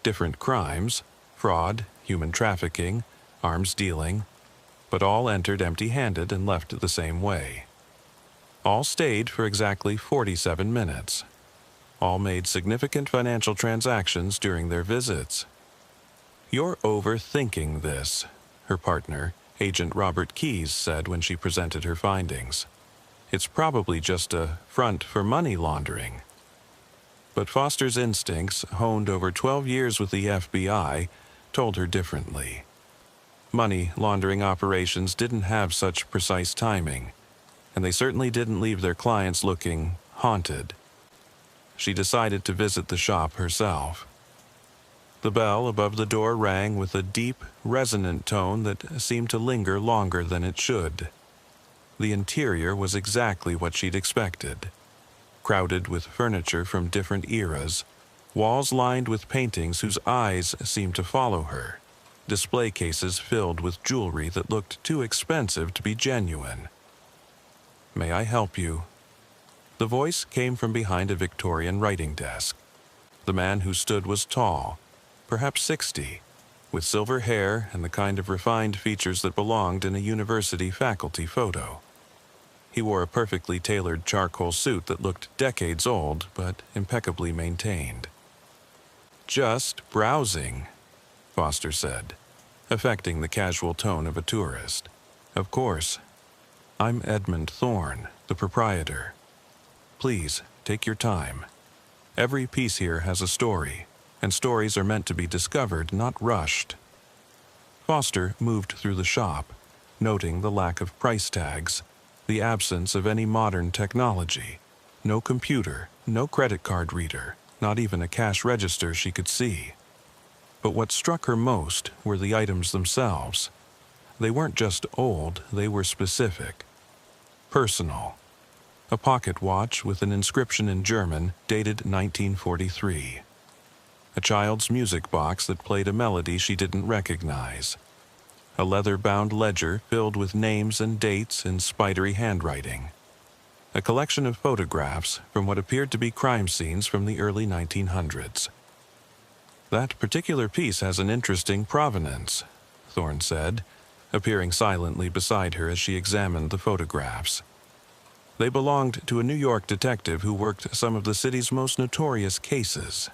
Different crimes, fraud, human trafficking, arms dealing, but all entered empty-handed and left the same way. All stayed for exactly 47 minutes. All made significant financial transactions during their visits. "You're overthinking this," her partner, Agent Robert Keyes, said when she presented her findings. "It's probably just a front for money laundering." But Foster's instincts, honed over 12 years with the FBI, told her differently. Money laundering operations didn't have such precise timing, and they certainly didn't leave their clients looking haunted. She decided to visit the shop herself. The bell above the door rang with a deep, resonant tone that seemed to linger longer than it should. The interior was exactly what she'd expected. Crowded with furniture from different eras, walls lined with paintings whose eyes seemed to follow her, display cases filled with jewelry that looked too expensive to be genuine. "May I help you?" The voice came from behind a Victorian writing desk. The man who stood was tall, perhaps 60, with silver hair and the kind of refined features that belonged in a university faculty photo. He wore a perfectly tailored charcoal suit that looked decades old, but impeccably maintained. "Just browsing," Foster said, affecting the casual tone of a tourist. "Of course. I'm Edmund Thorne, the proprietor. Please, take your time. Every piece here has a story, and stories are meant to be discovered, not rushed." Foster moved through the shop, noting the lack of price tags, the absence of any modern technology. No computer, no credit card reader, not even a cash register she could see. But what struck her most were the items themselves. They weren't just old, they were specific. Personal. A pocket watch with an inscription in German dated 1943. A child's music box that played a melody she didn't recognize. A leather-bound ledger filled with names and dates in spidery handwriting. A collection of photographs from what appeared to be crime scenes from the early 1900s. "That particular piece has an interesting provenance," Thorne said, appearing silently beside her as she examined the photographs. They belonged to a New York detective who worked some of the city's most notorious cases.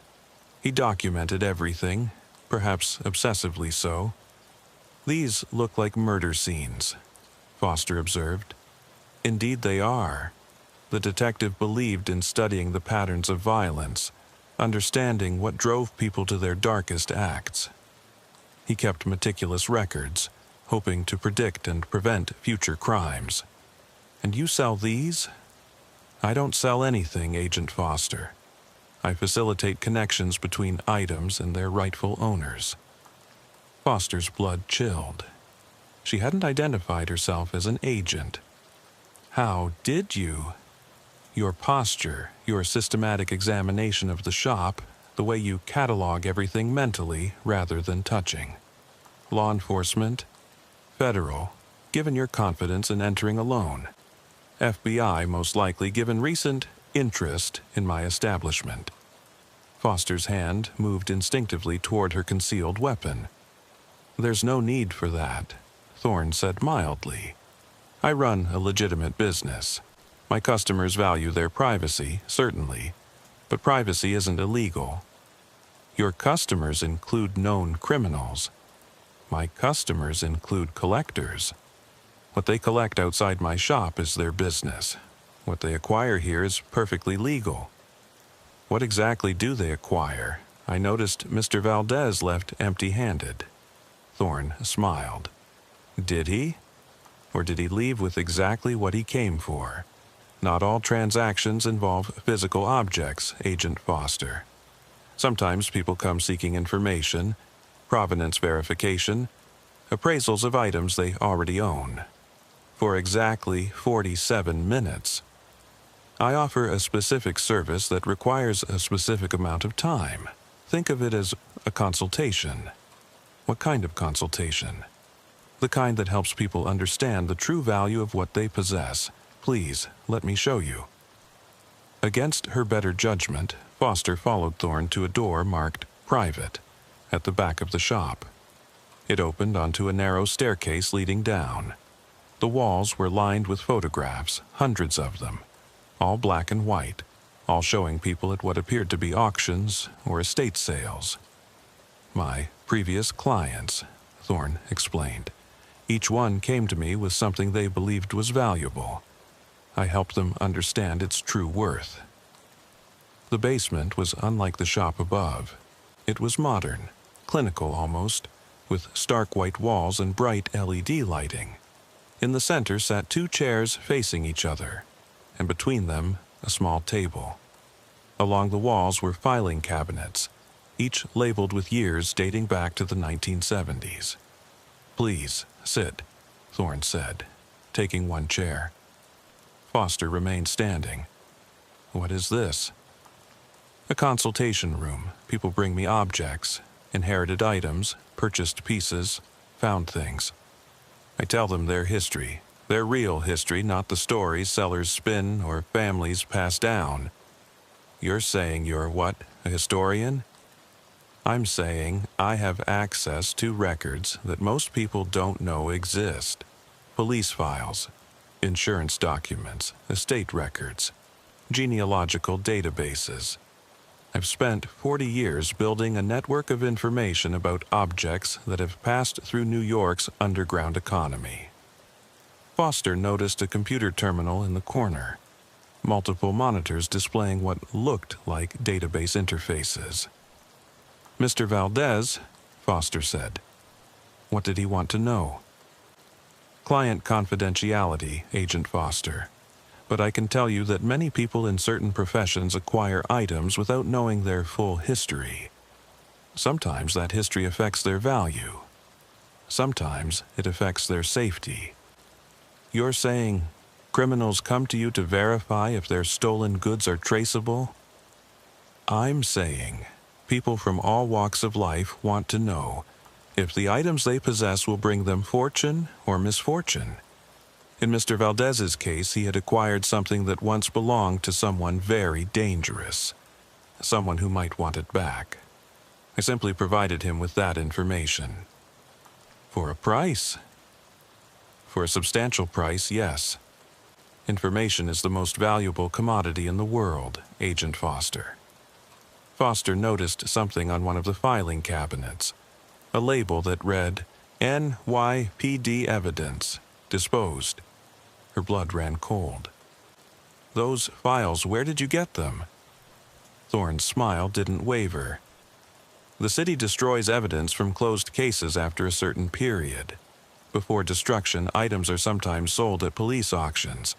He documented everything, perhaps obsessively so. "These look like murder scenes," Foster observed. "Indeed they are." The detective believed in studying the patterns of violence, understanding what drove people to their darkest acts. He kept meticulous records, hoping to predict and prevent future crimes. "And you sell these?" "I don't sell anything, Agent Foster. I facilitate connections between items and their rightful owners." Foster's blood chilled. She hadn't identified herself as an agent. "How did you?" "Your posture, your systematic examination of the shop, the way you catalog everything mentally rather than touching. Law enforcement, federal, given your confidence in entering alone. FBI, most likely, given recent interest in my establishment." Foster's hand moved instinctively toward her concealed weapon. "There's no need for that," Thorne said mildly. "I run a legitimate business. My customers value their privacy, certainly, but privacy isn't illegal." "Your customers include known criminals." "My customers include collectors. What they collect outside my shop is their business. What they acquire here is perfectly legal. What exactly do they acquire? I noticed Mr. Valdez left empty-handed. Thorne smiled. Did he? Or did he leave with exactly what he came for? Not all transactions involve physical objects, Agent Foster. Sometimes people come seeking information, provenance verification, appraisals of items they already own. For exactly 47 minutes. I offer a specific service that requires a specific amount of time. Think of it as a consultation. What kind of consultation? The kind that helps people understand the true value of what they possess. Please, let me show you. Against her better judgment, Foster followed Thorne to a door marked Private at the back of the shop. It opened onto a narrow staircase leading down. The walls were lined with photographs, hundreds of them, all black and white, all showing people at what appeared to be auctions or estate sales. My previous clients, Thorne explained. Each one came to me with something they believed was valuable. I helped them understand its true worth. The basement was unlike the shop above. It was modern, clinical almost, with stark white walls and bright LED lighting. In the center sat two chairs facing each other, and between them a small table. Along the walls were filing cabinets, each labeled with years dating back to the 1970s. Please, sit, Thorne said, taking one chair. Foster remained standing. What is this? A consultation room. People bring me objects, inherited items, purchased pieces, found things. I tell them their history, their real history, not the stories sellers spin or families pass down. You're saying you're what, a historian? I'm saying I have access to records that most people don't know exist. Police files, insurance documents, estate records, genealogical databases. I've spent 40 years building a network of information about objects that have passed through New York's underground economy. Foster noticed a computer terminal in the corner, multiple monitors displaying what looked like database interfaces. Mr. Valdez, Foster said. What did he want to know? Client confidentiality, Agent Foster. But I can tell you that many people in certain professions acquire items without knowing their full history. Sometimes that history affects their value. Sometimes it affects their safety. You're saying criminals come to you to verify if their stolen goods are traceable? I'm saying people from all walks of life want to know if the items they possess will bring them fortune or misfortune. In Mr. Valdez's case, he had acquired something that once belonged to someone very dangerous, someone who might want it back. I simply provided him with that information. For a price? For a substantial price, yes. Information is the most valuable commodity in the world, Agent Foster. Foster noticed something on one of the filing cabinets, a label that read, NYPD evidence, disposed. Her blood ran cold. Those files, where did you get them? Thorne's smile didn't waver. The city destroys evidence from closed cases after a certain period. Before destruction, items are sometimes sold at police auctions.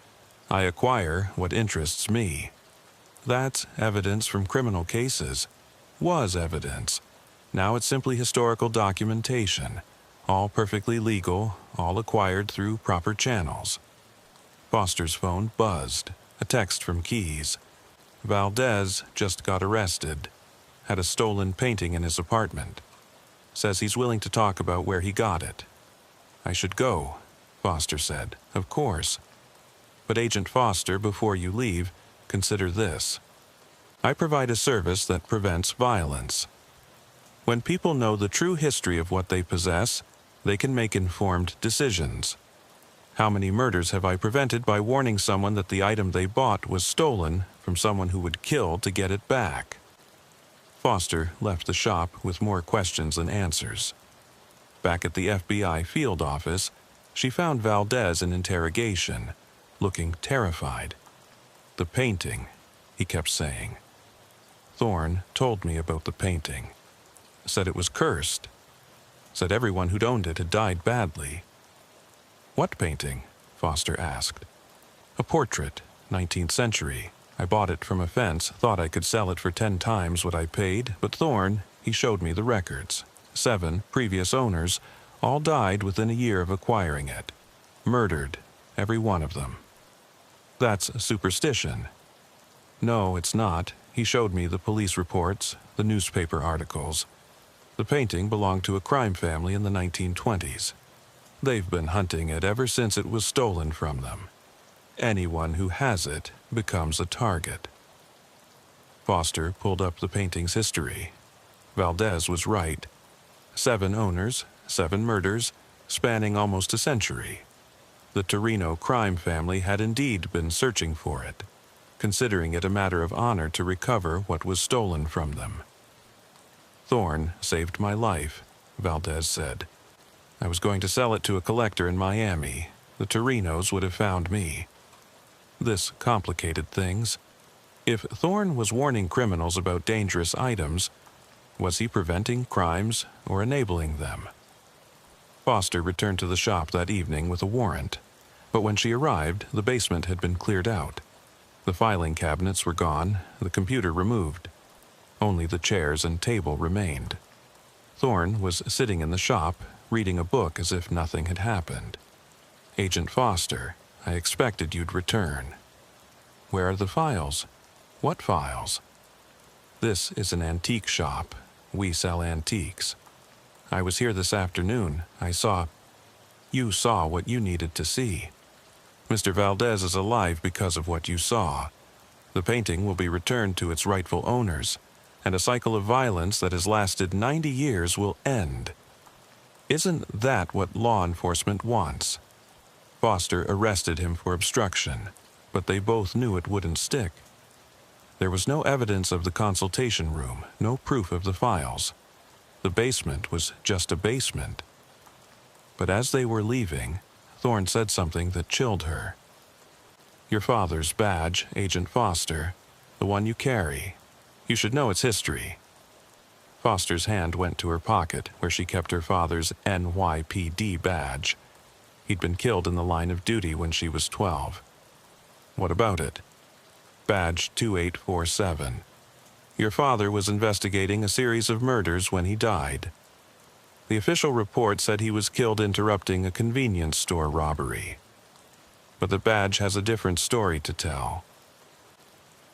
I acquire what interests me. That's evidence from criminal cases. Was evidence. Now it's simply historical documentation. All perfectly legal, all acquired through proper channels. Foster's phone buzzed. A text from Keys. Valdez just got arrested. Had a stolen painting in his apartment. Says he's willing to talk about where he got it. I should go, Foster said. Of course. But Agent Foster, before you leave, consider this. I provide a service that prevents violence. When people know the true history of what they possess, they can make informed decisions. How many murders have I prevented by warning someone that the item they bought was stolen from someone who would kill to get it back? Foster left the shop with more questions than answers. Back at the FBI field office, she found Valdez in interrogation, looking terrified. "The painting," he kept saying. Thorne told me about the painting. Said it was cursed. Said everyone who'd owned it had died badly. "What painting?" Foster asked. "A portrait, 19th century. I bought it from a fence, thought I could sell it for 10 times what I paid, but Thorne, he showed me the records. 7 previous owners, all died within a year of acquiring it. Murdered, every one of them." "That's superstition." "No, it's not. He showed me the police reports, the newspaper articles. The painting belonged to a crime family in the 1920s. They've been hunting it ever since it was stolen from them. Anyone who has it becomes a target." Foster pulled up the painting's history. Valdez was right. 7 owners, 7 murders, spanning almost a century. The Torino crime family had indeed been searching for it, considering it a matter of honor to recover what was stolen from them. "Thorne saved my life," Valdez said. "I was going to sell it to a collector in Miami. The Torinos would have found me." This complicated things. If Thorne was warning criminals about dangerous items, was he preventing crimes or enabling them? Foster returned to the shop that evening with a warrant, but when she arrived, the basement had been cleared out. The filing cabinets were gone, the computer removed. Only the chairs and table remained. Thorne was sitting in the shop, reading a book as if nothing had happened. "Agent Foster, I expected you'd return." "Where are the files?" "What files?" "This is an antique shop. We sell antiques. I was here this afternoon. I saw..." "You saw what you needed to see. Mr. Valdez is alive because of what you saw. The painting will be returned to its rightful owners, and a cycle of violence that has lasted 90 years will end. Isn't that what law enforcement wants?" Foster arrested him for obstruction, but they both knew it wouldn't stick. There was no evidence of the consultation room, no proof of the files. The basement was just a basement. But as they were leaving, Thorne said something that chilled her. "Your father's badge, Agent Foster, the one you carry. You should know its history." Foster's hand went to her pocket, where she kept her father's NYPD badge. He'd been killed in the line of duty when she was 12. "What about it?" "Badge 2847. Your father was investigating a series of murders when he died. The official report said he was killed interrupting a convenience store robbery. But the badge has a different story to tell.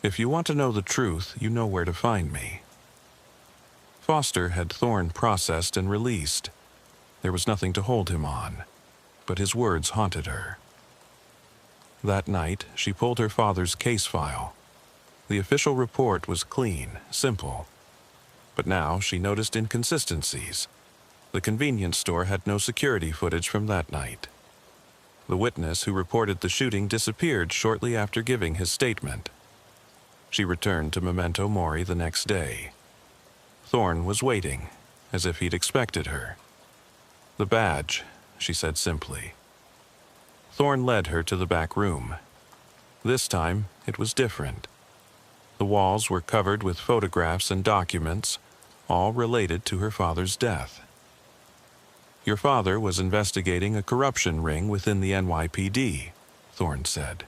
If you want to know the truth, you know where to find me." Foster had Thorne processed and released. There was nothing to hold him on, but his words haunted her. That night, she pulled her father's case file. The official report was clean, simple. But now she noticed inconsistencies. The convenience store had no security footage from that night. The witness who reported the shooting disappeared shortly after giving his statement. She returned to Memento Mori the next day. Thorne was waiting, as if he'd expected her. "The badge," she said simply. Thorne led her to the back room. This time, it was different. The walls were covered with photographs and documents, all related to her father's death. "Your father was investigating a corruption ring within the NYPD," Thorne said.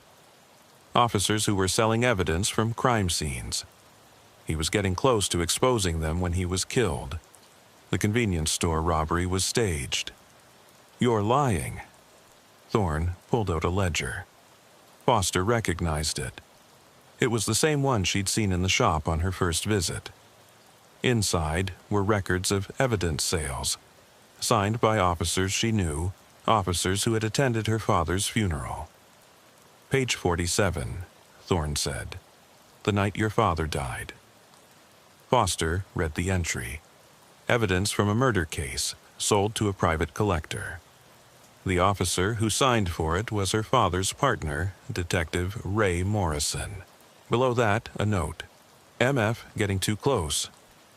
"Officers who were selling evidence from crime scenes. He was getting close to exposing them when he was killed. The convenience store robbery was staged." "You're lying." Thorne pulled out a ledger. Foster recognized it. It was the same one she'd seen in the shop on her first visit. Inside were records of evidence sales, signed by officers she knew, officers who had attended her father's funeral. "Page 47, Thorne said. "The night your father died." Foster read the entry. Evidence from a murder case, sold to a private collector. The officer who signed for it was her father's partner, Detective Ray Morrison. Below that, a note. "MF getting too close.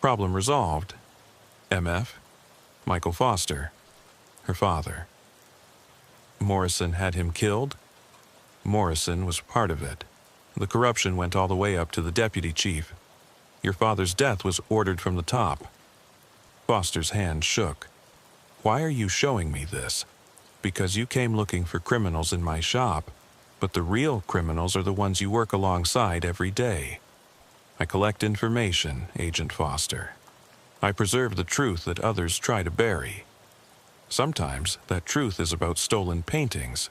Problem resolved. MF, Michael Foster, her father." Morrison had him killed? Morrison was part of it. The corruption went all the way up to the deputy chief. Your father's death was ordered from the top. Foster's hand shook. Why are you showing me this? Because you came looking for criminals in my shop, but the real criminals are the ones you work alongside every day. I collect information, Agent Foster. I preserve the truth that others try to bury. Sometimes that truth is about stolen paintings.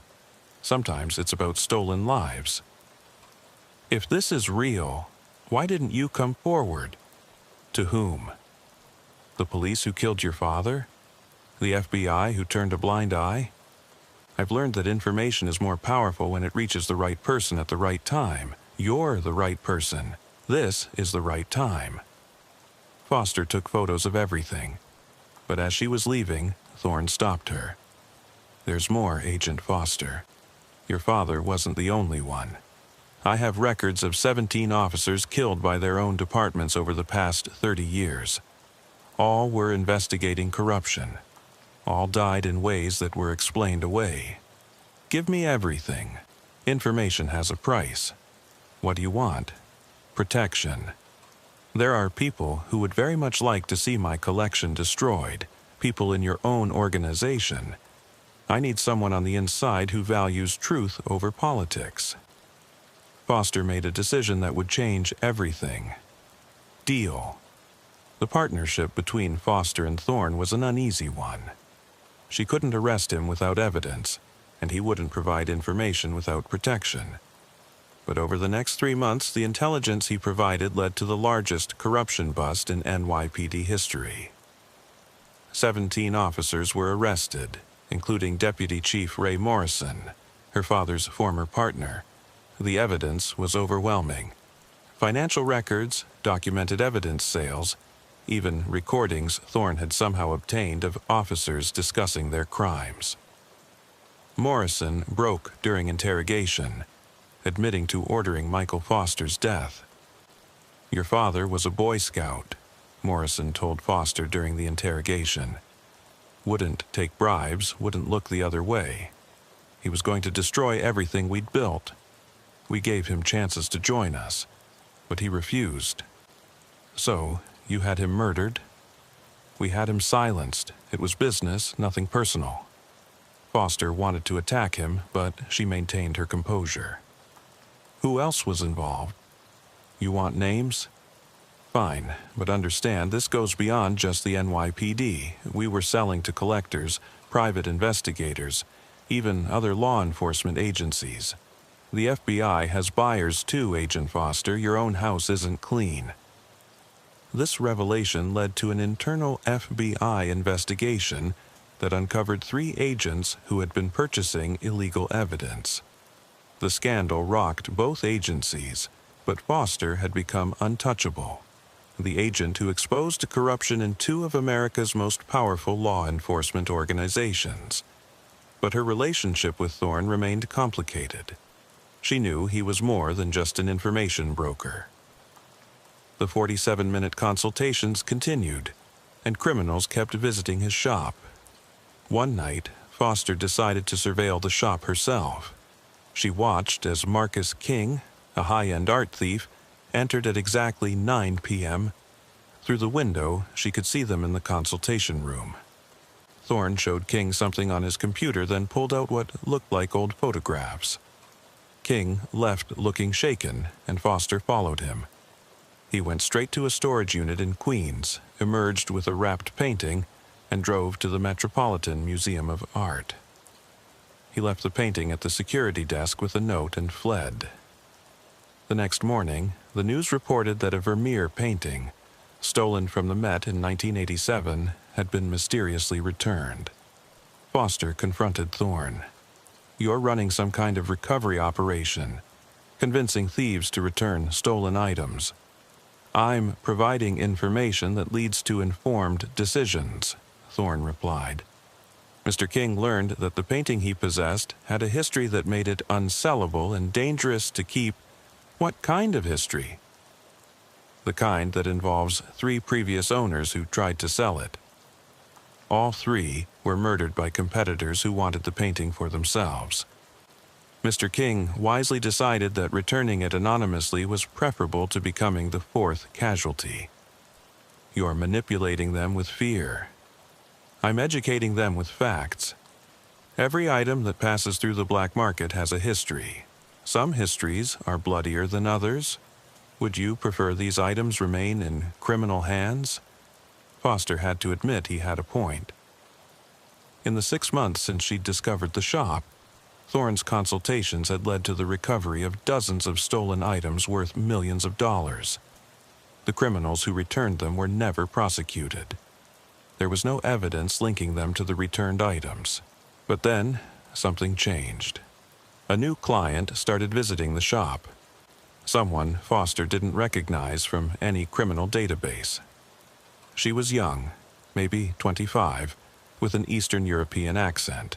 Sometimes it's about stolen lives. If this is real, why didn't you come forward? To whom? The police who killed your father? The FBI who turned a blind eye? I've learned that information is more powerful when it reaches the right person at the right time. You're the right person. This is the right time. Foster took photos of everything, but as she was leaving, Thorne stopped her. There's more, Agent Foster. Your father wasn't the only one. I have records of 17 officers killed by their own departments over the past 30 years. All were investigating corruption. All died in ways that were explained away. Give me everything. Information has a price. What do you want? Protection. There are people who would very much like to see my collection destroyed, people in your own organization. I need someone on the inside who values truth over politics. Foster made a decision that would change everything. Deal. The partnership between Foster and Thorne was an uneasy one. She couldn't arrest him without evidence, and he wouldn't provide information without protection. But over the next 3 months, the intelligence he provided led to the largest corruption bust in NYPD history. 17 officers were arrested, including Deputy Chief Ray Morrison, her father's former partner. The evidence was overwhelming. Financial records, documented evidence sales, even recordings Thorne had somehow obtained of officers discussing their crimes. Morrison broke during interrogation, admitting to ordering Michael Foster's death. Your father was a Boy Scout, Morrison told Foster during the interrogation. Wouldn't take bribes, wouldn't look the other way. He was going to destroy everything we'd built. We gave him chances to join us, but he refused. So, you had him murdered? We had him silenced. It was business, nothing personal. Foster wanted to attack him, but she maintained her composure. Who else was involved? You want names? Fine, but understand this goes beyond just the NYPD. We were selling to collectors, private investigators, even other law enforcement agencies. The FBI has buyers too, Agent Foster. Your own house isn't clean. This revelation led to an internal FBI investigation that uncovered 3 agents who had been purchasing illegal evidence. The scandal rocked both agencies, but Foster had become untouchable, the agent who exposed corruption in 2 of America's most powerful law enforcement organizations. But her relationship with Thorne remained complicated. She knew he was more than just an information broker. The 47-minute consultations continued, and criminals kept visiting his shop. One night, Foster decided to surveil the shop herself. She watched as Marcus King, a high-end art thief, entered at exactly 9 p.m. Through the window, she could see them in the consultation room. Thorne showed King something on his computer, then pulled out what looked like old photographs. King left looking shaken, and Foster followed him. He went straight to a storage unit in Queens, emerged with a wrapped painting, and drove to the Metropolitan Museum of Art. He left the painting at the security desk with a note and fled. The next morning, the news reported that a Vermeer painting, stolen from the Met in 1987, had been mysteriously returned. Foster confronted Thorne. You're running some kind of recovery operation, convincing thieves to return stolen items. I'm providing information that leads to informed decisions, Thorne replied. Mr. King learned that the painting he possessed had a history that made it unsellable and dangerous to keep. What kind of history? The kind that involves 3 previous owners who tried to sell it. All 3 were murdered by competitors who wanted the painting for themselves. Mr. King wisely decided that returning it anonymously was preferable to becoming the fourth casualty. You're manipulating them with fear. I'm educating them with facts. Every item that passes through the black market has a history. Some histories are bloodier than others. Would you prefer these items remain in criminal hands? Foster had to admit he had a point. In the 6 months since she'd discovered the shop, Thorne's consultations had led to the recovery of dozens of stolen items worth millions of dollars. The criminals who returned them were never prosecuted. There was no evidence linking them to the returned items. But then, something changed. A new client started visiting the shop. Someone Foster didn't recognize from any criminal database. She was young, maybe 25, with an Eastern European accent.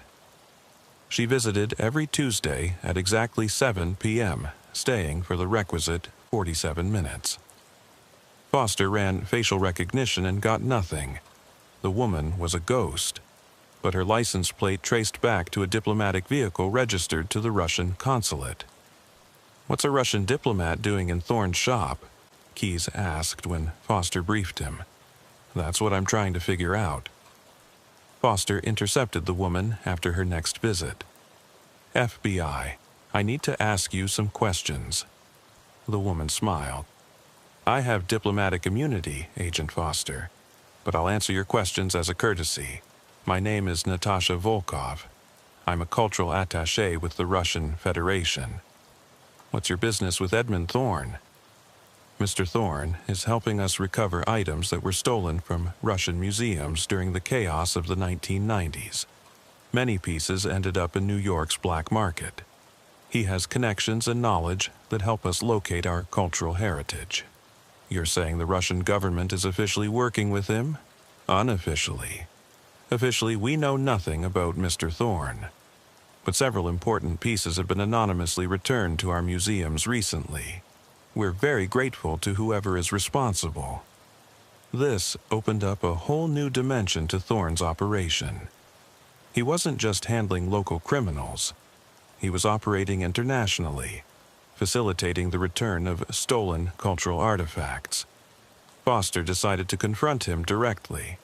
She visited every Tuesday at exactly 7 p.m., staying for the requisite 47 minutes. Foster ran facial recognition and got nothing. The woman was a ghost, but her license plate traced back to a diplomatic vehicle registered to the Russian consulate. "What's a Russian diplomat doing in Thorne's shop?" Keyes asked when Foster briefed him. "That's what I'm trying to figure out." Foster intercepted the woman after her next visit. "FBI, I need to ask you some questions." The woman smiled. "I have diplomatic immunity, Agent Foster, but I'll answer your questions as a courtesy. My name is Natasha Volkov. I'm a cultural attaché with the Russian Federation. What's your business with Edmund Thorne?" "Mr. Thorne is helping us recover items that were stolen from Russian museums during the chaos of the 1990s. Many pieces ended up in New York's black market. He has connections and knowledge that help us locate our cultural heritage." "You're saying the Russian government is officially working with him?" "Unofficially. Officially, we know nothing about Mr. Thorne. But several important pieces have been anonymously returned to our museums recently. We're very grateful to whoever is responsible." This opened up a whole new dimension to Thorne's operation. He wasn't just handling local criminals. He was operating internationally, facilitating the return of stolen cultural artifacts. Foster decided to confront him directly.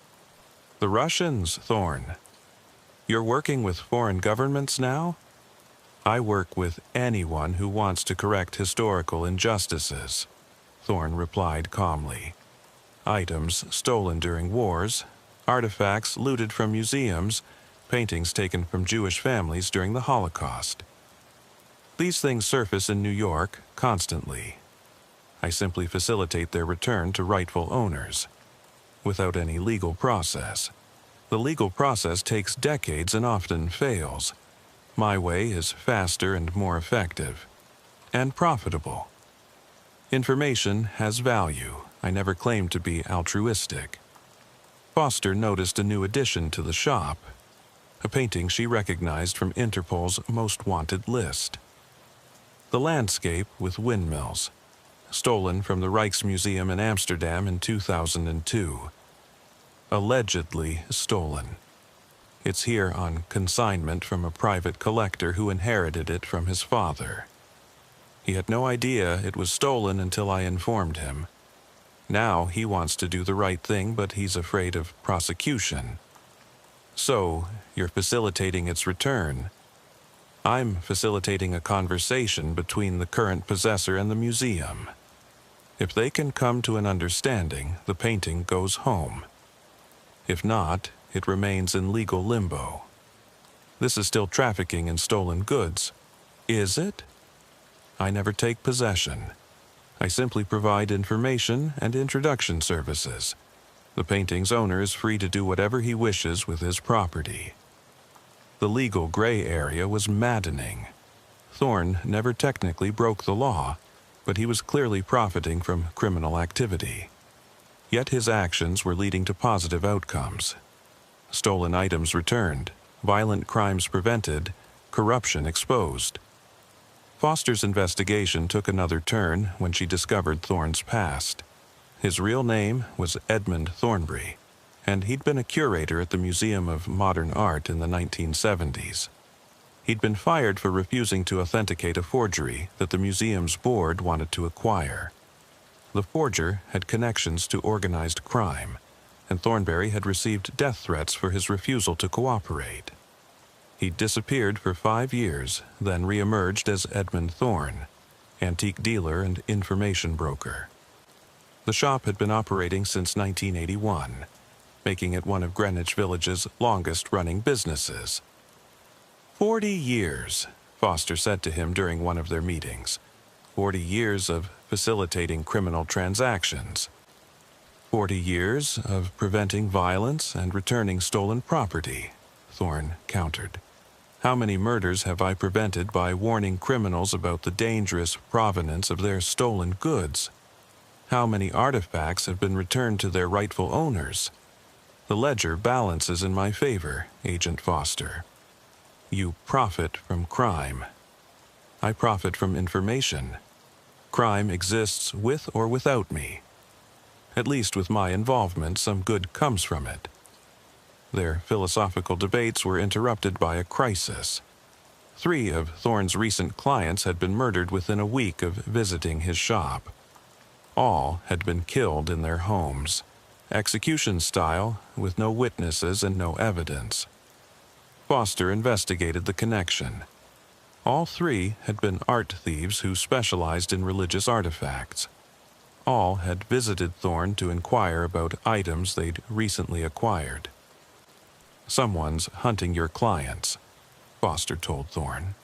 "The Russians, Thorne. You're working with foreign governments now?" "I work with anyone who wants to correct historical injustices," Thorne replied calmly. "Items stolen during wars, artifacts looted from museums, paintings taken from Jewish families during the Holocaust. These things surface in New York constantly. I simply facilitate their return to rightful owners, without any legal process. The legal process takes decades and often fails. My way is faster and more effective, and profitable. Information has value. I never claimed to be altruistic." Foster noticed a new addition to the shop, a painting she recognized from Interpol's most wanted list. The landscape with windmills, stolen from the Rijksmuseum in Amsterdam in 2002. Allegedly stolen. It's here on consignment from a private collector who inherited it from his father. He had no idea it was stolen until I informed him. Now he wants to do the right thing, but he's afraid of prosecution. "So, you're facilitating its return." "I'm facilitating a conversation between the current possessor and the museum. If they can come to an understanding, the painting goes home. If not, it remains in legal limbo. This is still trafficking in stolen goods." "Is it?" "I never take possession. I simply provide information and introduction services. The painting's owner is free to do whatever he wishes with his property." The legal gray area was maddening. Thorne never technically broke the law, but he was clearly profiting from criminal activity. Yet his actions were leading to positive outcomes. Stolen items returned, violent crimes prevented, corruption exposed. Foster's investigation took another turn when she discovered Thorne's past. His real name was Edmund Thornbury, and he'd been a curator at the Museum of Modern Art in the 1970s. He'd been fired for refusing to authenticate a forgery that the museum's board wanted to acquire. The forger had connections to organized crime, and Thornberry had received death threats for his refusal to cooperate. He'd disappeared for 5 years, then re-emerged as Edmund Thorne, antique dealer and information broker. The shop had been operating since 1981, making it one of Greenwich Village's longest-running businesses. 40 years, Foster said to him during one of their meetings. 40 years of facilitating criminal transactions. 40 years of preventing violence and returning stolen property, Thorne countered. How many murders have I prevented by warning criminals about the dangerous provenance of their stolen goods? How many artifacts have been returned to their rightful owners? The ledger balances in my favor, Agent Foster. You profit from crime. I profit from information. Crime exists with or without me. At least with my involvement, some good comes from it. Their philosophical debates were interrupted by a crisis. 3 of Thorne's recent clients had been murdered within a week of visiting his shop. All had been killed in their homes, execution style, with no witnesses and no evidence. Foster investigated the connection. All 3 had been art thieves who specialized in religious artifacts. All had visited Thorne to inquire about items they'd recently acquired. Someone's hunting your clients, Foster told Thorne.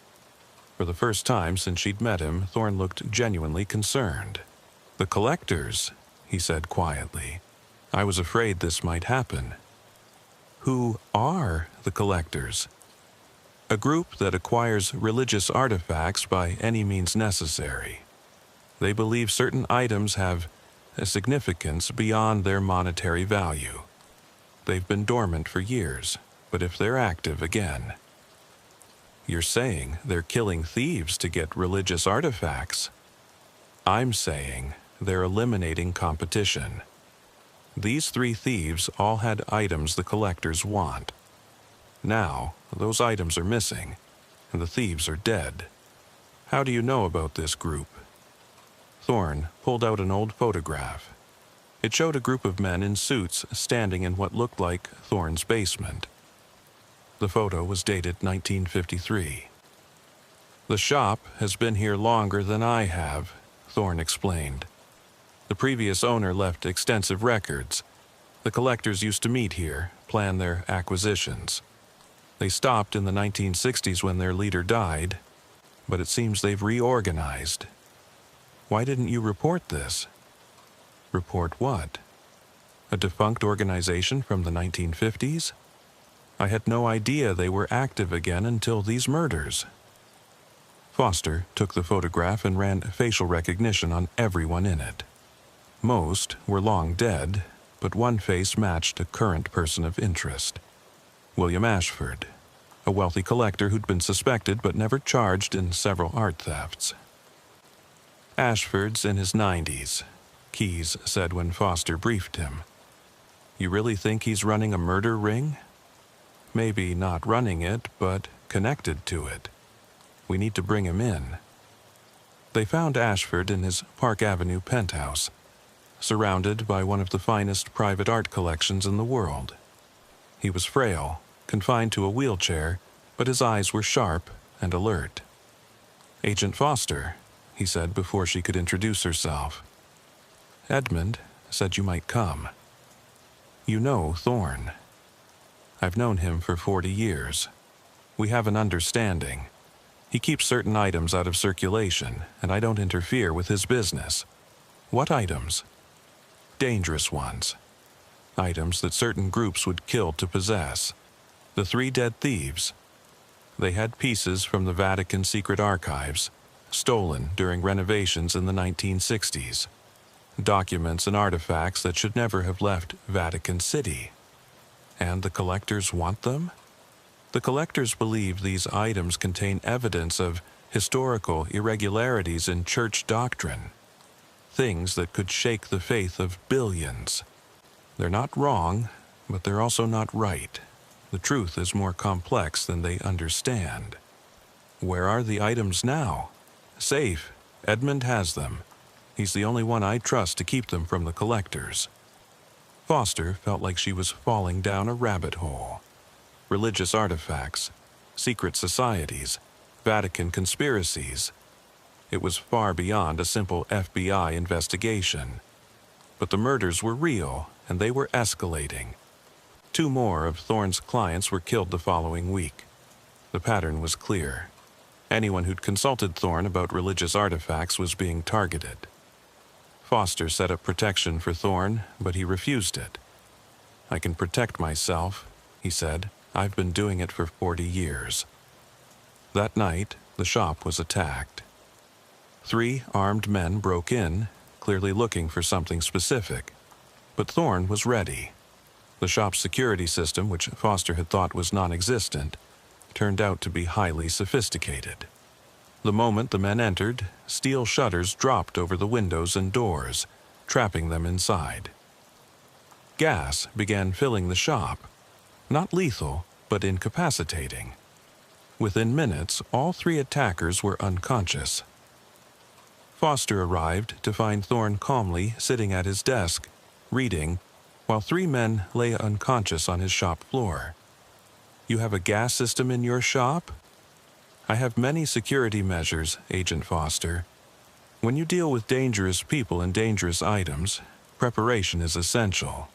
For the first time since she'd met him, Thorne looked genuinely concerned. The collectors, he said quietly. I was afraid this might happen. Who are the collectors? A group that acquires religious artifacts by any means necessary. They believe certain items have a significance beyond their monetary value. They've been dormant for years, but if they're active again. You're saying they're killing thieves to get religious artifacts? I'm saying they're eliminating competition. These 3 thieves all had items the collectors want. Now, those items are missing, and the thieves are dead. How do you know about this group? Thorne pulled out an old photograph. It showed a group of men in suits standing in what looked like Thorne's basement. The photo was dated 1953. The shop has been here longer than I have, Thorne explained. The previous owner left extensive records. The collectors used to meet here, plan their acquisitions. They stopped in the 1960s when their leader died, but it seems they've reorganized. Why didn't you report this? Report what? A defunct organization from the 1950s? I had no idea they were active again until these murders. Foster took the photograph and ran facial recognition on everyone in it. Most were long dead, but one face matched a current person of interest. William Ashford, a wealthy collector who'd been suspected but never charged in several art thefts. Ashford's in his 90s, Keyes said when Foster briefed him. You really think he's running a murder ring? Maybe not running it, but connected to it. We need to bring him in. They found Ashford in his Park Avenue penthouse, surrounded by one of the finest private art collections in the world. He was frail, confined to a wheelchair, but his eyes were sharp and alert. Agent Foster, he said before she could introduce herself. Edmund said you might come. You know Thorne. I've known him for 40 years. We have an understanding. He keeps certain items out of circulation, and I don't interfere with his business. What items? Dangerous ones. Items that certain groups would kill to possess. The 3 dead thieves. They had pieces from the Vatican secret archives, stolen during renovations in the 1960s. Documents and artifacts that should never have left Vatican City. And the collectors want them? The collectors believe these items contain evidence of historical irregularities in church doctrine. Things that could shake the faith of billions. They're not wrong, but they're also not right. The truth is more complex than they understand. Where are the items now? Safe. Edmund has them. He's the only one I trust to keep them from the collectors. Foster felt like she was falling down a rabbit hole. Religious artifacts, secret societies, Vatican conspiracies. It was far beyond a simple FBI investigation. But the murders were real, and they were escalating. 2 more of Thorne's clients were killed the following week. The pattern was clear. Anyone who'd consulted Thorne about religious artifacts was being targeted. Foster set up protection for Thorne, but he refused it. "I can protect myself," he said. "I've been doing it for 40 years. That night, the shop was attacked. 3 armed men broke in, clearly looking for something specific. But Thorne was ready. The shop's security system, which Foster had thought was non-existent, turned out to be highly sophisticated. The moment the men entered, steel shutters dropped over the windows and doors, trapping them inside. Gas began filling the shop. Not lethal, but incapacitating. Within minutes, all 3 attackers were unconscious. Foster arrived to find Thorne calmly sitting at his desk, reading, while 3 men lay unconscious on his shop floor. "You have a gas system in your shop?" "I have many security measures, Agent Foster. When you deal with dangerous people and dangerous items, preparation is essential."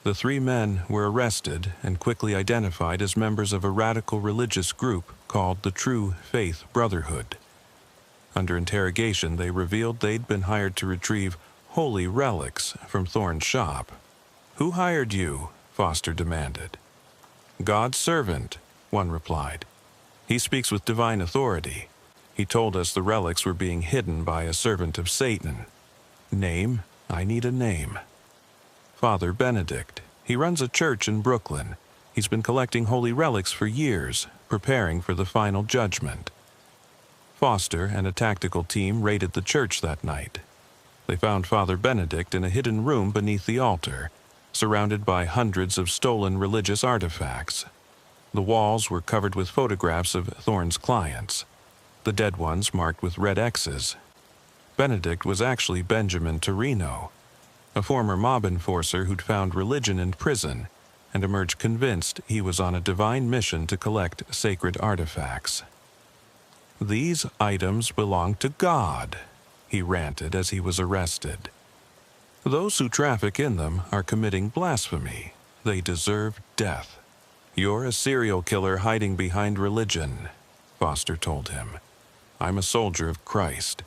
The 3 men were arrested and quickly identified as members of a radical religious group called the True Faith Brotherhood. Under interrogation, they revealed they'd been hired to retrieve holy relics from Thorne's shop. "Who hired you?" Foster demanded. "God's servant," one replied. "He speaks with divine authority. He told us the relics were being hidden by a servant of Satan." "Name? I need a name." "Father Benedict. He runs a church in Brooklyn. He's been collecting holy relics for years, preparing for the final judgment." Foster and a tactical team raided the church that night. They found Father Benedict in a hidden room beneath the altar, surrounded by hundreds of stolen religious artifacts. The walls were covered with photographs of Thorne's clients, the dead ones marked with red X's. Benedict was actually Benjamin Torino, a former mob enforcer who'd found religion in prison and emerged convinced he was on a divine mission to collect sacred artifacts. "These items belong to God," he ranted as he was arrested. "Those who traffic in them are committing blasphemy. They deserve death." "You're a serial killer hiding behind religion," Foster told him. "I'm a soldier of Christ.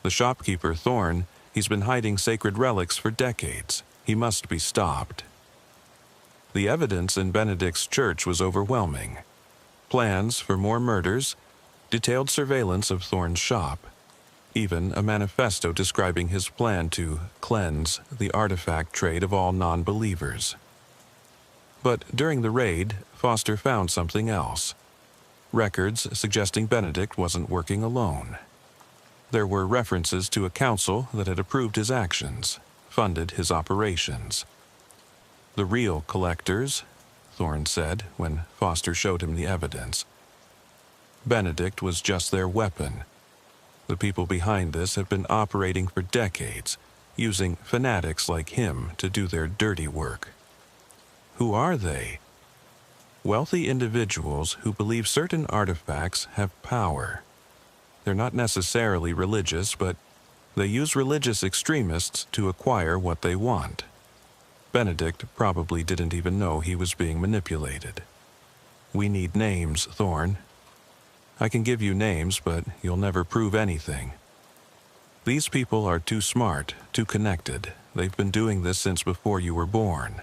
The shopkeeper, Thorne, he's been hiding sacred relics for decades. He must be stopped." The evidence in Benedict's church was overwhelming. Plans for more murders, detailed surveillance of Thorne's shop, even a manifesto describing his plan to cleanse the artifact trade of all non-believers. But during the raid, Foster found something else. Records suggesting Benedict wasn't working alone. There were references to a council that had approved his actions, funded his operations. "The real collectors," Thorne said when Foster showed him the evidence. Benedict was just their weapon. The people behind this have been operating for decades, using fanatics like him to do their dirty work. "Who are they?" "Wealthy individuals who believe certain artifacts have power. They're not necessarily religious, but they use religious extremists to acquire what they want." Benedict probably didn't even know he was being manipulated. "We need names, Thorne." "I can give you names, but you'll never prove anything. These people are too smart, too connected. They've been doing this since before you were born."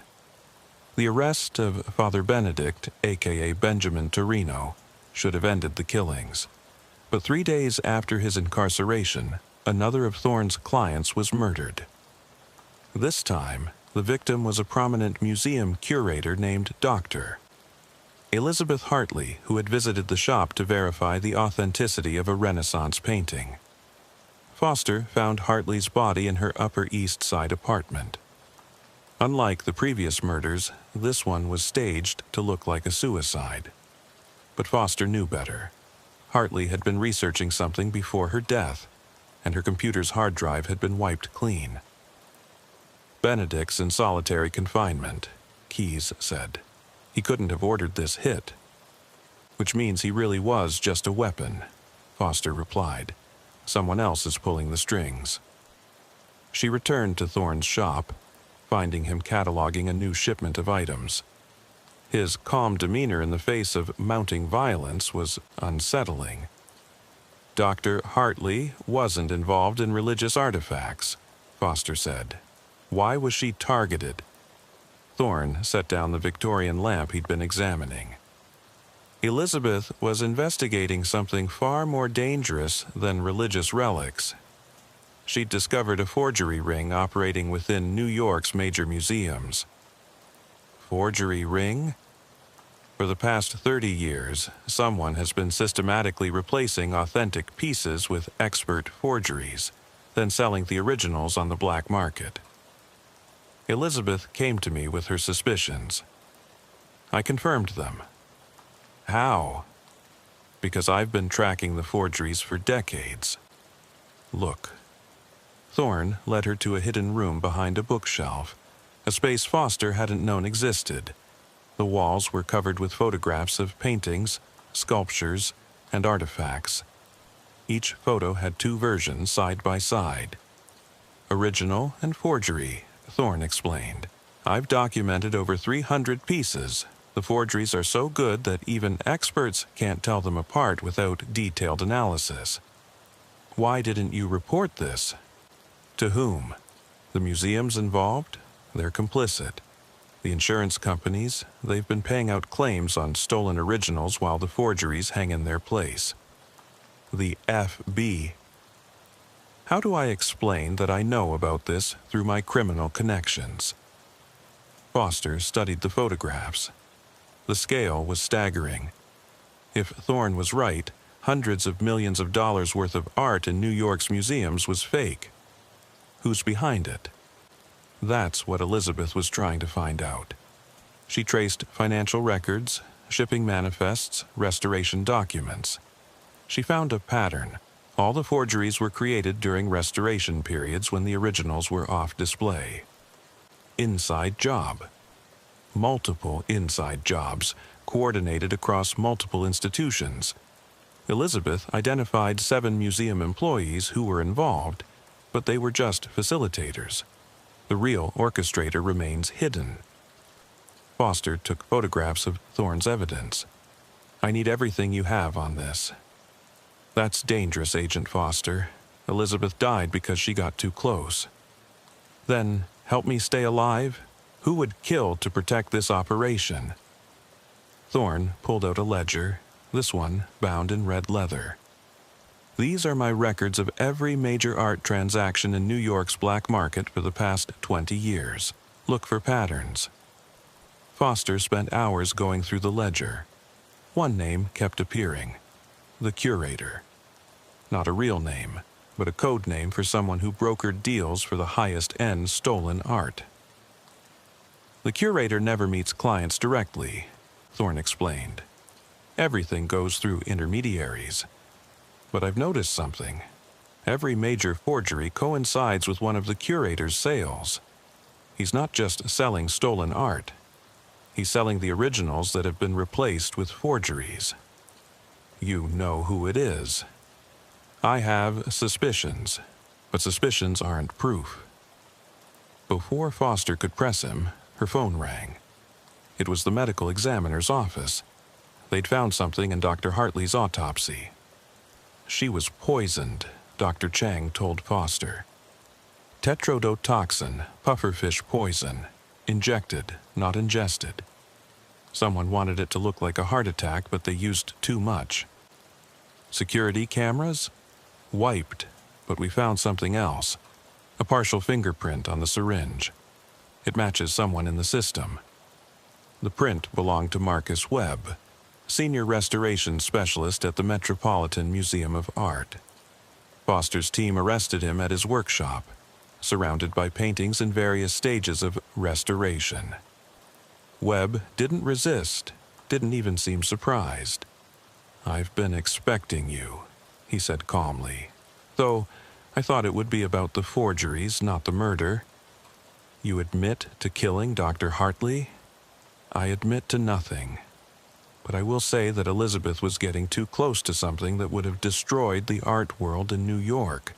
The arrest of Father Benedict, aka Benjamin Torino, should have ended the killings. But 3 days after his incarceration, another of Thorne's clients was murdered. This time, the victim was a prominent museum curator named Dr. Elizabeth Hartley, who had visited the shop to verify the authenticity of a Renaissance painting. Foster found Hartley's body in her Upper East Side apartment. Unlike the previous murders, this one was staged to look like a suicide. But Foster knew better. Hartley had been researching something before her death, and her computer's hard drive had been wiped clean. "Benedict's in solitary confinement," Keyes said. "He couldn't have ordered this hit." "Which means he really was just a weapon," Foster replied. "Someone else is pulling the strings." She returned to Thorne's shop, finding him cataloging a new shipment of items. His calm demeanor in the face of mounting violence was unsettling. "Dr. Hartley wasn't involved in religious artifacts," Foster said. "Why was she targeted?" Thorne set down the Victorian lamp he'd been examining. "Elizabeth was investigating something far more dangerous than religious relics. She'd discovered a forgery ring operating within New York's major museums." "Forgery ring?" "For the past 30 years, someone has been systematically replacing authentic pieces with expert forgeries, then selling the originals on the black market. Elizabeth came to me with her suspicions. I confirmed them." "How?" "Because I've been tracking the forgeries for decades. Look." Thorne led her to a hidden room behind a bookshelf, a space Foster hadn't known existed. The walls were covered with photographs of paintings, sculptures, and artifacts. Each photo had 2 versions side by side. "Original and forgery," Thorne explained. "I've documented over 300 pieces. The forgeries are so good that even experts can't tell them apart without detailed analysis." "Why didn't you report this?" "To whom? The museums involved? They're complicit. The insurance companies, they've been paying out claims on stolen originals while the forgeries hang in their place. The FB. How do I explain that I know about this through my criminal connections?" Foster studied the photographs. The scale was staggering. If Thorne was right, hundreds of millions of dollars worth of art in New York's museums was fake. Who's behind it? That's what Elizabeth was trying to find out. She traced financial records, shipping manifests, restoration documents. She found a pattern. All the forgeries were created during restoration periods when the originals were off display. Inside job. Multiple inside jobs, coordinated across multiple institutions. Elizabeth identified 7 museum employees who were involved, but they were just facilitators. The real orchestrator remains hidden. Foster took photographs of Thorne's evidence. "I need everything you have on this." "That's dangerous, Agent Foster. Elizabeth died because she got too close." "Then help me stay alive? Who would kill to protect this operation?" Thorne pulled out a ledger, this one bound in red leather. "These are my records of every major art transaction in New York's black market for the past 20 years. Look for patterns." Foster spent hours going through the ledger. One name kept appearing: the curator. Not a real name, but a code name for someone who brokered deals for the highest-end stolen art. "The curator never meets clients directly," Thorne explained. "Everything goes through intermediaries. But I've noticed something. Every major forgery coincides with one of the curator's sales. He's not just selling stolen art. He's selling the originals that have been replaced with forgeries. You know who it is." "I have suspicions, but suspicions aren't proof." Before Foster could press him, her phone rang. It was the medical examiner's office. They'd found something in Dr. Hartley's autopsy. "She was poisoned," Dr. Chang told Foster. "Tetrodotoxin, pufferfish poison. Injected, not ingested. Someone wanted it to look like a heart attack, but they used too much. Security cameras? Wiped, but we found something else. A partial fingerprint on the syringe. It matches someone in the system. The print belonged to Marcus Webb, senior restoration specialist at the Metropolitan Museum of Art. Foster's team arrested him at his workshop, surrounded by paintings in various stages of restoration. Webb didn't resist, didn't even seem surprised. "I've been expecting you," he said calmly, "though I thought it would be about the forgeries, not the murder. You admit to killing Dr. Hartley?" "I admit to nothing. But I will say that Elizabeth was getting too close to something that would have destroyed the art world in New York.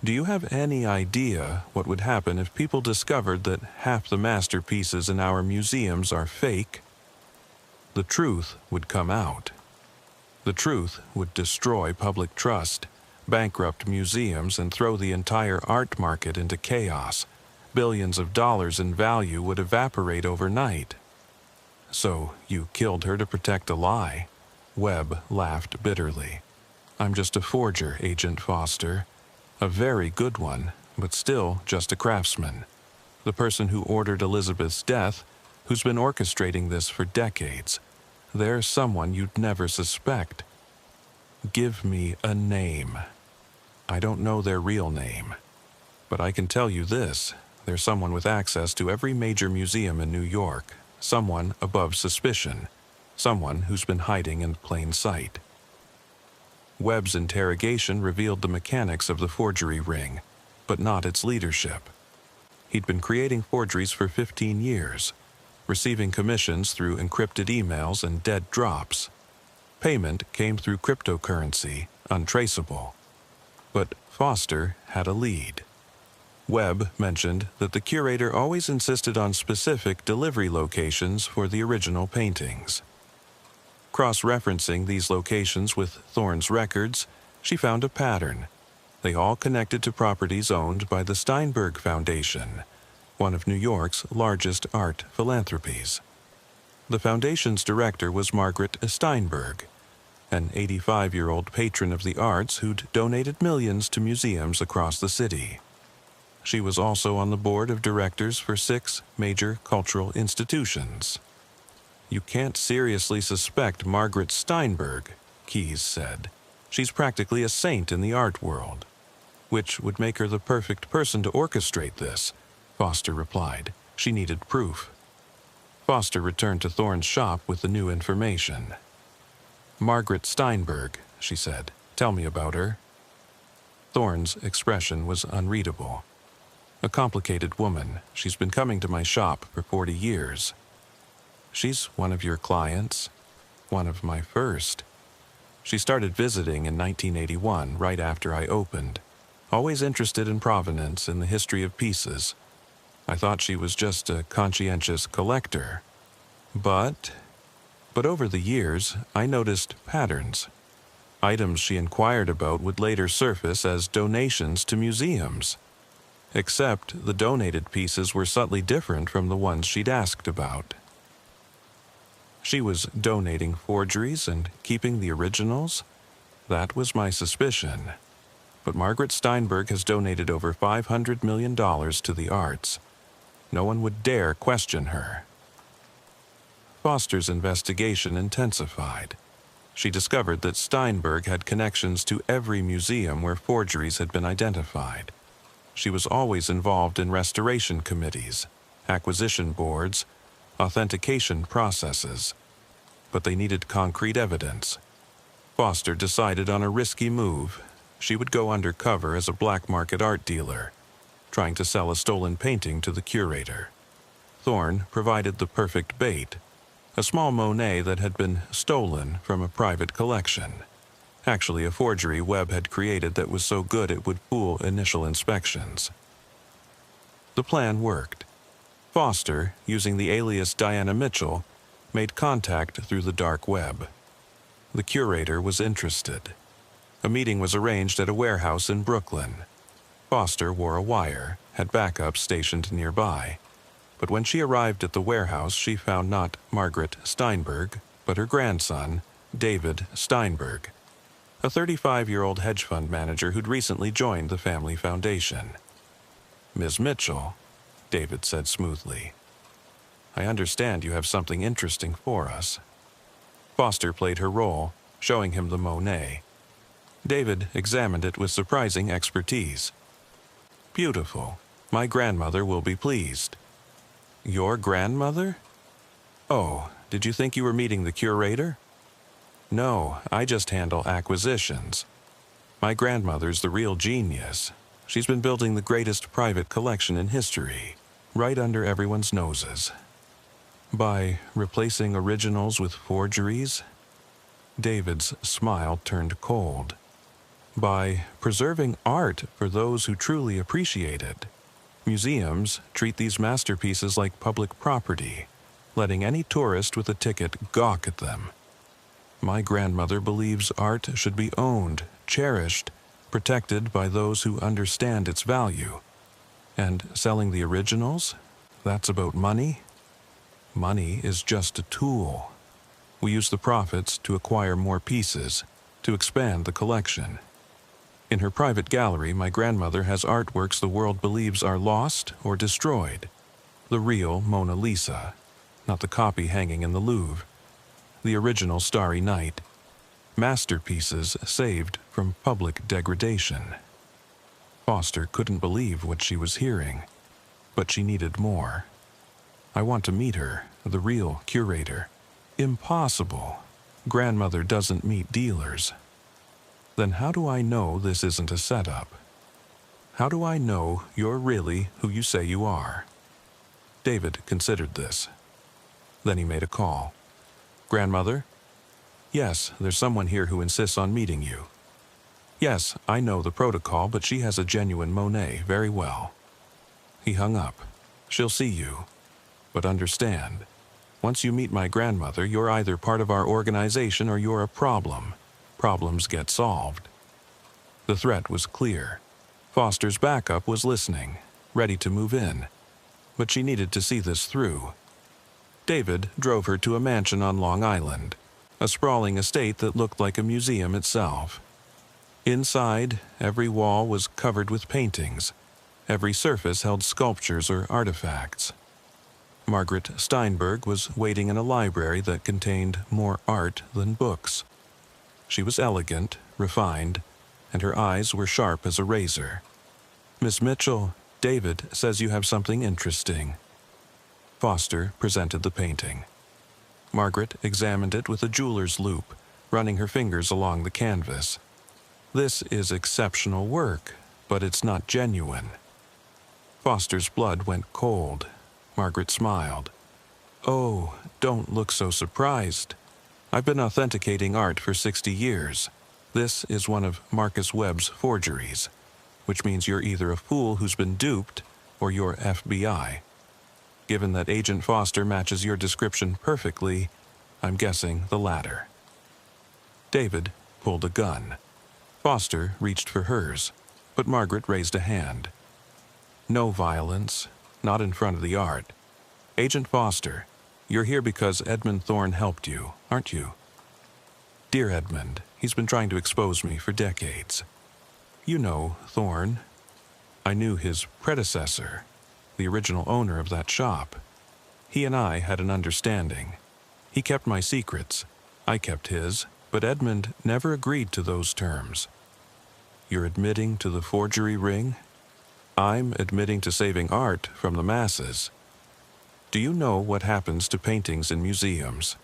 Do you have any idea what would happen if people discovered that half the masterpieces in our museums are fake? The truth would come out. The truth would destroy public trust, bankrupt museums, and throw the entire art market into chaos. Billions of dollars in value would evaporate overnight." "So you killed her to protect a lie?" Webb laughed bitterly. "I'm just a forger, Agent Foster. A very good one, but still just a craftsman. The person who ordered Elizabeth's death, who's been orchestrating this for decades. They're someone you'd never suspect." "Give me a name." "I don't know their real name. But I can tell you this. They're someone with access to every major museum in New York. Someone above suspicion. Someone who's been hiding in plain sight." Webb's interrogation revealed the mechanics of the forgery ring, but not its leadership. He'd been creating forgeries for 15 years, receiving commissions through encrypted emails and dead drops. Payment came through cryptocurrency, untraceable. But Foster had a lead. Webb mentioned that the curator always insisted on specific delivery locations for the original paintings. Cross-referencing these locations with Thorne's records, she found a pattern. They all connected to properties owned by the Steinberg Foundation, one of New York's largest art philanthropies. The foundation's director was Margaret Steinberg, an 85-year-old patron of the arts who'd donated millions to museums across the city. She was also on the board of directors for 6 major cultural institutions. "You can't seriously suspect Margaret Steinberg," Keyes said. "She's practically a saint in the art world." "Which would make her the perfect person to orchestrate this," Foster replied. "She needed proof." Foster returned to Thorne's shop with the new information. "Margaret Steinberg," she said. "Tell me about her." Thorne's expression was unreadable. "A complicated woman. She's been coming to my shop for 40 years. "She's one of your clients?" "One of my first. She started visiting in 1981, right after I opened. Always interested in provenance and the history of pieces. I thought she was just a conscientious collector. But over the years, I noticed patterns. Items she inquired about would later surface as donations to museums. Except the donated pieces were subtly different from the ones she'd asked about. She was donating forgeries and keeping the originals? That was my suspicion. But Margaret Steinberg has donated over $500 million to the arts. No one would dare question her." Foster's investigation intensified. She discovered that Steinberg had connections to every museum where forgeries had been identified. She was always involved in restoration committees, acquisition boards, authentication processes. But they needed concrete evidence. Foster decided on a risky move. She would go undercover as a black market art dealer, trying to sell a stolen painting to the curator. Thorne provided the perfect bait, a small Monet that had been stolen from a private collection. Actually, a forgery Webb had created that was so good it would fool initial inspections. The plan worked. Foster, using the alias Diana Mitchell, made contact through the dark web. The curator was interested. A meeting was arranged at a warehouse in Brooklyn. Foster wore a wire, had backup stationed nearby. But when she arrived at the warehouse, she found not Margaret Steinberg, but her grandson, David Steinberg, a 35-year-old hedge fund manager who'd recently joined the family foundation. "Ms. Mitchell," David said smoothly, "I understand you have something interesting for us." Foster played her role, showing him the Monet. David examined it with surprising expertise. "Beautiful. My grandmother will be pleased." "Your grandmother? Oh, did you think you were meeting the curator?" No, I just handle acquisitions. My grandmother's the real genius. She's been building the greatest private collection in history, right under everyone's noses. By replacing originals with forgeries, David's smile turned cold. By preserving art for those who truly appreciate it. Museums treat these masterpieces like public property, letting any tourist with a ticket gawk at them. My grandmother believes art should be owned, cherished, protected by those who understand its value. And selling the originals? That's about money? Money is just a tool. We use the profits to acquire more pieces, to expand the collection. In her private gallery, my grandmother has artworks the world believes are lost or destroyed. The real Mona Lisa, not the copy hanging in the Louvre. The original Starry Night. Masterpieces saved from public degradation. Foster couldn't believe what she was hearing, but she needed more. I want to meet her, the real curator. Impossible. Grandmother doesn't meet dealers. Then how do I know this isn't a setup? How do I know you're really who you say you are? David considered this. Then he made a call. Grandmother? Yes, there's someone here who insists on meeting you. Yes, I know the protocol, but she has a genuine Monet very well. He hung up. She'll see you. But understand, once you meet my grandmother, you're either part of our organization or you're a problem. Problems get solved. The threat was clear. Foster's backup was listening, ready to move in. But she needed to see this through. David drove her to a mansion on Long Island, a sprawling estate that looked like a museum itself. Inside, every wall was covered with paintings. Every surface held sculptures or artifacts. Margaret Steinberg was waiting in a library that contained more art than books. She was elegant, refined, and her eyes were sharp as a razor. Miss Mitchell, David says you have something interesting. Foster presented the painting. Margaret examined it with a jeweler's loupe, running her fingers along the canvas. This is exceptional work, but it's not genuine. Foster's blood went cold. Margaret smiled. Oh, don't look so surprised. I've been authenticating art for 60 years. This is one of Marcus Webb's forgeries, which means you're either a fool who's been duped or you're FBI. Given that Agent Foster matches your description perfectly, I'm guessing the latter. David pulled a gun. Foster reached for hers, but Margaret raised a hand. No violence, not in front of the art. Agent Foster, you're here because Edmund Thorne helped you, aren't you? Dear Edmund, he's been trying to expose me for decades. You know Thorne. I knew his predecessor, the original owner of that shop. He and I had an understanding. He kept my secrets. I kept his, but Edmund never agreed to those terms. You're admitting to the forgery ring? I'm admitting to saving art from the masses. Do you know what happens to paintings in museums?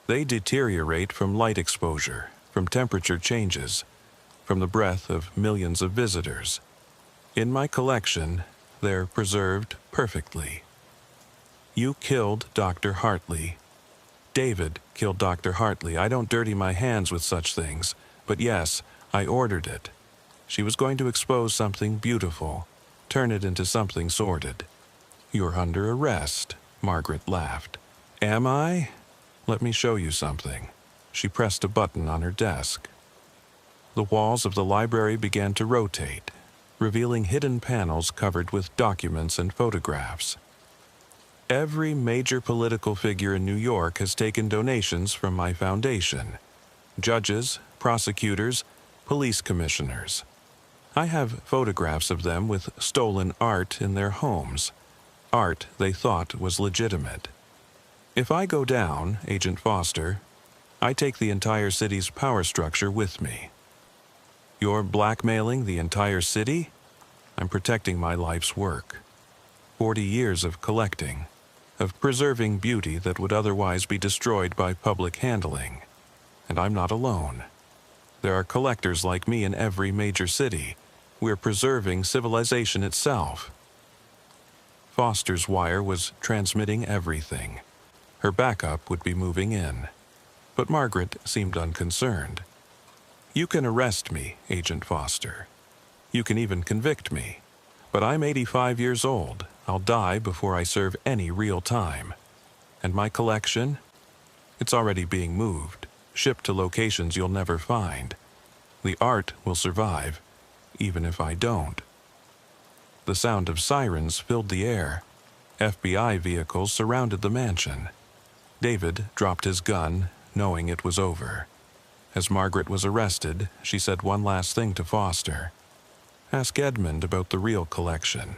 They deteriorate from light exposure, from temperature changes, from the breath of millions of visitors. In my collection, they're preserved perfectly. You killed Dr. Hartley. David killed Dr. Hartley. I don't dirty my hands with such things, but yes, I ordered it. She was going to expose something beautiful, turn it into something sordid. You're under arrest, Margaret laughed. Am I? Let me show you something. She pressed a button on her desk. The walls of the library began to rotate, revealing hidden panels covered with documents and photographs. Every major political figure in New York has taken donations from my foundation. Judges, prosecutors, police commissioners. I have photographs of them with stolen art in their homes, art they thought was legitimate. If I go down, Agent Foster, I take the entire city's power structure with me. You're blackmailing the entire city? I'm protecting my life's work. 40 years of collecting, of preserving beauty that would otherwise be destroyed by public handling. and I'm not alone. There are collectors like me in every major city. We're preserving civilization itself. Foster's wire was transmitting everything. Her backup would be moving in. But Margaret seemed unconcerned. You can arrest me, Agent Foster. You can even convict me. But I'm 85 years old. I'll die before I serve any real time. And my collection? It's already being moved, shipped to locations you'll never find. The art will survive, even if I don't. The sound of sirens filled the air. FBI vehicles surrounded the mansion. David dropped his gun, knowing it was over. As Margaret was arrested, she said one last thing to Foster. Ask Edmund about the real collection.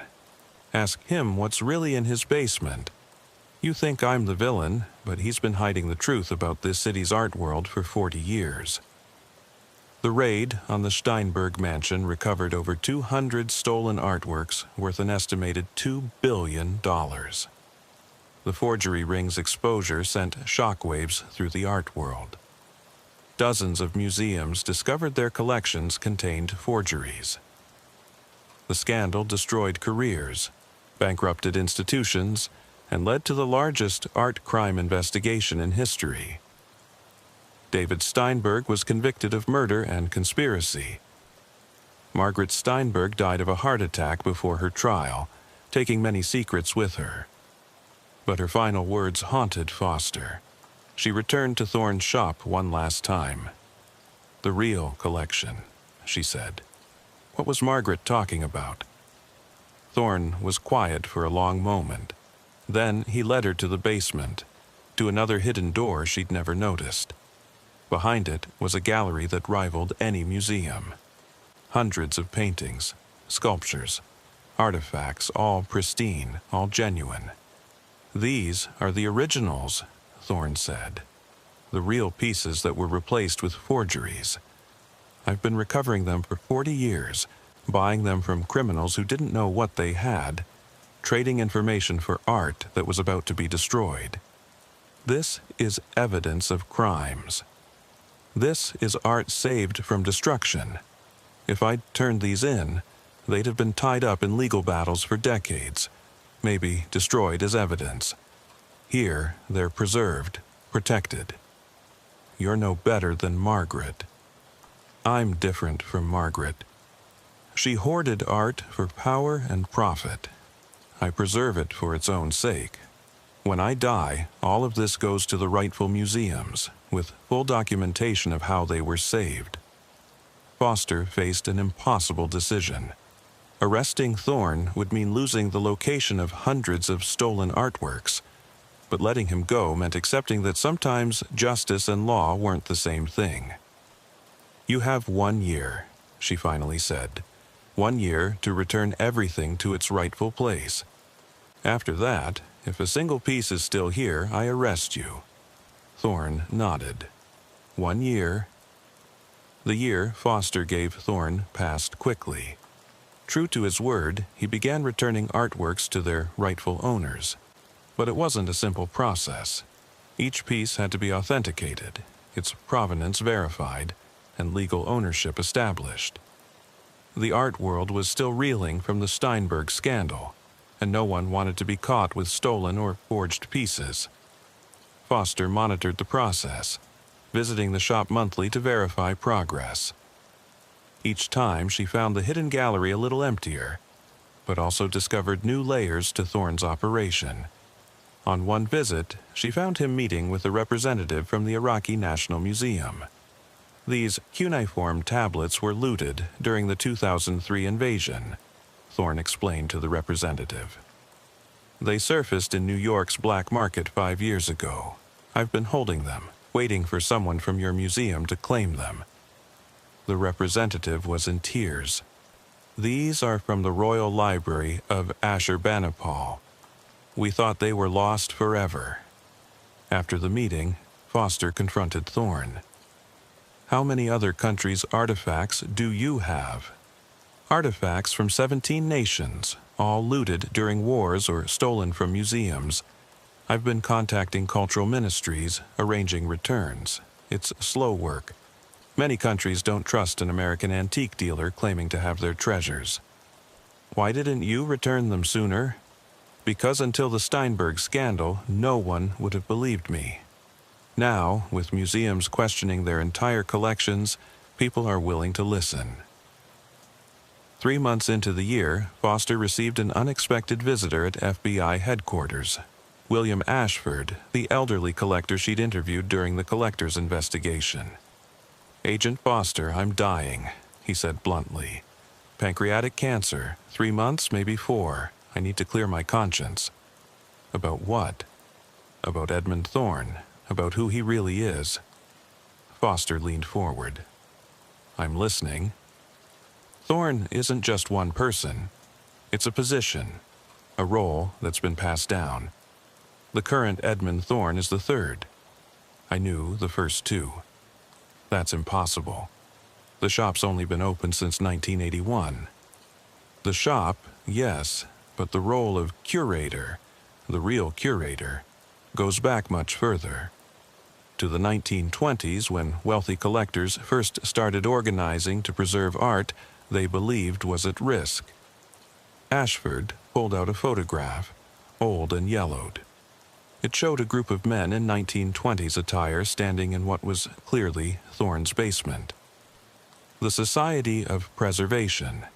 Ask him what's really in his basement. You think I'm the villain, but he's been hiding the truth about this city's art world for 40 years. The raid on the Steinberg mansion recovered over 200 stolen artworks worth an estimated $2 billion. The forgery ring's exposure sent shockwaves through the art world. Dozens of museums discovered their collections contained forgeries. The scandal destroyed careers, bankrupted institutions, and led to the largest art crime investigation in history. David Steinberg was convicted of murder and conspiracy. Margaret Steinberg died of a heart attack before her trial, taking many secrets with her. But her final words haunted Foster. She returned to Thorne's shop one last time. The real collection, she said. What was Margaret talking about? Thorne was quiet for a long moment. Then he led her to the basement, to another hidden door she'd never noticed. Behind it was a gallery that rivaled any museum. Hundreds of paintings, sculptures, artifacts, all pristine, all genuine. These are the originals, Thorne said. The real pieces that were replaced with forgeries. I've been recovering them for 40 years, buying them from criminals who didn't know what they had, trading information for art that was about to be destroyed. This is evidence of crimes. This is art saved from destruction. If I'd turned these in, they'd have been tied up in legal battles for decades, maybe destroyed as evidence. Here, they're preserved, protected. You're no better than Margaret. I'm different from Margaret. She hoarded art for power and profit. I preserve it for its own sake. When I die, all of this goes to the rightful museums, with full documentation of how they were saved. Foster faced an impossible decision. Arresting Thorne would mean losing the location of hundreds of stolen artworks, but letting him go meant accepting that sometimes justice and law weren't the same thing. You have 1 year, she finally said. 1 year to return everything to its rightful place. After that, if a single piece is still here, I arrest you. Thorne nodded. 1 year. The year Foster gave Thorne passed quickly. True to his word, he began returning artworks to their rightful owners. But it wasn't a simple process. Each piece had to be authenticated, its provenance verified, and legal ownership established. The art world was still reeling from the Steinberg scandal, and no one wanted to be caught with stolen or forged pieces. Foster monitored the process, visiting the shop monthly to verify progress. Each time she found the hidden gallery a little emptier, but also discovered new layers to Thorne's operation. On one visit, she found him meeting with a representative from the Iraqi National Museum. These cuneiform tablets were looted during the 2003 invasion, Thorne explained to the representative. They surfaced in New York's black market 5 years ago. I've been holding them, waiting for someone from your museum to claim them. The representative was in tears. These are from the Royal Library of Ashurbanipal. We thought they were lost forever. After the meeting, Foster confronted Thorne. How many other countries' artifacts do you have? Artifacts from 17 nations, all looted during wars or stolen from museums. I've been contacting cultural ministries, arranging returns. It's slow work. Many countries don't trust an American antique dealer claiming to have their treasures. Why didn't you return them sooner? Because until the Steinberg scandal, no one would have believed me. Now, with museums questioning their entire collections, people are willing to listen. 3 months into the year, Foster received an unexpected visitor at FBI headquarters. William Ashford, the elderly collector she'd interviewed during the collector's investigation. "Agent Foster, I'm dying," he said bluntly. "Pancreatic cancer, 3 months, maybe 4. I need to clear my conscience." About what? About Edmund Thorne, about who he really is. Foster leaned forward. "I'm listening." Thorne isn't just one person. It's a position, a role that's been passed down. The current Edmund Thorne is the third. I knew the first 2. That's impossible. The shop's only been open since 1981. The shop, yes, but the role of curator, the real curator, goes back much further. To the 1920s, when wealthy collectors first started organizing to preserve art they believed was at risk. Ashford pulled out a photograph, old and yellowed. It showed a group of men in 1920s attire standing in what was clearly Thorne's basement. The Society of Preservation.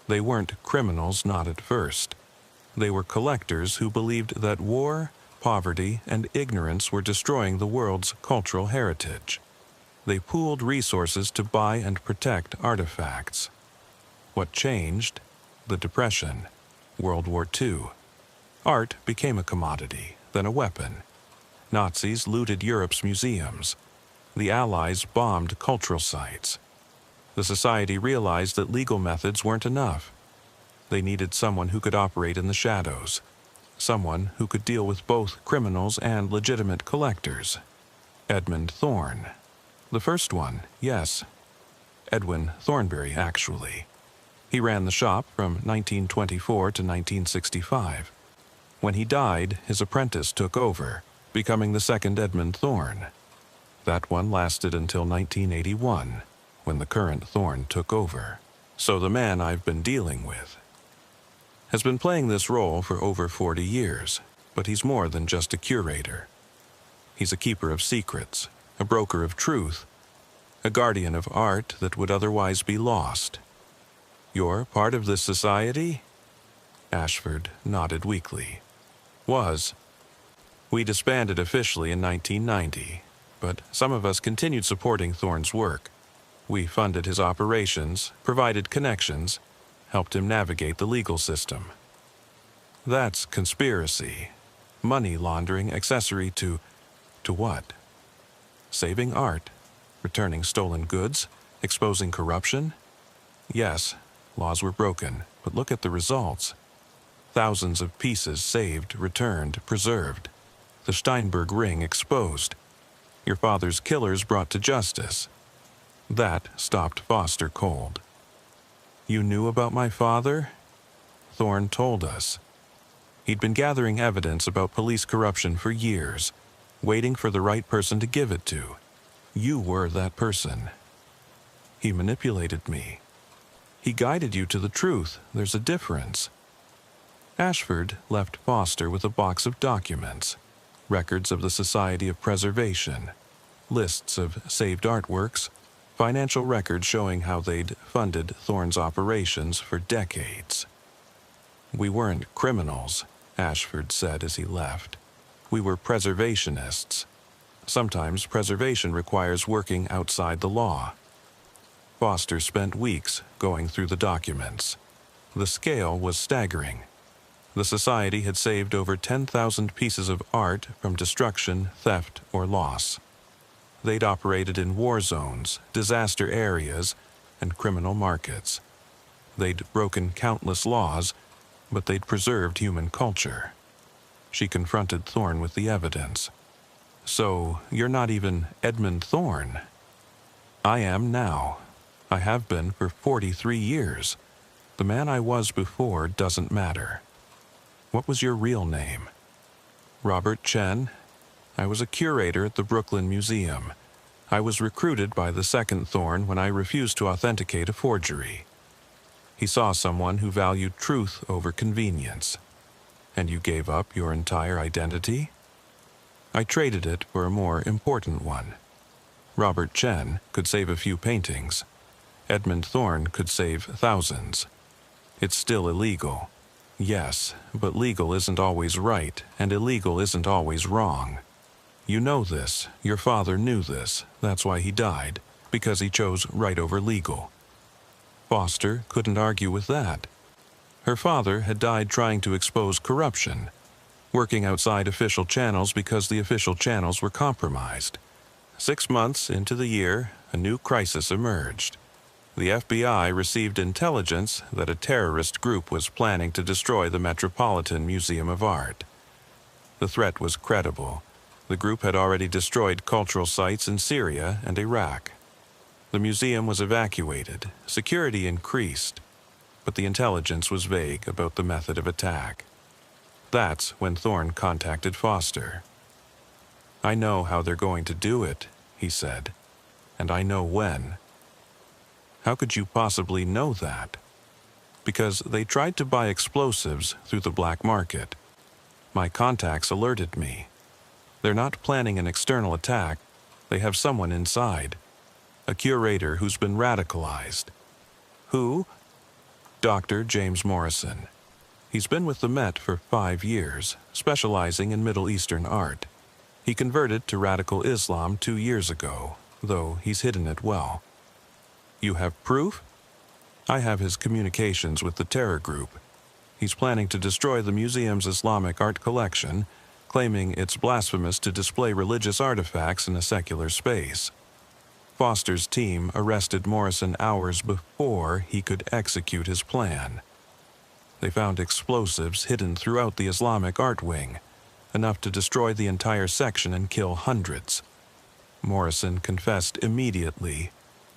They weren't criminals, not at first. They were collectors who believed that war, poverty, and ignorance were destroying the world's cultural heritage. They pooled resources to buy and protect artifacts. What changed? The Depression, World War II. Art became a commodity, then a weapon. Nazis looted Europe's museums. The Allies bombed cultural sites. The Society realized that legal methods weren't enough. They needed someone who could operate in the shadows, someone who could deal with both criminals and legitimate collectors. Edmund Thorne. The first one, yes. Edwin Thornbury, actually. He ran the shop from 1924 to 1965. When he died, his apprentice took over, becoming the second Edmund Thorne. That one lasted until 1981, when the current Thorne took over. So the man I've been dealing with has been playing this role for over 40 years, but he's more than just a curator. He's a keeper of secrets, a broker of truth, a guardian of art that would otherwise be lost. You're part of this society? Ashford nodded weakly. Was. We disbanded officially in 1990, but some of us continued supporting Thorne's work. We funded his operations, provided connections, helped him navigate the legal system. That's conspiracy. Money laundering accessory to what? Saving art, returning stolen goods, exposing corruption? Yes, laws were broken, but look at the results. Thousands of pieces saved, returned, preserved. The Steinberg ring exposed. Your father's killers brought to justice. That stopped Foster cold. You knew about my father? Thorne told us. He'd been gathering evidence about police corruption for years, waiting for the right person to give it to. You were that person. He manipulated me. He guided you to the truth. There's a difference. Ashford left Foster with a box of documents, records of the Society of Preservation, lists of saved artworks, financial records showing how they'd funded Thorne's operations for decades. We weren't criminals, Ashford said as he left. We were preservationists. Sometimes preservation requires working outside the law. Foster spent weeks going through the documents. The scale was staggering. The Society had saved over 10,000 pieces of art from destruction, theft, or loss. They'd operated in war zones, disaster areas, and criminal markets. They'd broken countless laws, but they'd preserved human culture. She confronted Thorne with the evidence. So, you're not even Edmund Thorne. I am now. I have been for 43 years. The man I was before doesn't matter. What was your real name? Robert Chen. I was a curator at the Brooklyn Museum. I was recruited by the second Thorn when I refused to authenticate a forgery. He saw someone who valued truth over convenience. And you gave up your entire identity? I traded it for a more important one. Robert Chen could save a few paintings. Edmund Thorne could save thousands. It's still illegal. Yes, but legal isn't always right, and illegal isn't always wrong. You know this. Your father knew this. That's why he died, because he chose right over legal. Foster couldn't argue with that. Her father had died trying to expose corruption, working outside official channels because the official channels were compromised. 6 months into the year, a new crisis emerged. The FBI received intelligence that a terrorist group was planning to destroy the Metropolitan Museum of Art. The threat was credible. The group had already destroyed cultural sites in Syria and Iraq. The museum was evacuated, security increased, but the intelligence was vague about the method of attack. That's when Thorne contacted Foster. "I know how they're going to do it," he said, "and I know when." "How could you possibly know that?" "Because they tried to buy explosives through the black market. My contacts alerted me. They're not planning an external attack. They have someone inside. A curator who's been radicalized." "Who?" "Dr. James Morrison. He's been with the Met for 5 years, specializing in Middle Eastern art. He converted to radical Islam 2 years ago, though he's hidden it well." "You have proof?" "I have his communications with the terror group. He's planning to destroy the museum's Islamic art collection, claiming it's blasphemous to display religious artifacts in a secular space." Foster's team arrested Morrison hours before he could execute his plan. They found explosives hidden throughout the Islamic art wing, enough to destroy the entire section and kill hundreds. Morrison confessed immediately,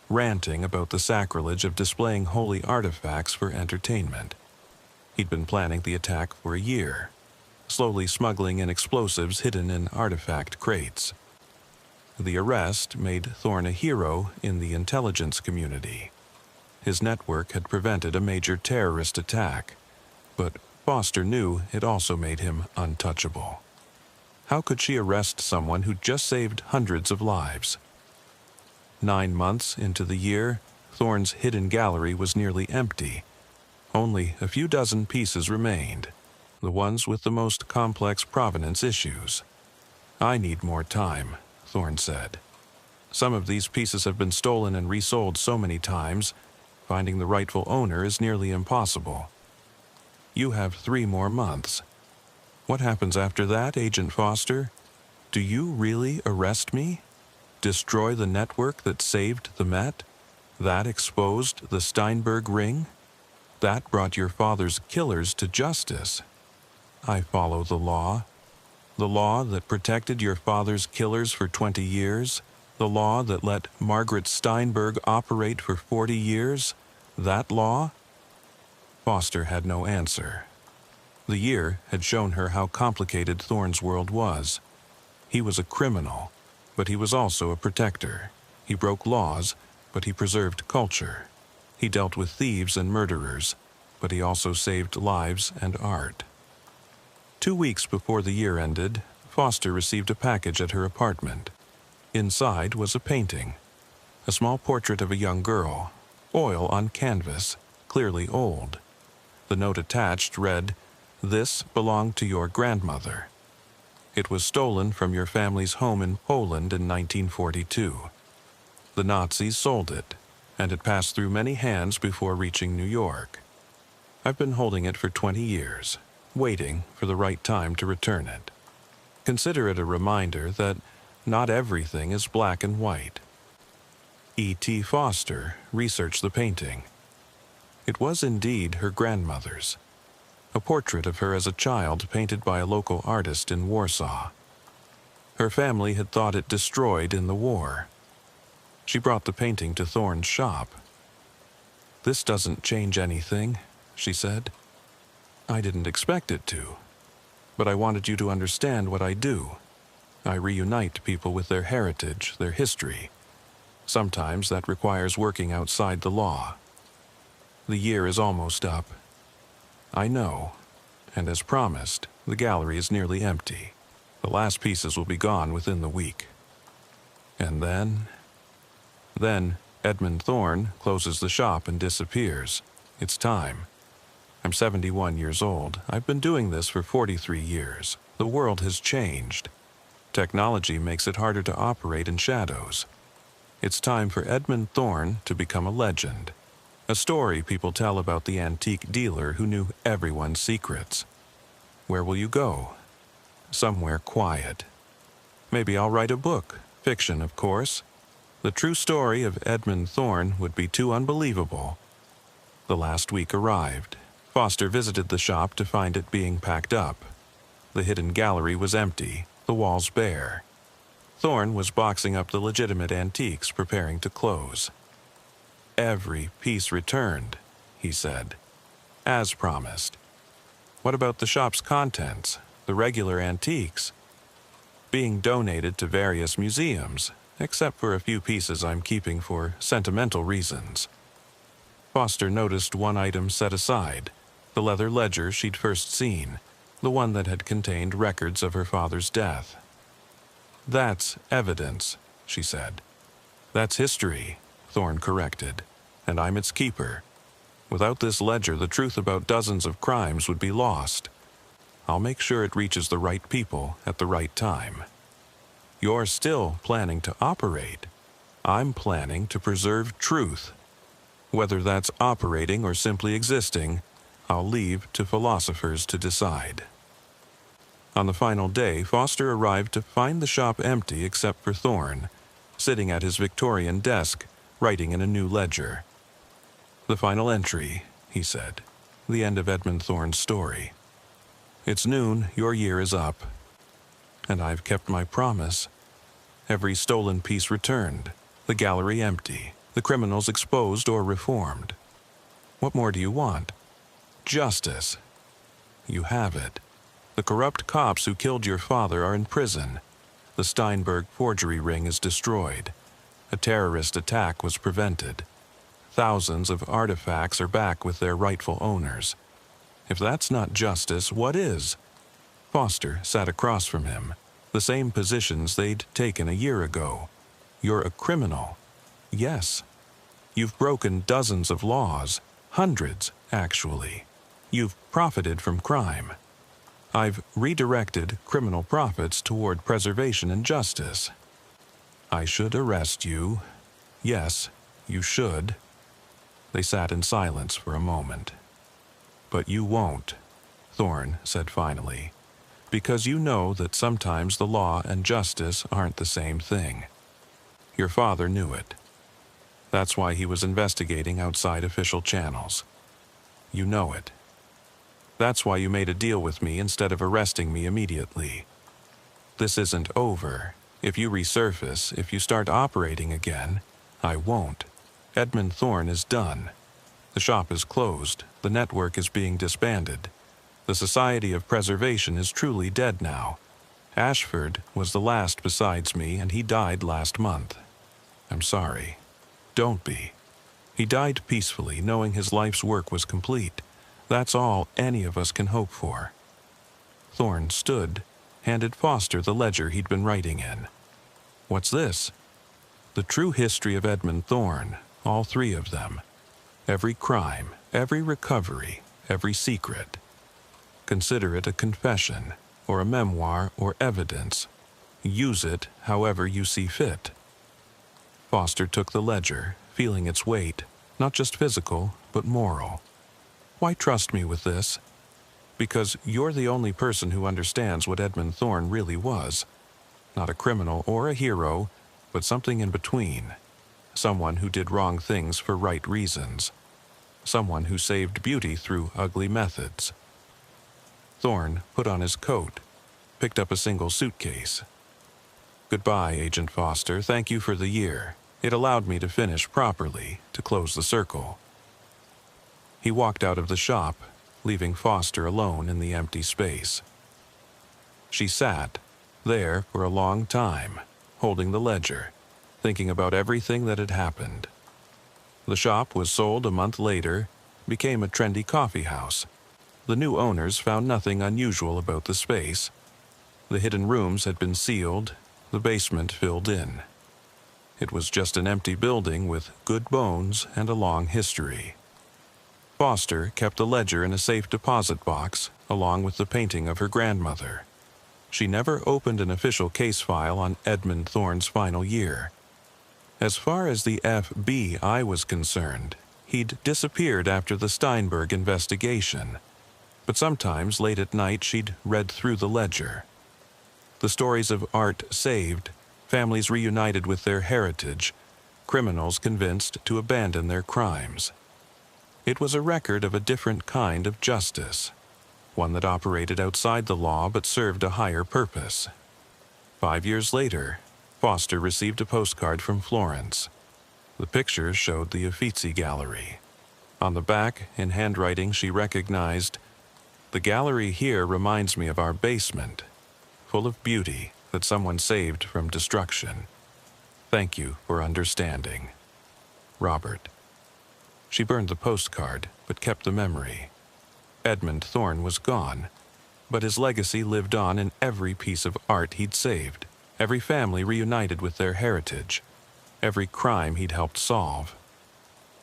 ranting about the sacrilege of displaying holy artifacts for entertainment. He'd been planning the attack for a year, slowly smuggling in explosives hidden in artifact crates. The arrest made Thorne a hero in the intelligence community. His network had prevented a major terrorist attack, but Foster knew it also made him untouchable. How could she arrest someone who just saved hundreds of lives? 9 months into the year, Thorne's hidden gallery was nearly empty. Only a few dozen pieces remained, the ones with the most complex provenance issues. "I need more time," Thorne said. "Some of these pieces have been stolen and resold so many times, finding the rightful owner is nearly impossible." "You have 3 more months. What happens after that, Agent Foster? Do you really arrest me? Destroy the network that saved the Met? That exposed the Steinberg ring? That brought your father's killers to justice? I follow the law. The law that protected your father's killers for 20 years? The law that let Margaret Steinberg operate for 40 years? That law?" Foster had no answer. The year had shown her how complicated Thorne's world was. He was a criminal, but he was also a protector. He broke laws, but he preserved culture. He dealt with thieves and murderers, but he also saved lives and art. 2 weeks before the year ended, Foster received a package at her apartment. Inside was a painting, a small portrait of a young girl, oil on canvas, clearly old. The note attached read, "This belonged to your grandmother. It was stolen from your family's home in Poland in 1942. The Nazis sold it, and it passed through many hands before reaching New York. I've been holding it for 20 years, waiting for the right time to return it. Consider it a reminder that not everything is black and white." E.T. Foster researched the painting. It was indeed her grandmother's, a portrait of her as a child painted by a local artist in Warsaw. Her family had thought it destroyed in the war. She brought the painting to Thorne's shop. "This doesn't change anything," she said. "I didn't expect it to, but I wanted you to understand what I do. I reunite people with their heritage, their history. Sometimes that requires working outside the law. The year is almost up. I know, and as promised, the gallery is nearly empty. The last pieces will be gone within the week. And then Edmund Thorne closes the shop and disappears. It's time. I'm 71 years old. I've been doing this for 43 years. The world has changed. Technology makes it harder to operate in shadows. It's time for Edmund Thorne to become a legend. A story people tell about the antique dealer who knew everyone's secrets. Where will you go? Somewhere quiet. Maybe I'll write a book. Fiction, of course. The true story of Edmund Thorne would be too unbelievable. The last week arrived. Foster visited the shop to find it being packed up. The hidden gallery was empty, the walls bare. Thorne was boxing up the legitimate antiques, preparing to close. Every piece returned, he said, as promised. What about the shop's contents, the regular antiques? Being donated to various museums, except for a few pieces I'm keeping for sentimental reasons. Foster noticed one item set aside, the leather ledger she'd first seen, the one that had contained records of her father's death. That's evidence, she said. That's history, Thorne corrected, and I'm its keeper. Without this ledger, the truth about dozens of crimes would be lost. I'll make sure it reaches the right people at the right time. You're still planning to operate. I'm planning to preserve truth. Whether that's operating or simply existing, I'll leave to philosophers to decide. On the final day, Foster arrived to find the shop empty except for Thorne, sitting at his Victorian desk, writing in a new ledger. The final entry, he said, the end of Edmund Thorne's story. It's noon, your year is up. And I've kept my promise. Every stolen piece returned, the gallery empty, the criminals exposed or reformed. What more do you want? Justice. You have it. The corrupt cops who killed your father are in prison. The Steinberg forgery ring is destroyed. A terrorist attack was prevented. Thousands of artifacts are back with their rightful owners. If that's not justice, what is? Foster sat across from him, the same positions they'd taken a year ago. You're a criminal. Yes. You've broken dozens of laws, hundreds, actually. You've profited from crime. I've redirected criminal profits toward preservation and justice. I should arrest you. Yes, you should. They sat in silence for a moment. But you won't, Thorne said finally, because you know that sometimes the law and justice aren't the same thing. Your father knew it. That's why he was investigating outside official channels. You know it. That's why you made a deal with me instead of arresting me immediately. This isn't over. If you resurface, if you start operating again, I won't. Edmund Thorne is done. The shop is closed. The network is being disbanded. The Society of Preservation is truly dead now. Ashford was the last besides me, and he died last month. I'm sorry. Don't be. He died peacefully, knowing his life's work was complete. That's all any of us can hope for. Thorne stood, handed Foster the ledger he'd been writing in. What's this? The true history of Edmund Thorne, all three of them. Every crime, every recovery, every secret. Consider it a confession, or a memoir, or evidence. Use it however you see fit. Foster took the ledger, feeling its weight, not just physical, but moral. Why trust me with this? Because you're the only person who understands what Edmund Thorne really was. Not a criminal or a hero, but something in between. Someone who did wrong things for right reasons. Someone who saved beauty through ugly methods. Thorne put on his coat, picked up a single suitcase. Goodbye, Agent Foster. Thank you for the year. It allowed me to finish properly, to close the circle. He walked out of the shop, leaving Foster alone in the empty space. She sat there for a long time, holding the ledger, thinking about everything that had happened. The shop was sold a month later, became a trendy coffee house. The new owners found nothing unusual about the space. The hidden rooms had been sealed, the basement filled in. It was just an empty building with good bones and a long history. Foster kept a ledger in a safe deposit box, along with the painting of her grandmother. She never opened an official case file on Edmund Thorne's final year. As far as the FBI was concerned, he'd disappeared after the Steinberg investigation. But sometimes, late at night, she'd read through the ledger. The stories of art saved, families reunited with their heritage, criminals convinced to abandon their crimes. It was a record of a different kind of justice, one that operated outside the law but served a higher purpose. 5 years later, Foster received a postcard from Florence. The picture showed the Uffizi Gallery. On the back, in handwriting, she recognized, "The gallery here reminds me of our basement, full of beauty that someone saved from destruction. Thank you for understanding. Robert." She burned the postcard, but kept the memory. Edmund Thorne was gone, but his legacy lived on in every piece of art he'd saved, every family reunited with their heritage, every crime he'd helped solve.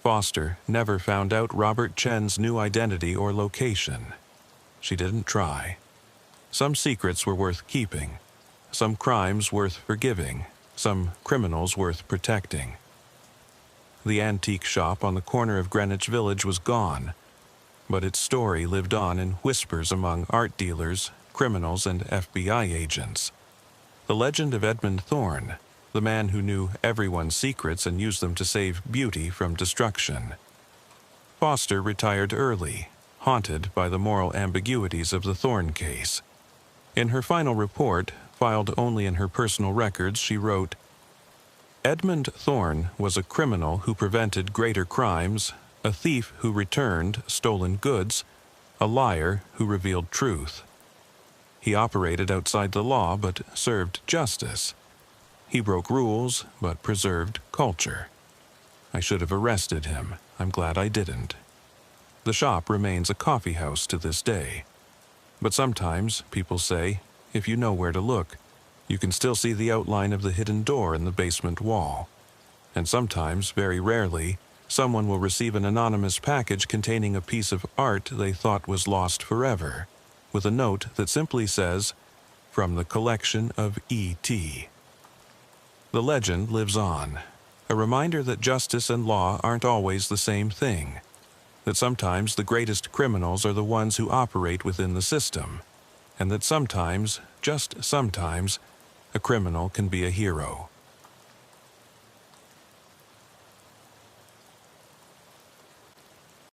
Foster never found out Robert Chen's new identity or location. She didn't try. Some secrets were worth keeping, some crimes worth forgiving, some criminals worth protecting. The antique shop on the corner of Greenwich Village was gone, but its story lived on in whispers among art dealers, criminals, and FBI agents. The legend of Edmund Thorne, the man who knew everyone's secrets and used them to save beauty from destruction. Foster retired early, haunted by the moral ambiguities of the Thorne case. In her final report, filed only in her personal records, she wrote, "Edmund Thorne was a criminal who prevented greater crimes, a thief who returned stolen goods, a liar who revealed truth. He operated outside the law but served justice. He broke rules but preserved culture. I should have arrested him. I'm glad I didn't." The shop remains a coffee house to this day. But sometimes, people say, if you know where to look, you can still see the outline of the hidden door in the basement wall. And sometimes, very rarely, someone will receive an anonymous package containing a piece of art they thought was lost forever, with a note that simply says, "From the collection of E.T." The legend lives on, a reminder that justice and law aren't always the same thing, that sometimes the greatest criminals are the ones who operate within the system, and that sometimes, just sometimes, a criminal can be a hero.